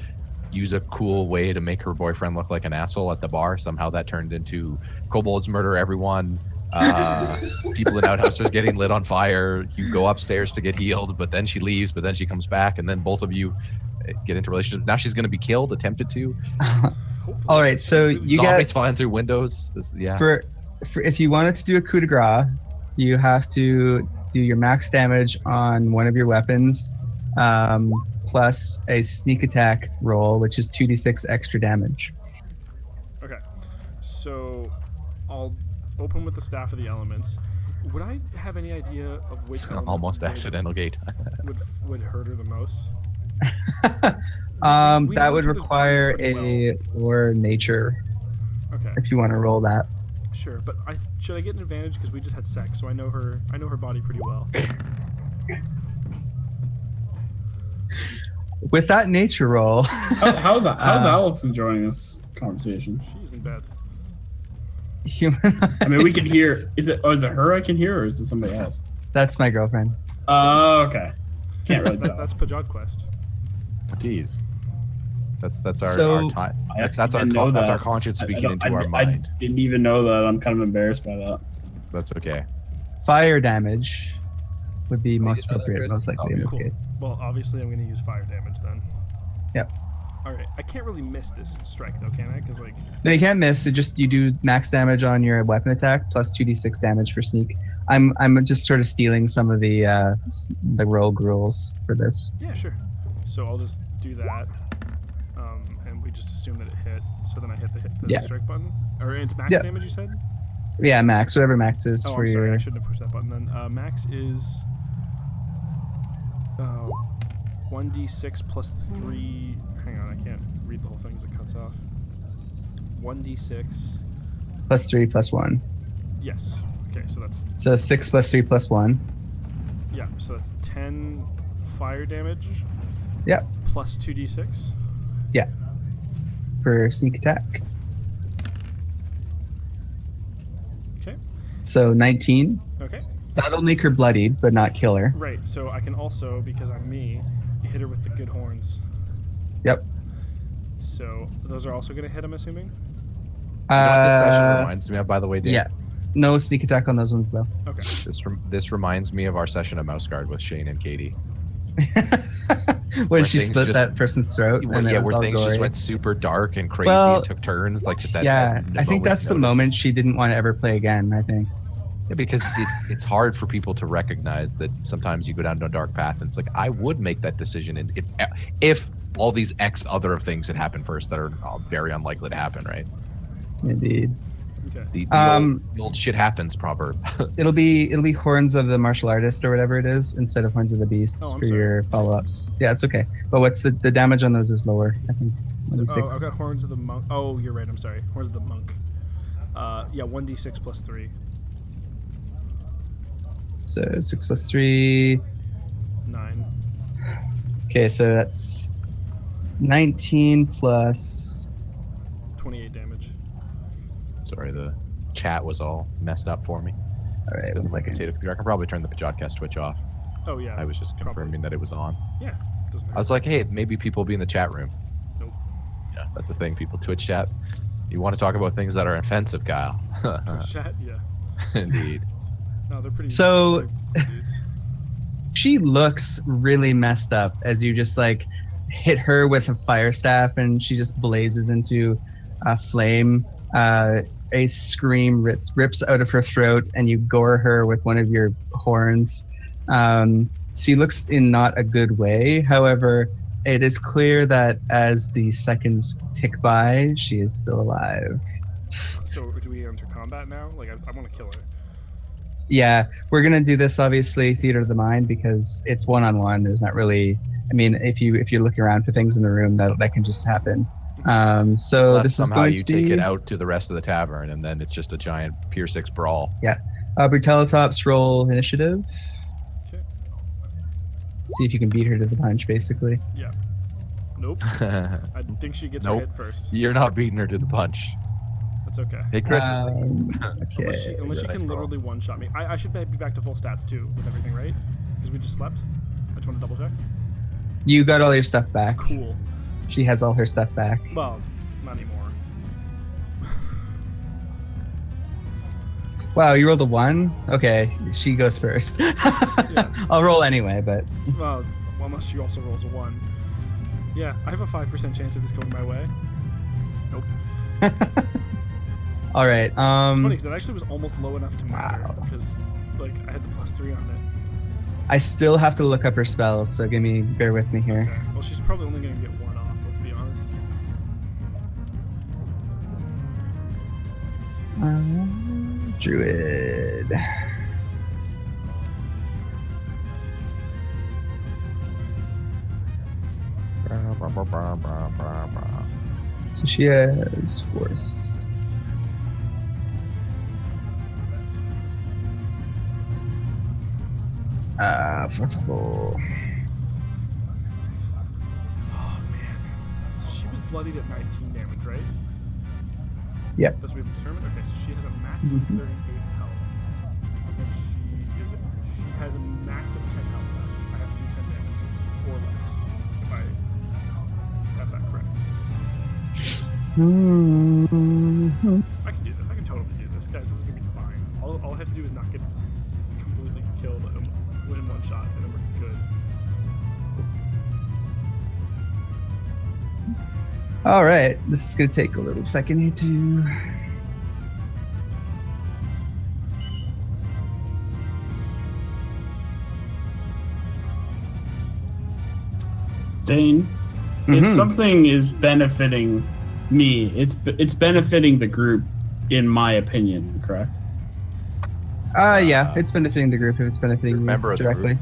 use a cool way to make her boyfriend look like an asshole at the bar. Somehow that turned into kobolds murder everyone. People in outhouses getting lit on fire. You go upstairs to get healed, but then she leaves, but then she comes back, and then both of you get into relationships. Now she's going to be killed, attempted to. Hopefully. All right, so you Zombies get flying through windows. Yeah. for if you wanted to do a coup de grace, you have to do your max damage on one of your weapons, plus a sneak attack roll, which is 2d6 extra damage. Okay, so I'll open with the Staff of the Elements. Would I have any idea of which element Almost accidental gate. would hurt her the most? We That know would each other's require bodies pretty a or nature Okay, if you want to roll that. sure, but should I get an advantage because we just had sex, so I know her body pretty well. With that nature roll, How's Alex enjoying this conversation? She's in bed. human. I mean, we can hear. Is it her I can hear, or is it somebody else? That's my girlfriend. Oh, okay. Can't really tell. That's Pajodquest. Jeez. That's our So- time. I That's didn't know our that. conscience speaking into our I mind. didn't even know that. I'm kind of embarrassed by that. That's okay. Fire damage would be most did know that, appropriate, Chris? most likely in this Cool. case. Well, obviously I'm going to use fire damage then. Yep. All right, I can't really miss this strike though, can I? Because like, No, you can't miss. You do max damage on your weapon attack plus 2d6 damage for sneak. I'm just sort of stealing some of the rogue rules for this. yeah, sure. So I'll just do that, and we just assume that it hit. So then I hit the Yeah. strike button, or it's max Yep. damage. You said? Yeah, max, whatever max is Oh, for I'm sorry. your. I shouldn't have pushed that button then. Max is 1d6 plus 3. Hang on, I can't read the whole thing as it cuts off. 1d6. Plus 3 plus 1. Yes. Okay, so that's So 6 plus 3 plus 1. yeah. So that's 10 fire damage. Yep. Plus 2d6. For sneak attack. Okay. So 19. Okay. That'll make her bloodied, but not kill her. Right. So I can also, because I'm me, hit her with the good horns. Yep. So those are also going to hit, I'm assuming. You know what this session reminds me of, by the way, Dave? Yeah. No sneak attack on those ones, though. Okay. This reminds me of our session of Mouse Guard with Shane and Katie. When she things split just- that person's throat. Well, and it yeah, was where all things just gory. went super dark and crazy Well, and took turns, like just that. Yeah, that I think that's moment's the notice. moment she didn't want to ever play again, I think. Yeah, because it's hard for people to recognize that sometimes you go down a dark path, and it's like I would make that decision, and if all these X other things had happened first that are very unlikely to happen, right? Indeed. Okay. The old shit happens proverb. It'll be horns of the martial artist or whatever it is instead of horns of the beasts Oh, I'm for sorry. your follow-ups. Yeah, it's okay. But what's the damage on those is lower, I think. Oh, 1d6. I've got horns of the monk. Oh, you're right. I'm sorry. Horns of the monk. Yeah, 1d6 plus 3. So 6 plus 3. 9. Okay, so that's 19 plus. 28 damage. Sorry, the chat was all messed up for me. All right, Because one of my second. potato computer. I can probably turn the Pajodquest Twitch off. Oh, yeah. I was just Probably. confirming that it was on. Yeah, Doesn't I was like, hey, maybe people will be in the chat room. Nope. Yeah, that's the thing. People Twitch chat. You want to talk about things that are offensive, Kyle. Chat, yeah. Indeed. No, they're pretty. So- they're cool dudes. She looks really messed up as you just like hit her with a fire staff and she just blazes into a flame. A scream rips out of her throat and you gore her with one of your horns. She looks in not a good way. However, it is clear that as the seconds tick by, she is still alive. So do we enter combat now? Like, I want to kill her. Yeah, we're gonna do this obviously theater of the mind because it's one-on-one. There's not really. I mean, if you're looking around for things in the room, that can just happen. So Unless this is somehow going you to take be, it out to the rest of the tavern, and then it's just a giant Pier 6 brawl. Brutalitops roll initiative. Okay. See if you can beat her to the punch, basically. Yeah. Nope. I think she gets her Nope. hit first. You're not beating her to the punch. That's okay. Hey, Chris. Okay. Unless she can literally one-shot me. I should be back to full stats too with everything, right? Because we just slept. I just want to double check. You got all your stuff back. Cool. She has all her stuff back. Well, not anymore. Wow, you rolled a 1? Okay, she goes first. I'll roll anyway, but Well, unless she also rolls a 1. Yeah, I have a 5% chance of this going my way. Nope. all right. It's funny because it actually was almost low enough to matter Wow. because, like, I had the +3 on it. I still have to look up her spells, so bear with me here. Okay. Well, she's probably only going to get 1 off. Let's be honest. Druid. So she has 4th. Fourth level. Oh, man. So she was bloodied at 19 damage, right? Yep. That's what we've determined? Okay, so she has a max of 38 health. And she has a max of 10 health left. I have to do 10 damage. Or less. If I have that correct. I can do this. I can totally do this. Guys, this is going to be fine. All I have to do is not get completely killed and win in one shot, and then we're good. All right, this is gonna take a little second here to. Dane, if something is benefiting me, it's benefiting the group, in my opinion. Correct? Yeah, it's benefiting the group if it's benefiting you member of the directly.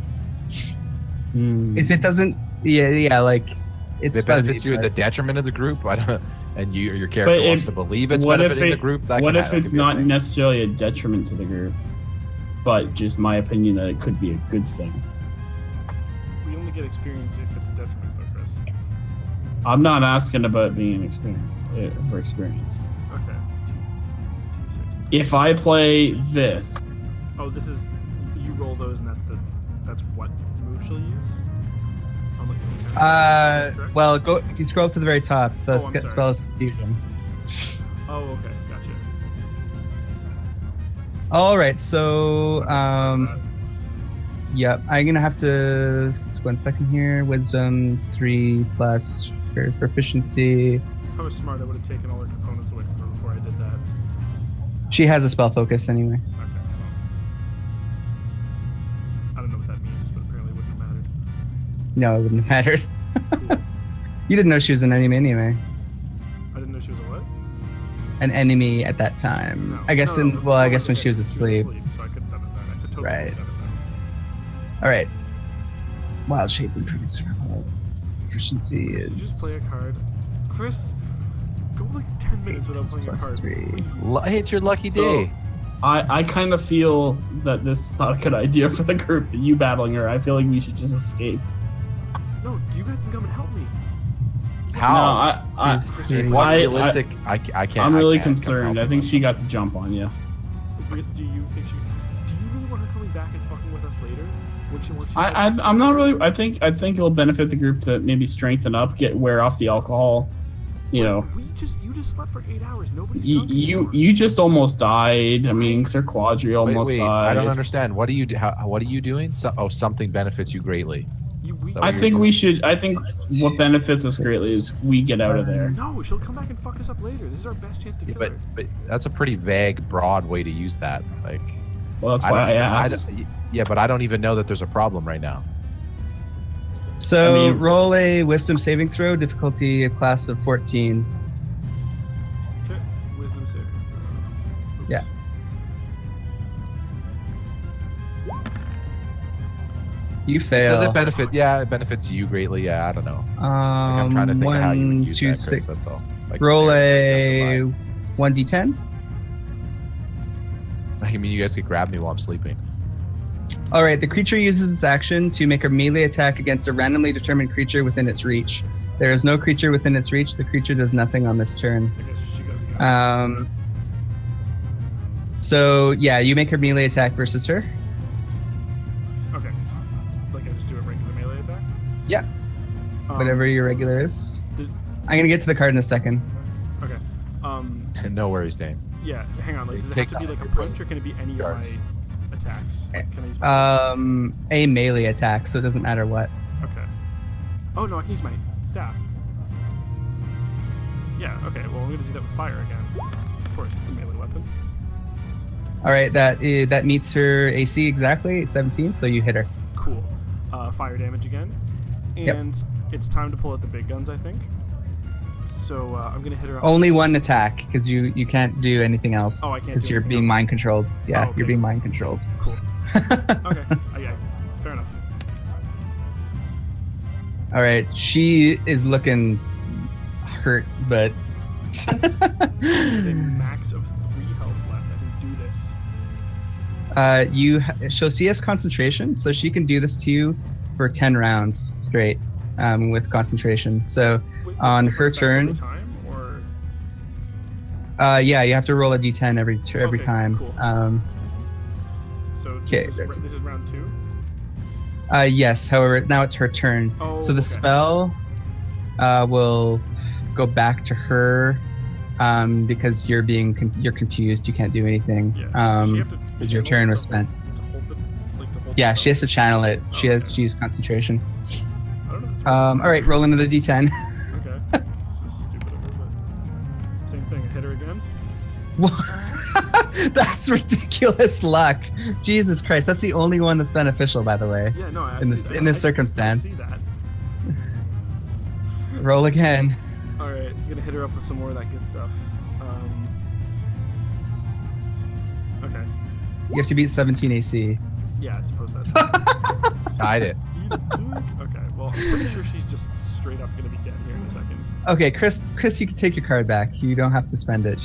Hmm. If it doesn't, like it's It benefits fuzzy, you at the but- detriment of the group. I don't, and your character But wants if- to believe it's what if benefiting the it- group. That What can if it's be a not thing. necessarily a detriment to the group, but just my opinion that it could be a good thing? We only get experience if it's a detriment, though, Chris. I'm not asking about being an experience for experience. Okay. 2, 6. If I play this, Oh, this is you roll those, and that's what move she'll use. I'm looking at the correct? Well, go if you scroll up to the very top, the Oh, I'm sorry. spell is confusion. Oh, okay, gotcha. All right, so That. yep, I'm gonna have to 1 second here. Wisdom 3 plus for proficiency. If I was smart, I would have taken all her components away from her before I did that. She has a spell focus anyway. Okay. Well, I don't know what that means, but apparently it wouldn't have mattered. No, it wouldn't have mattered. Cool. You didn't know she was an enemy anyway. I didn't know she was a what? An enemy at that time. No. I guess No, in no, well, I before guess when she was asleep. So I could have done it then. I could totally Right. have done it All right. Wild shape improves survival. Proficiency then. So you just play is a card. Chris, go like 10 minutes without playing a plus card. 3. Hey, it's your lucky So- day. I kind of feel that this is not a good idea for the group. That you battling her, I feel like we should just escape. No, you guys can come and help me. How? No, I She's I- three. What I- realistic? I can't. I'm I really can't come concerned. help I think you. she got the jump on you. Do you think she? Do you really want her coming back and fucking with us later? I'm not really. I think it'll benefit the group to maybe strengthen up, wear off the alcohol. You know. You just slept for 8 hours. Nobody's you just almost died. I mean, Sir Quadri almost died. I don't understand. What are you doing? Something benefits you greatly. I think what benefits us greatly is we get out of there. No, she'll come back and fuck us up later. This is our best chance to kill her. But that's a pretty vague, broad way to use that. Like, well, that's why I asked. Yeah, but I don't even know that there's a problem right now. So roll a wisdom saving throw, difficulty a class of 14. Okay, wisdom saving throw. Oops. Yeah. You fail. Does it benefit? Yeah, it benefits you greatly. Yeah, I don't know. I'm trying to think of how you would use 2, that, 6. Chris, that's all. Like, roll a 1d10. I mean, you guys could grab me while I'm sleeping. All right, the creature uses its action to make a melee attack against a randomly determined creature within its reach. There is no creature within its reach. The creature does nothing on this turn. I guess she goes again. So yeah, you make her melee attack versus her. Okay. Like I just do a regular melee attack? Yeah. Whatever your regular is. I'm gonna get to the card in a second. Okay. No worries, Dane. Yeah, hang on. Like, does it have to be like a punch, or can it be any of my attacks? Like, can I use my a melee attack, so it doesn't matter what. Okay. Oh no, I can use my staff. Yeah. Okay. Well, I'm gonna do that with fire again. Of course, it's a melee weapon. All right, that meets her AC exactly. It's 17, so you hit her. Cool. Fire damage again, and it's time to pull out the big guns, I think. So I'm gonna hit her. Only one attack, because you can't do anything else. Oh, I can't. Because you're being mind controlled. Yeah, okay. You're being mind controlled. Cool. Okay. Yeah. Fair enough. All right, she is looking hurt, but. There's a max of 3 health left. I can do this. She has concentration, so she can do this to you for 10 rounds straight with concentration. So on her turn, time, or? yeah, you have to roll a d10 every time. Cool. So this is round 2. Yes. However, now it's her turn. Oh, so the spell will go back to her because you're confused. You can't do anything. Yeah. Because your turn was spent. Yeah, she has to channel it. She has to use concentration. I don't know. All right, roll another d10. Okay. This is stupid of her, but same thing. I hit her again. That's ridiculous luck. Jesus Christ, that's the only one that's beneficial, by the way. Yeah, no, in this circumstance. I see that. Roll again. All right, I'm gonna hit her up with some more of that good stuff. Okay. You have to beat 17 AC. Yeah, I suppose that's. Tied it. Okay, well, I'm pretty sure she's just straight up gonna be dead here in a second. Okay, Chris, you can take your card back. You don't have to spend it.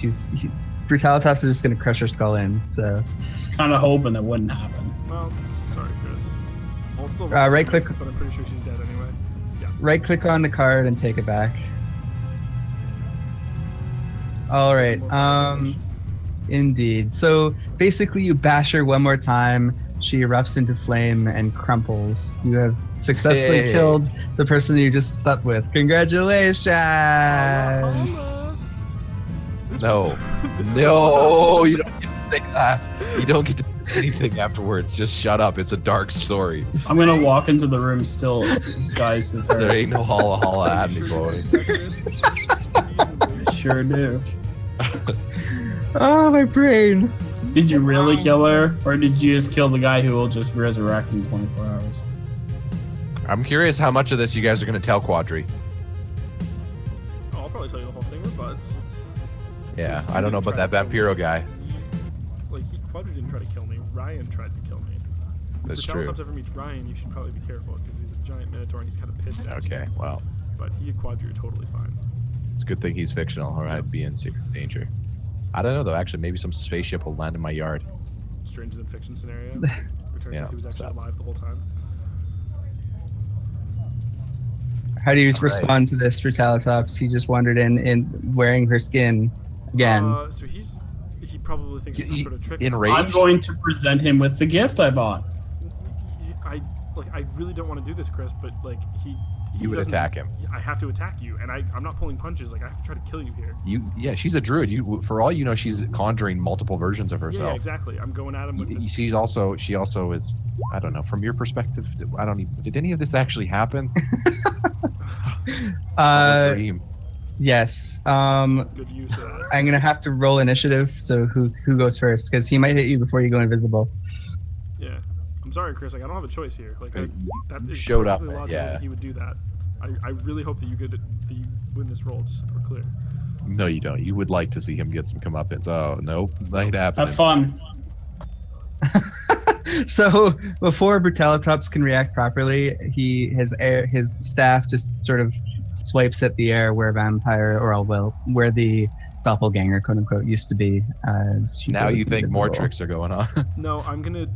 Brutalitops is just gonna crush her skull in. So. I was kind of hoping it wouldn't happen. Well, sorry, Chris. I'll still right click. But I'm pretty sure she's dead anyway. Yeah. Right click on the card and take it back. All right. Indeed. So basically, you bash her one more time. She erupts into flame and crumples. You have successfully killed the person you just slept with. Congratulations! No, you don't get to say that. You don't get to say anything afterwards. Just shut up. It's a dark story. I'm gonna walk into the room still disguised as her. There ain't no holla at me, boy. Sure do. Oh, my brain. Did you really kill her, or did you just kill the guy who will just resurrect in 24 hours? I'm curious how much of this you guys are going to tell Quadri. Oh, I'll probably tell you the whole thing with Buds. Yeah, I don't know about that Vampiro guy. Quadri didn't try to kill me. Ryan tried to kill me. That's if true. If ever meets Ryan, you should probably be careful because he's a giant minotaur and he's kind of pissed at you. Okay, well. But he and Quadri are totally fine. It's a good thing he's fictional, or I'd be in secret danger. I don't know though. Actually, maybe some spaceship will land in my yard. Stranger than fiction scenario. Turns out he was actually alive the whole time. How do you respond to this, Brutalitops? He just wandered in wearing her skin again. So he's he probably thinks it's some sort of trick. Enraged? I'm going to present him with the gift I bought. I really don't want to do this, Chris, but like You would attack him. I have to attack you, and I'm not pulling punches. Like I have to try to kill you here. Yeah, she's a druid. For all you know, she's conjuring multiple versions of herself. Yeah, exactly. I'm going at him with. She also is. I don't know. From your perspective, did any of this actually happen? Yes. Good use of that. I'm gonna have to roll initiative. So who goes first? Because he might hit you before you go invisible. Yeah. I'm sorry, Chris. Like I don't have a choice here. Like that is showed up. perfectly logical Yeah. that he would do that. I really hope that you win this roll. Just so we're clear. No, you don't. You would like to see him get some comeuppance. Oh nope, not happening. Have fun. So before Brutalitops can react properly, his staff just sort of swipes at the air where where the doppelganger, quote unquote, used to be. Now you think more tricks are going on? No, I'm gonna.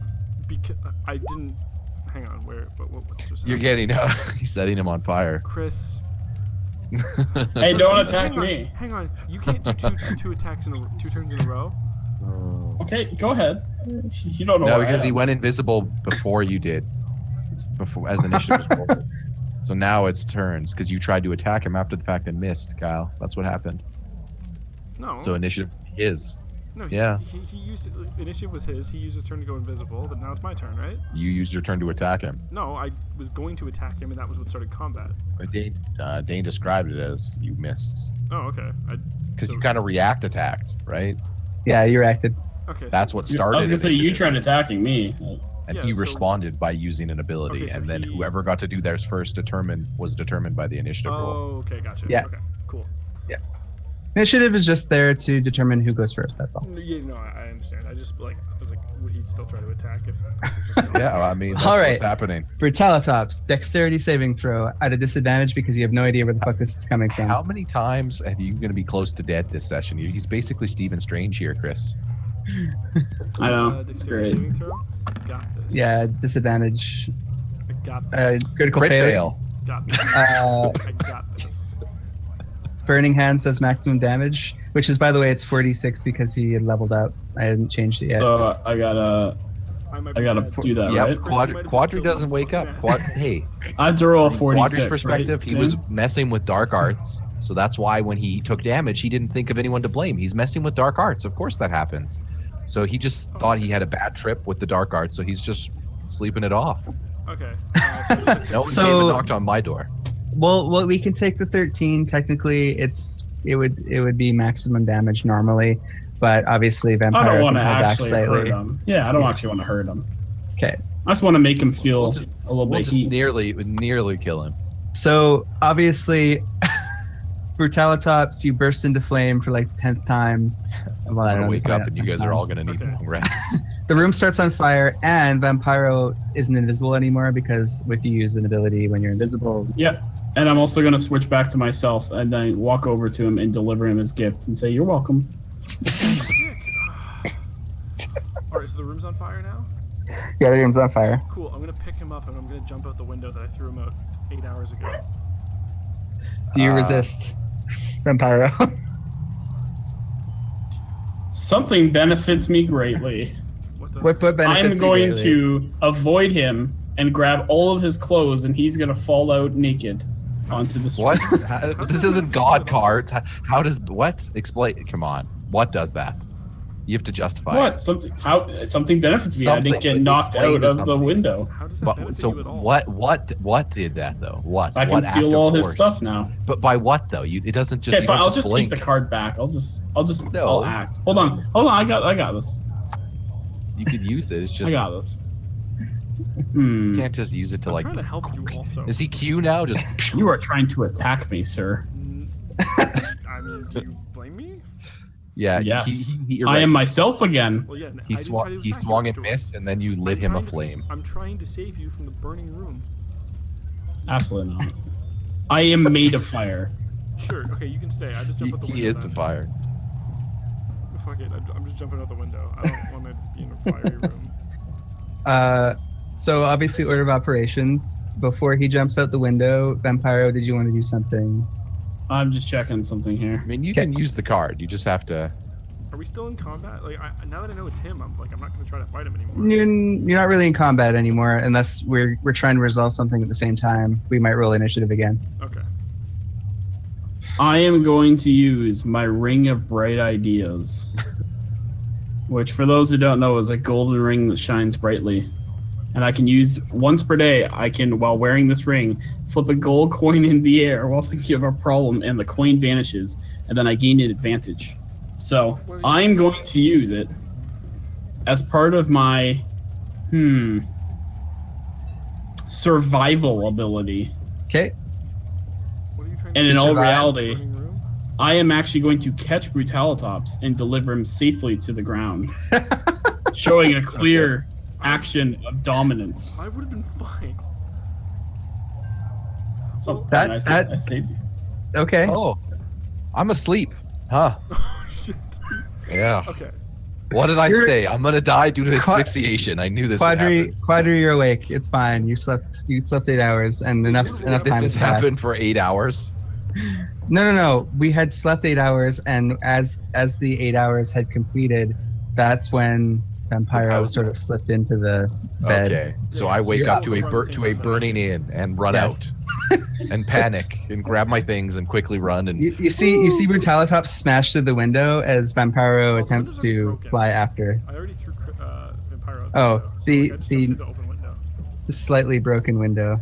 I didn't. Hang on. What just You're happened? getting. He's setting him on fire. Chris. Hey, don't attack hang on, me. Hang on. You can't do two attacks two turns in a row. Okay, go ahead. You don't know. No, where I because he am. went invisible before you did. Before, as initiative was rolled. So now it's turns because you tried to attack him after the fact and missed, Kyle. That's what happened. No. So initiative is. No. Yeah. He used initiative was his. He used his turn to go invisible, but now it's my turn, right? You used your turn to attack him. No, I was going to attack him, and that was what started combat. But Dane described it as you missed. Oh, okay. Because you kind of attacked, right? Yeah, you reacted. Okay. That's what started. I was gonna say you initiative. tried attacking me. And Yeah, he so- responded by using an ability, Okay, so and then he- whoever got to do theirs first was determined by the initiative roll. Oh, okay, gotcha. Yeah. Okay, cool. Initiative is just there to determine who goes first. That's all. Yeah, no, I understand. I was like, would he still try to attack if this was just going? Yeah, I mean, that's All right. what's happening. Brutalitops, dexterity saving throw at a disadvantage because you have no idea where the fuck this is coming from. How many times are you going to be close to death this session? He's basically Stephen Strange here, Chris. I know. It's Dexterity great. saving throw. Got this. Yeah, disadvantage. I got this. Critical Crit failure. fail. Got this. Uh, I got this. Burning Hands does maximum damage, which is, by the way, it's 46 because he had leveled up. I hadn't changed it yet. So I gotta might I be gotta dead. do that, Yep, right? Chris, you might have just Quadri killed doesn't the wake up. fucking ass. Hey, I have to roll a from 46. Quadri's perspective, right? he was messing with dark arts, so that's why when he took damage, he didn't think of anyone to blame. He's messing with dark arts. Of course that happens. So he just thought he had a bad trip with the dark arts, so he's just sleeping it off. Okay. No one So- came and knocked on my door. Well, we can take the 13. Technically, it would be maximum damage normally, but obviously I vampire don't can want hold to back actually hurt slightly. him. Yeah, I don't actually want to hurt him. Okay. I just want to make him feel We'll just- a little We'll bit just heat. nearly kill him. So obviously, Brutalitops, you burst into flame for like the 10th time. Well, I I'm don't gonna know, wake probably up not and you 10th guys time. are all gonna need Okay. long rest. The room starts on fire, and Vampiro isn't invisible anymore because if you use an ability when you're invisible, Yep. And I'm also going to switch back to myself and then walk over to him and deliver him his gift and say, "You're welcome." Alright, so the room's on fire now? yeah, the room's on fire. Cool. I'm gonna pick him up and I'm gonna jump out the window that I threw him out 8 hours ago. Do you resist, Vampiro? Something benefits me greatly. What does what benefits I'm you going greatly? to avoid him and grab all of his clothes, and he's going to fall out naked onto the street. What? This isn't God cards. How does what? Explain. Come on. What does that? You have to justify. What? Something benefits me. I Something, didn't get but knocked explain out to of the something. window. How does that But benefit so you at all? what did that though? What? I can what steal act all of his force? stuff now. But by what though? It doesn't just. Okay, you fine. don't I'll just blink. take the card back. I'll No. act. Hold on. I got this. You could use it. It's I just got this. you can't just use it to I'm like. trying to help you also. Is he Q now? Just. You are trying to attack me, sir. I mean, do you blame me? Yeah. Yes. You're I right. am myself again. Well, yeah. He swung and missed, and then you lit him aflame. I'm trying to save you from the burning room. Absolutely not. I am made of fire. Sure. Okay, you can stay. I just jump out the window. He is then. the fire. Fuck it. I'm just jumping out the window. I don't want to be in a fiery room. So obviously order of operations. Before he jumps out the window, Vampiro, did you want to do something? I'm just checking something here. I mean, you can use the card. You just have to. we still in combat? Like, now that I know it's him, I'm not going to try to fight him anymore. You're not really in combat anymore unless we're trying to resolve something at the same time. We might roll initiative again. Okay. I am going to use my Ring of Bright Ideas, which, for those who don't know, is a golden ring that shines brightly. And I can use once per day. I can, while wearing this ring, flip a gold coin in the air while thinking of a problem, and the coin vanishes, and then I gain an advantage. So I'm going to use it as part of my survival ability. Okay. What are you trying And to in all survive? reality, Burning room? I am actually going to catch Brutalitops and deliver him safely to the ground, showing a clear action of dominance. I would have been fine. So That- I that- saved you. Okay. Oh, I'm asleep. Huh? Oh, shit. Yeah. Okay. What did I You're- say? I'm gonna die due to Qua- asphyxiation. I knew this would happen. Quadri, you're awake. It's fine. You slept 8 hours and enough This time This has to happened rest. for 8 hours. No. We had slept 8 hours, and as the 8 hours had completed, that's when Vampiro How's- sort of slipped into the bed. Okay, so Yeah, I so wake you're up out to a around the same time. burning in and run Yes. out and panic and grab my things and quickly run and You see Brutalitops smash through the window as Vampiro the attempts window's already to broken. fly after I already threw Vampiro out Oh, window, so the- I just jumped the- through the open window. the slightly broken window.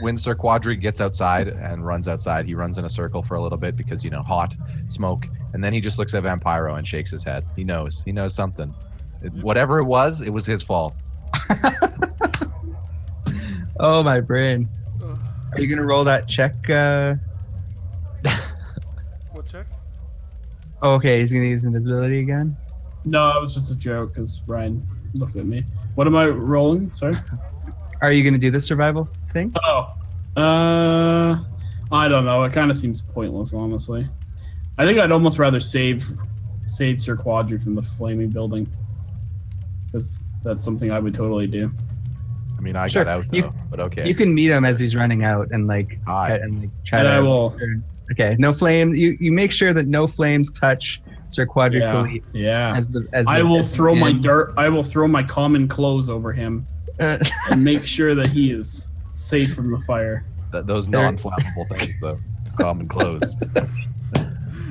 when Sir Quadri gets outside and runs outside, he runs in a circle for a little bit because hot smoke, and then he just looks at Vampiro and shakes his head. He knows something. Whatever it was his fault. Oh, my brain. Ugh. Are you gonna roll that check? What check? Oh, okay, he's gonna use invisibility again. No, it was just a joke because Ryan looked at me. What am I rolling? Sorry. Are you gonna do the survival thing? Oh, I don't know. It kind of seems pointless, honestly. I think I'd almost rather save Sir Quadri from the flaming building, because that's something I would totally do. I mean, I Sure. got out though, but okay. You can meet him as he's running out and Hi. try And to. I will. Okay, no flame. You make sure that no flames touch Sir Quadri Yeah. Philippe Yeah. as the I will as the throw my end. dirt. I will throw my common clothes over him and make sure that he is safe from the fire. Those There- non-flammable things, though. Common clothes.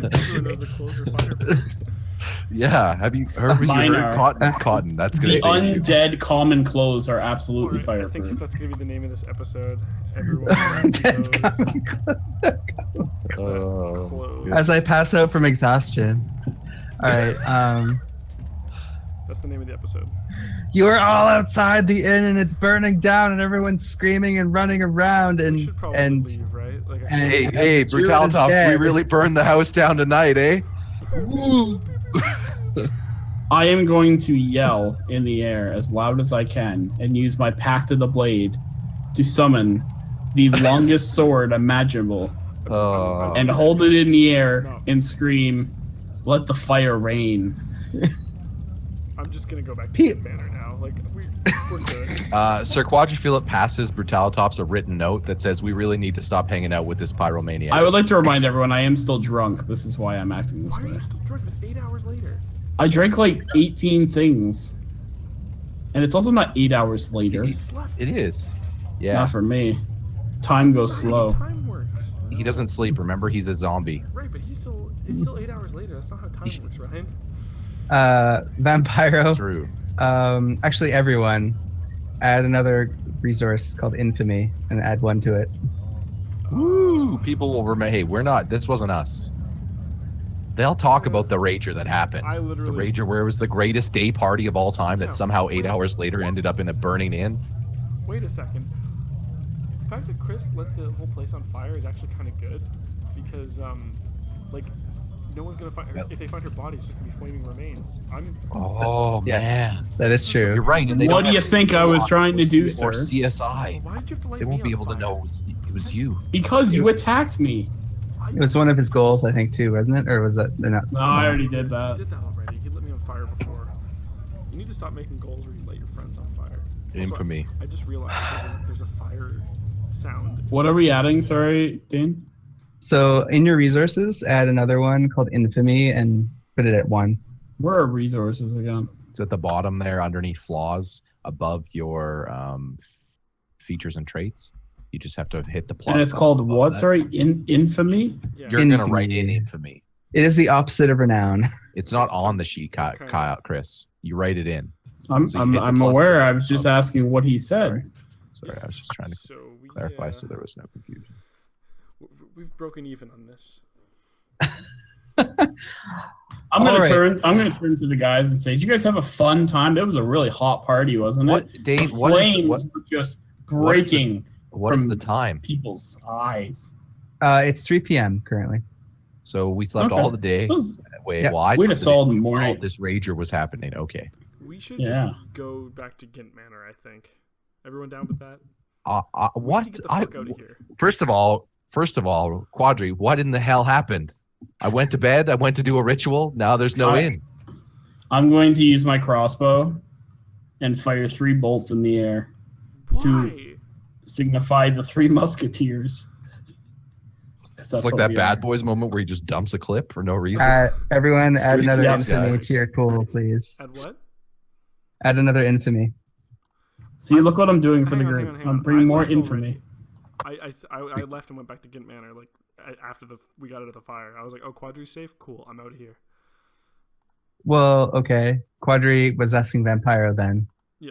Everyone knows the clothes are fireproof. Yeah. Have you heard? Mine are. Cotton. That's gonna The save you. undead common clothes are absolutely Alright, I think fireproof. that's going to be the name of this episode. Everyone That's knows common. Oh, clothes. As I pass out from exhaustion. All right. That's the name of the episode. You are all outside the inn and it's burning down and everyone's screaming and running around We and should probably and leave, right? Like, and- Hey, Druid is Brutalitops, we dead. really burned the house down tonight, eh? I am going to yell in the air as loud as I can and use my Pact of the Blade to summon the longest sword imaginable Oh. and hold it in the air No. and scream, "Let the fire rain." I'm just going to go back to Pete- Gint Manor now. Like, we're good. Sir Quadriphilip passes Brutalitops a written note that says, "We really need to stop hanging out with this pyromaniac." I would like to remind everyone I am still drunk. This is why I'm acting this Why are way. you still drunk? It was 8 hours later. I drank like 18 things. And it's also not 8 hours later. He slept. It is. Yeah. Not for me. Time goes That's not how slow. time works. He doesn't sleep. Remember, he's a zombie. Right, but it's still 8 hours later. That's not how time works, Ryan. Vampiro. True. Actually, everyone, add another resource called Infamy and add 1 to it. Woo! People will remember. Hey, we're not. This wasn't us. They'll talk about the Rager that happened. I The literally. Rager where it was the greatest day party of all time that No, somehow wait. 8 hours later ended up in a burning inn. Wait a second. The fact that Chris lit the whole place on fire is actually kind of good, because like, no one's gonna find her. Yep. If they find her body, it's just gonna be flaming remains. Oh Yes, that is man, you're true. right. And they What don't do you have think I was trying to do, or sir? CSI. Well, why did you have to light They me won't be on able to fire? know it was you. Because you attacked me. It was one of his goals, I think, too, wasn't it? Or was that no? No, I already did Yes, that. You did that already. He lit me on fire before. You need to stop making goals where you light your friends on fire. Also, Infamy. I just realized there's a fire sound. What are we adding? Sorry, Dane. So in your resources, add another one called Infamy and put it at 1. Where are resources again? It's at the bottom there, underneath flaws, above your features and traits. You just have to hit the plus. And it's button called above what? that. Sorry, infamy. Yeah. You're gonna write in Infamy. infamy. It is the opposite of renown. It's not Okay, on so- the sheet, okay. Kyle, Chris. You write it in. I'm So you hit the I'm plus aware. sign I was just above. asking what he said. Sorry, I was just trying to So we, clarify so there was no confusion. we've broken even on this. I'm gonna All right. turn to the guys and say, "Did you guys have a fun time? It was a really hot party, wasn't it? What, Dane? The What is flames were just breaking what is from the time? people's eyes. It's 3 p.m. currently. So we slept Okay. all the day. It was- Wait, Yeah. well, I we had a slept the day solid while morning. this rager was happening. Okay. We should Yeah. just go back to Gint Manor. I think. Everyone down with that? We What? need to get the fuck out of here. First of all, Quadri, what in the hell happened? I went to bed. I went to do a ritual. Now there's no in. I'm going to use my crossbow and fire 3 bolts in the air, Why? signify the 3 musketeers. It's like that Bad Boys moment where he just dumps a clip for no reason. Everyone, add Screw another this infamy guy. to your pool, please. At what? Add another infamy. See, look what I'm doing for the Hang on, group. hang on, hang I'm on. bringing I more left infamy. already. I left and went back to Gint Manor like after we got out of the fire. I was like, oh, Quadri's safe? Cool, I'm out of here. Well, okay. Quadri was asking Vampiro then. Yeah.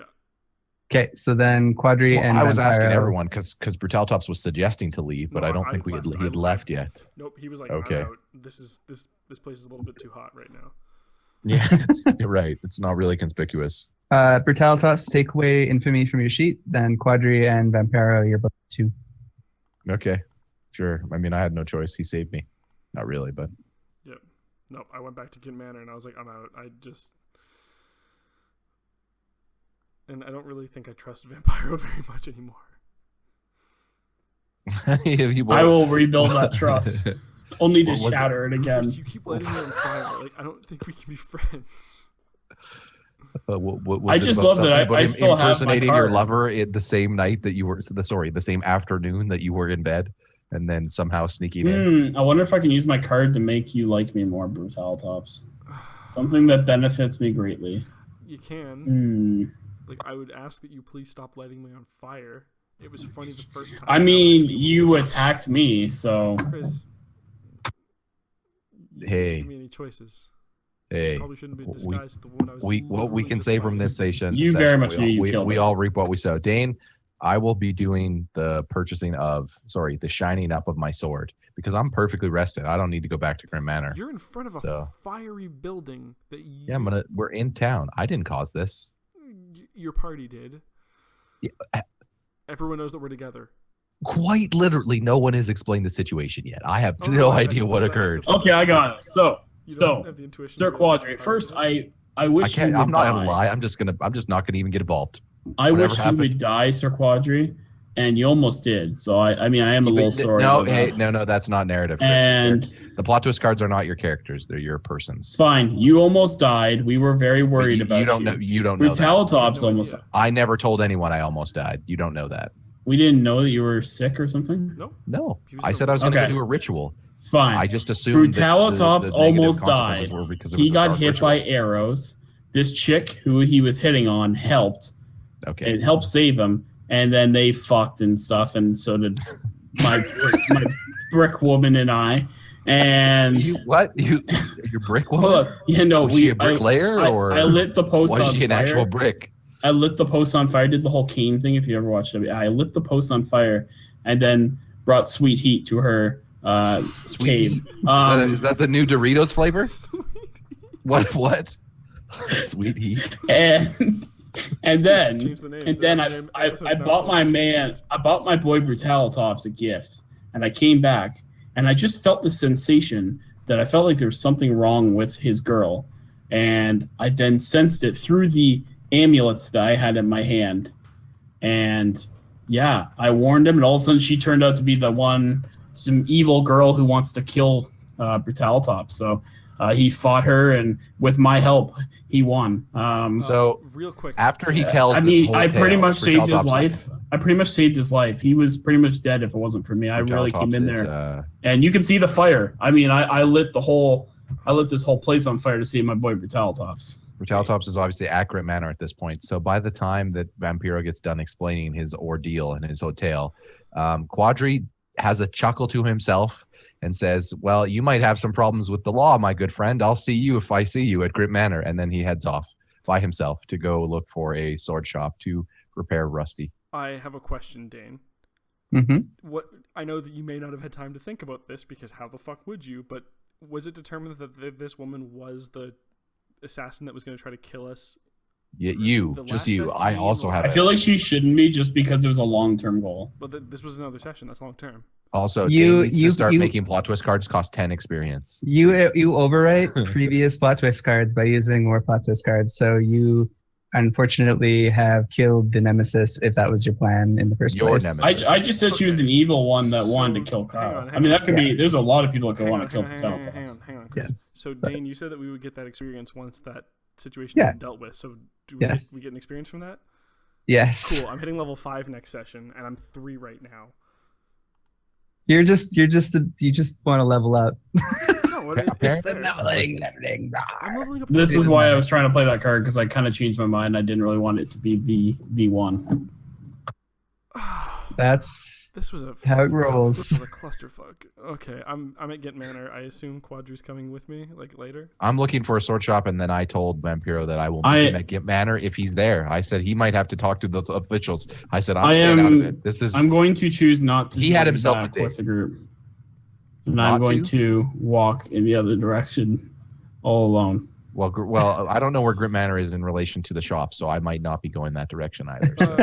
Okay, so then Quadri Well, and I was asking Vampiro- everyone because Brutaltops was suggesting to leave, but No, I don't I think he left. had left yet. Nope. He was like, Okay. I'm out. This place is a little bit too hot right now. Yeah, you're right. It's not really conspicuous. Brutalitas, take away infamy from your sheet. Then Quadri and Vampiro, you're both 2. Okay, sure. I mean, I had no choice. He saved me. Not really, but Yep. Nope. I went back to Gint Manor and I was like, I'm out. And I don't really think I trust Vampiro very much anymore. I will rebuild that trust, only to What was it? shatter it again. Chris, you keep lighting me on fire. Like, I don't think we can be friends. What was I it just about love that something about I still have my impersonating your card. lover in the same night that you were the same afternoon that you were in bed, and then somehow sneaking in. I wonder if I can use my card to make you like me more, Brutaltops. Something that benefits me greatly. You can. Like, I would ask that you please stop lighting me on fire. It was funny the first time. I mean, you attacked me, so Chris, you Hey. didn't give me any choices. Hey, Probably shouldn't have been we- disguised as the one I was. what we literally can just say from fighting. this session. You very much knew you we, killed we him. all reap what we sow. Dane, I will be doing the the shining up of my sword because I'm perfectly rested. I don't need to go back to Grim Manor. You're in front of a So- fiery building that you. Yeah, we're in town. I didn't cause this. Your party did. Yeah, Everyone knows that we're together. quite literally, no one has explained the situation yet. I have Oh, no I idea what suppose that- I occurred. suppose okay, I got it. So, You don't have the intuition Sir to realize Quadri, that first part. I wish you would I'm not die. gonna lie. I'm just not gonna even get involved. I Whatever wish you happened. would die, Sir Quadri, and you almost did. So I mean, I am a little sorry. No, about hey, that. no, that's not narrative. Chris. And The plot twist cards are not your characters; they're your persons. fine, you almost died. We were very worried about You don't know. You don't know that. Brutalitops No almost. idea. I never told anyone I almost died. You don't know that. We didn't know that you were sick or something. Nope. No, He was I in said a- I was going to Okay. go do a ritual. Fine. I just assumed that Brutalitops the negative almost consequences died. were because it He was a got dark hit ritual. by arrows. This chick who he was hitting on helped. Okay. It helped save him, and then they fucked and stuff, and so did my brick woman and I. And You what? Your brick woman? hold up, Was she a bricklayer or I lit the post was on she an fire. actual brick? I lit the post on fire. I did the whole cane thing. If you ever watched it, I lit the post on fire, and then brought sweet heat to her Sweet cave. heat? Is that the new Doritos flavor? What? Sweet heat. And then Change the name. and The then name- I episode's now bought called my Sweet man, Heat. I bought my boy Brutalitops a gift, and I came back, and I just felt the sensation that I felt like there was something wrong with his girl, and I then sensed it through the amulets that I had in my hand, and yeah, I warned him, and all of a sudden she turned out to be some evil girl who wants to kill Brutalitops. So he fought her, and with my help, he won. So real quick, after he tells I this mean, whole I pretty tale, much saved his Brutalitops life. I pretty much saved his life. He was pretty much dead if it wasn't for me. I really came in Brutalitops there, is, and you can see the fire. I mean, I lit the whole I lit this whole place on fire to see my boy Brutalitops. Brutalitops is obviously at Grit Manor at this point. So by the time that Vampiro gets done explaining his ordeal in his hotel, Quadri has a chuckle to himself and says, well, you might have some problems with the law, my good friend. I'll see you if I see you at Grit Manor. And then he heads off by himself to go look for a sword shop to repair Rusty. I have a question, Dane. What I know that you may not have had time to think about this because how the fuck would you? But was it determined that this woman was the assassin that was going to try to kill us? Yeah, you. I also have. I feel like she shouldn't be just because it was a long-term goal. But this was another session. That's long-term. Also, Dane needs to start making plot twist cards. Cost 10 experience. You overwrite previous plot twist cards by using more plot twist cards. So you unfortunately have killed the nemesis if that was your plan in the first place. Nemesis. I just said she was an evil one that wanted to kill Kyle. I mean, that could be. There's a lot of people that could want to kill Brutalitops. Hang on, Chris. Yes, so Dane, you said that we would get that experience once that situation is dealt with. So do we get an experience from that? Yes. Cool. I'm hitting level 5 next session, and I'm 3 right now. You just want to level up. No, I'm leveling up. This is why I was trying to play that card because I kind of changed my mind. I didn't really want it to be V1. That's this was how it rolls. This was a clusterfuck. Okay, I'm at Gint Manor. I assume Quadri's coming with me, like later. I'm looking for a sword shop, and then I told Vampiro that I will meet him at Gint Manor if he's there. I said he might have to talk to the officials. I said I'm staying out of it. I'm going to choose not to. He had himself back with the group, and I'm going to walk in the other direction, all alone. Well, I don't know where Grit Manor is in relation to the shop, so I might not be going that direction either. So,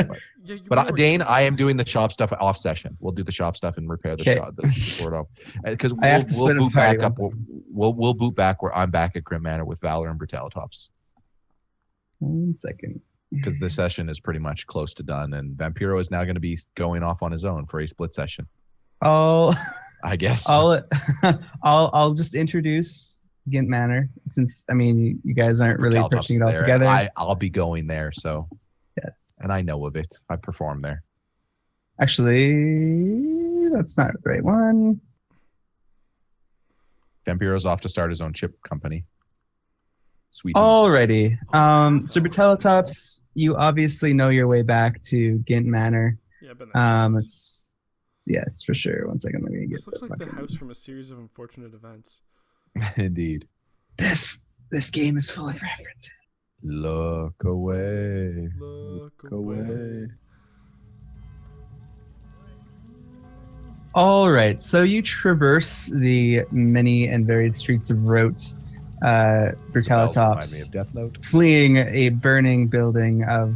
but Dane, I am doing the shop stuff off session. We'll do the shop stuff and repair the sword off because we'll boot back up. We'll boot back where I'm back at Grit Manor with Valor and Brutalitops. 1 second. Because the session is pretty much close to done, and Vampiro is now going to be going off on his own for a split session. I guess I'll just introduce Gint Manor, since you guys aren't really pushing it all together. I'll be going there, so yes, and I know of it. I perform there. Actually, that's not the right one. Vampiro's off to start his own chip company. Sweet. Alrighty. So Brutalitops, you obviously know your way back to Gint Manor. Yeah, but it's yes, for sure. 1 second, let me get this. Looks like the house from a series of unfortunate events. Indeed. This game is full of references. Look away. Look away. All right, so you traverse the many and varied streets of Rote, Brutalitops, fleeing a burning building of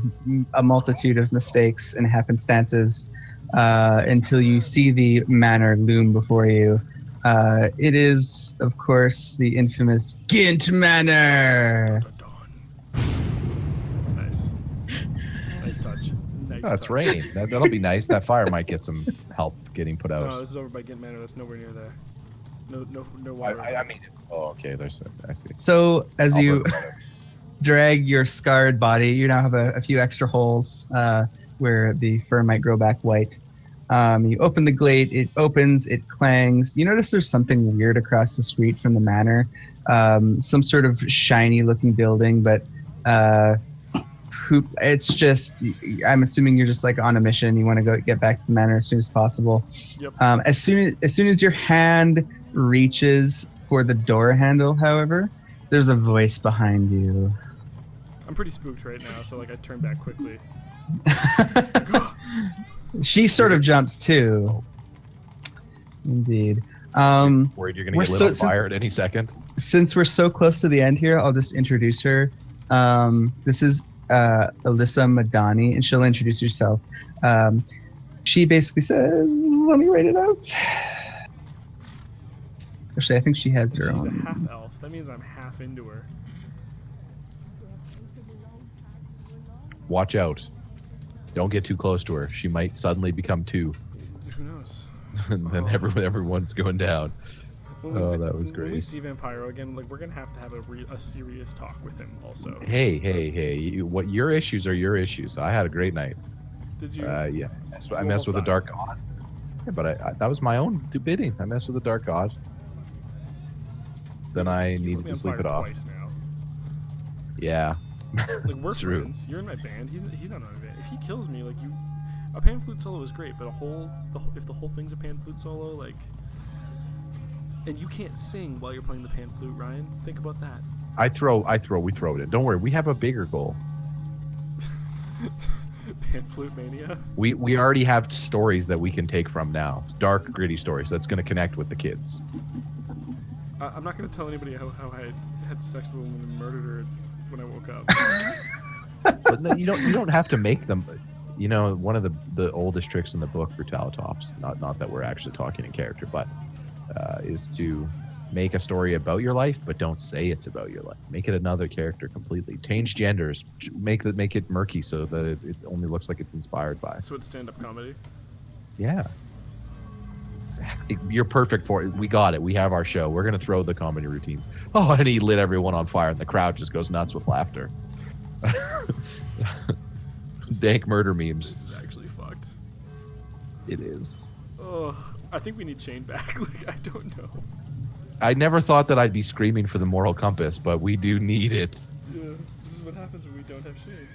a multitude of mistakes and happenstances until you see the manor loom before you. It is, of course, the infamous Gint Manor. Nice. Nice touch. It's raining. That'll be nice. That fire might get some help getting put out. No, this is over by Gint Manor. That's nowhere near there. No water. I mean, okay. I see. So as you drag your scarred body, you now have a few extra holes where the fur might grow back white. You open the gate, it opens, it clangs. You notice there's something weird across the street from the manor. Some sort of shiny looking building, but it's just, I'm assuming you're just like on a mission. You want to get back to the manor as soon as possible. Yep. As soon as your hand reaches for the door handle, however, there's a voice behind you. I'm pretty spooked right now, so I turn back quickly. She sort of jumps too. Indeed. Worried you're going to get lit on fire at any second? Since we're so close to the end here, I'll just introduce her. This is Alyssa Madani, and she'll introduce herself. She basically says, let me write it out. Actually, I think she has her own. She's a half-elf. That means I'm half into her. Watch out. Don't get too close to her. She might suddenly become 2. Who knows? And then everyone's going down. That was great. When we see Vampiro again, we're gonna have to have a serious talk with him also. Hey! What your issues are your issues. I had a great night. Did you? Yeah. I messed with the Dark God. Yeah, but that was my own bidding. I messed with the Dark God. then I He's needed let me to on sleep fire it off. twice now. Yeah. Like we're It's true. friends. You're in my band. He's not in my band. If he kills me, like a pan flute solo is great, but if the whole thing's a pan flute solo, like, and you can't sing while you're playing the pan flute, Ryan. Think about that. We throw it in. Don't worry, we have a bigger goal. Pan flute mania. We already have stories that we can take from now. Dark, gritty stories that's going to connect with the kids. I'm not gonna tell anybody how I had sex with a woman and murdered her when I woke up. But no, you don't have to make them. You know, one of the oldest tricks in the book, Brutalitops, not that we're actually talking in character, but is to make a story about your life, but don't say it's about your life. Make it another character completely. Change genders. Make it murky so that it only looks like it's inspired by. So it's stand-up comedy. Yeah. Exactly. You're perfect for it. We got it. We have our show. We're gonna throw the comedy routines. Oh, and he lit everyone on fire, and the crowd just goes nuts with laughter. Dank murder memes. This is actually fucked. It is. Oh, I think we need Shane back. Like, I don't know. I never thought that I'd be screaming for the moral compass, but we do need it. Yeah, this is what happens when we don't have Shane.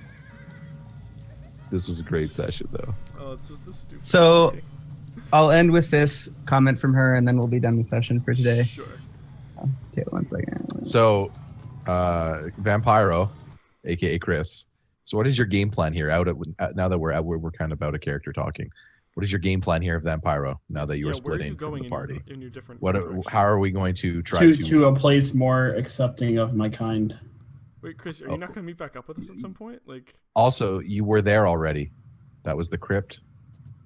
This was a great session, though. Oh, it's just the stupid. So, thing. I'll end with this comment from her, and then we'll be done the session for today. Sure. Okay, 1 second. So, Vampiro, aka Chris. So, what is your game plan here? Now that we're kind of out of character talking. What is your game plan here of Vampiro? Now that you are splitting from the party, in your different. how are we going to try to a place more accepting of my kind? Wait, Chris, are you not going to meet back up with us at some point? Like. Also, you were there already. That was the crypt.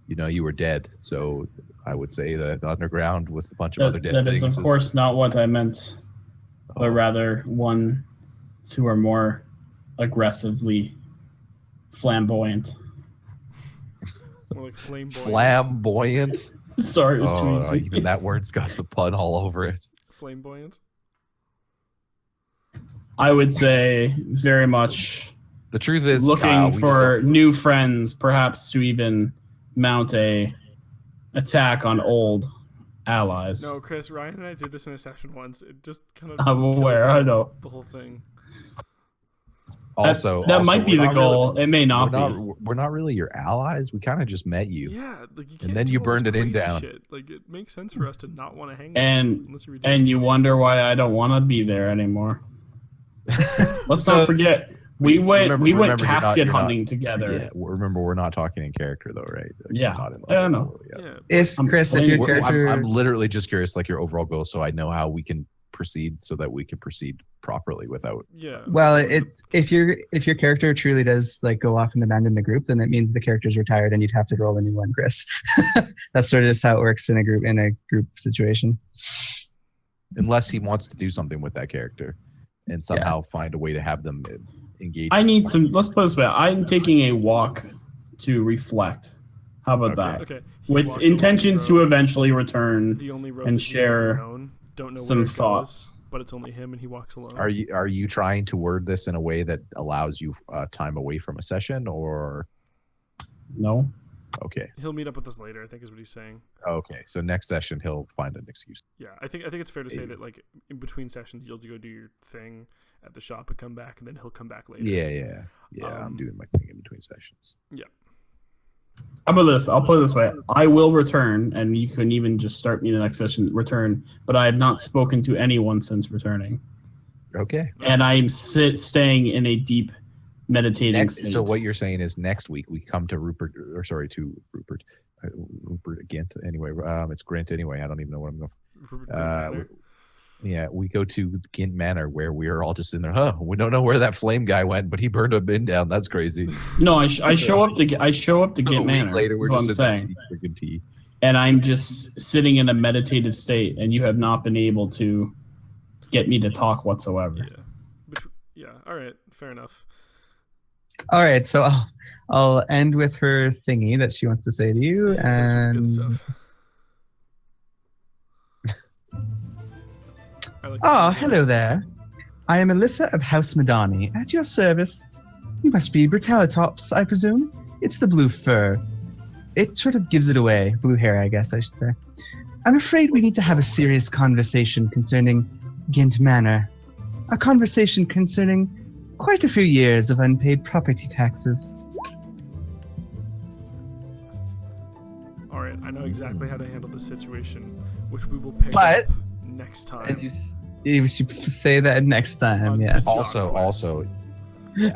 You know, you were dead. So I would say that underground with a bunch of other dead things. That is, of course, not what I meant, but rather one who are more aggressively flamboyant. More like flamboyant. Flamboyant? Sorry, it was too easy. Even that word's got the pun all over it. Flamboyant? I would say very much. The truth is, looking Kyle, for new friends, perhaps to even mount a attack on old allies. No, Chris, Ryan and I did this in a session once. It just kind of. I'm aware. I know the whole thing. That might be the goal. It may not be. We're not really your allies. We kind of just met you. Yeah, like you can't. And then do you all burned this it in crazy down. Shit. Like it makes sense for us to not want to hang. And you wonder why I don't want to be there anymore. Let's not forget. We went casket hunting together. Yeah, remember, we're not talking in character though, right? Yeah, I know. Yeah. If Chris, if your character, I'm literally just curious, like your overall goal, so I know how we can proceed, so that we can proceed properly without. Yeah. Well, it's if your character truly does like go off and abandon the group, then that means the character's retired, and you'd have to roll a new one, Chris. That's sort of just how it works in a group situation. Unless he wants to do something with that character, and somehow find a way to have them engage. I need some. Let's put it this way. I'm taking a walk to reflect. How about that? Okay. With intentions to eventually return the only road and that he's share ever known. Don't know some where it thoughts. Goes, but it's only him, and he walks alone. Are you trying to word this in a way that allows you time away from a session, or? No. Okay. He'll meet up with us later, I think is what he's saying. Okay, so next session he'll find an excuse. Yeah, I think it's fair to say that like in between sessions you'll go do your thing at the shop and come back, and then he'll come back later. Yeah. I'm doing my thing in between sessions. Yeah. How about this? I'll put it this way. I will return, and you can even just start me the next session, return, but I have not spoken to anyone since returning. Okay. And I'm staying in a deep meditating state. So what you're saying is next week we come to Rupert Gint. Anyway, it's Grint anyway. I don't even know what I'm going. Yeah, we go to Gint Manor where we are all just in there. We don't know where that flame guy went, but he burned a bin down. That's crazy. No, I show up to Gint Manor. Later, we're just saying. Drinking tea. And I'm just sitting in a meditative state, and you have not been able to get me to talk whatsoever. Yeah. All right. Fair enough. All right, so I'll end with her thingy that she wants to say to you, and hello there. I am Alyssa of House Madani, at your service. You must be Brutalitops, I presume. It's the blue fur. It sort of gives it away. Blue hair, I guess I should say. I'm afraid we need to have a serious conversation concerning Gint Manor. A conversation concerning quite a few years of unpaid property taxes. All right, I know exactly how to handle the situation, which we will pick But- up next time. And you should say that next time, yes. Also, yeah.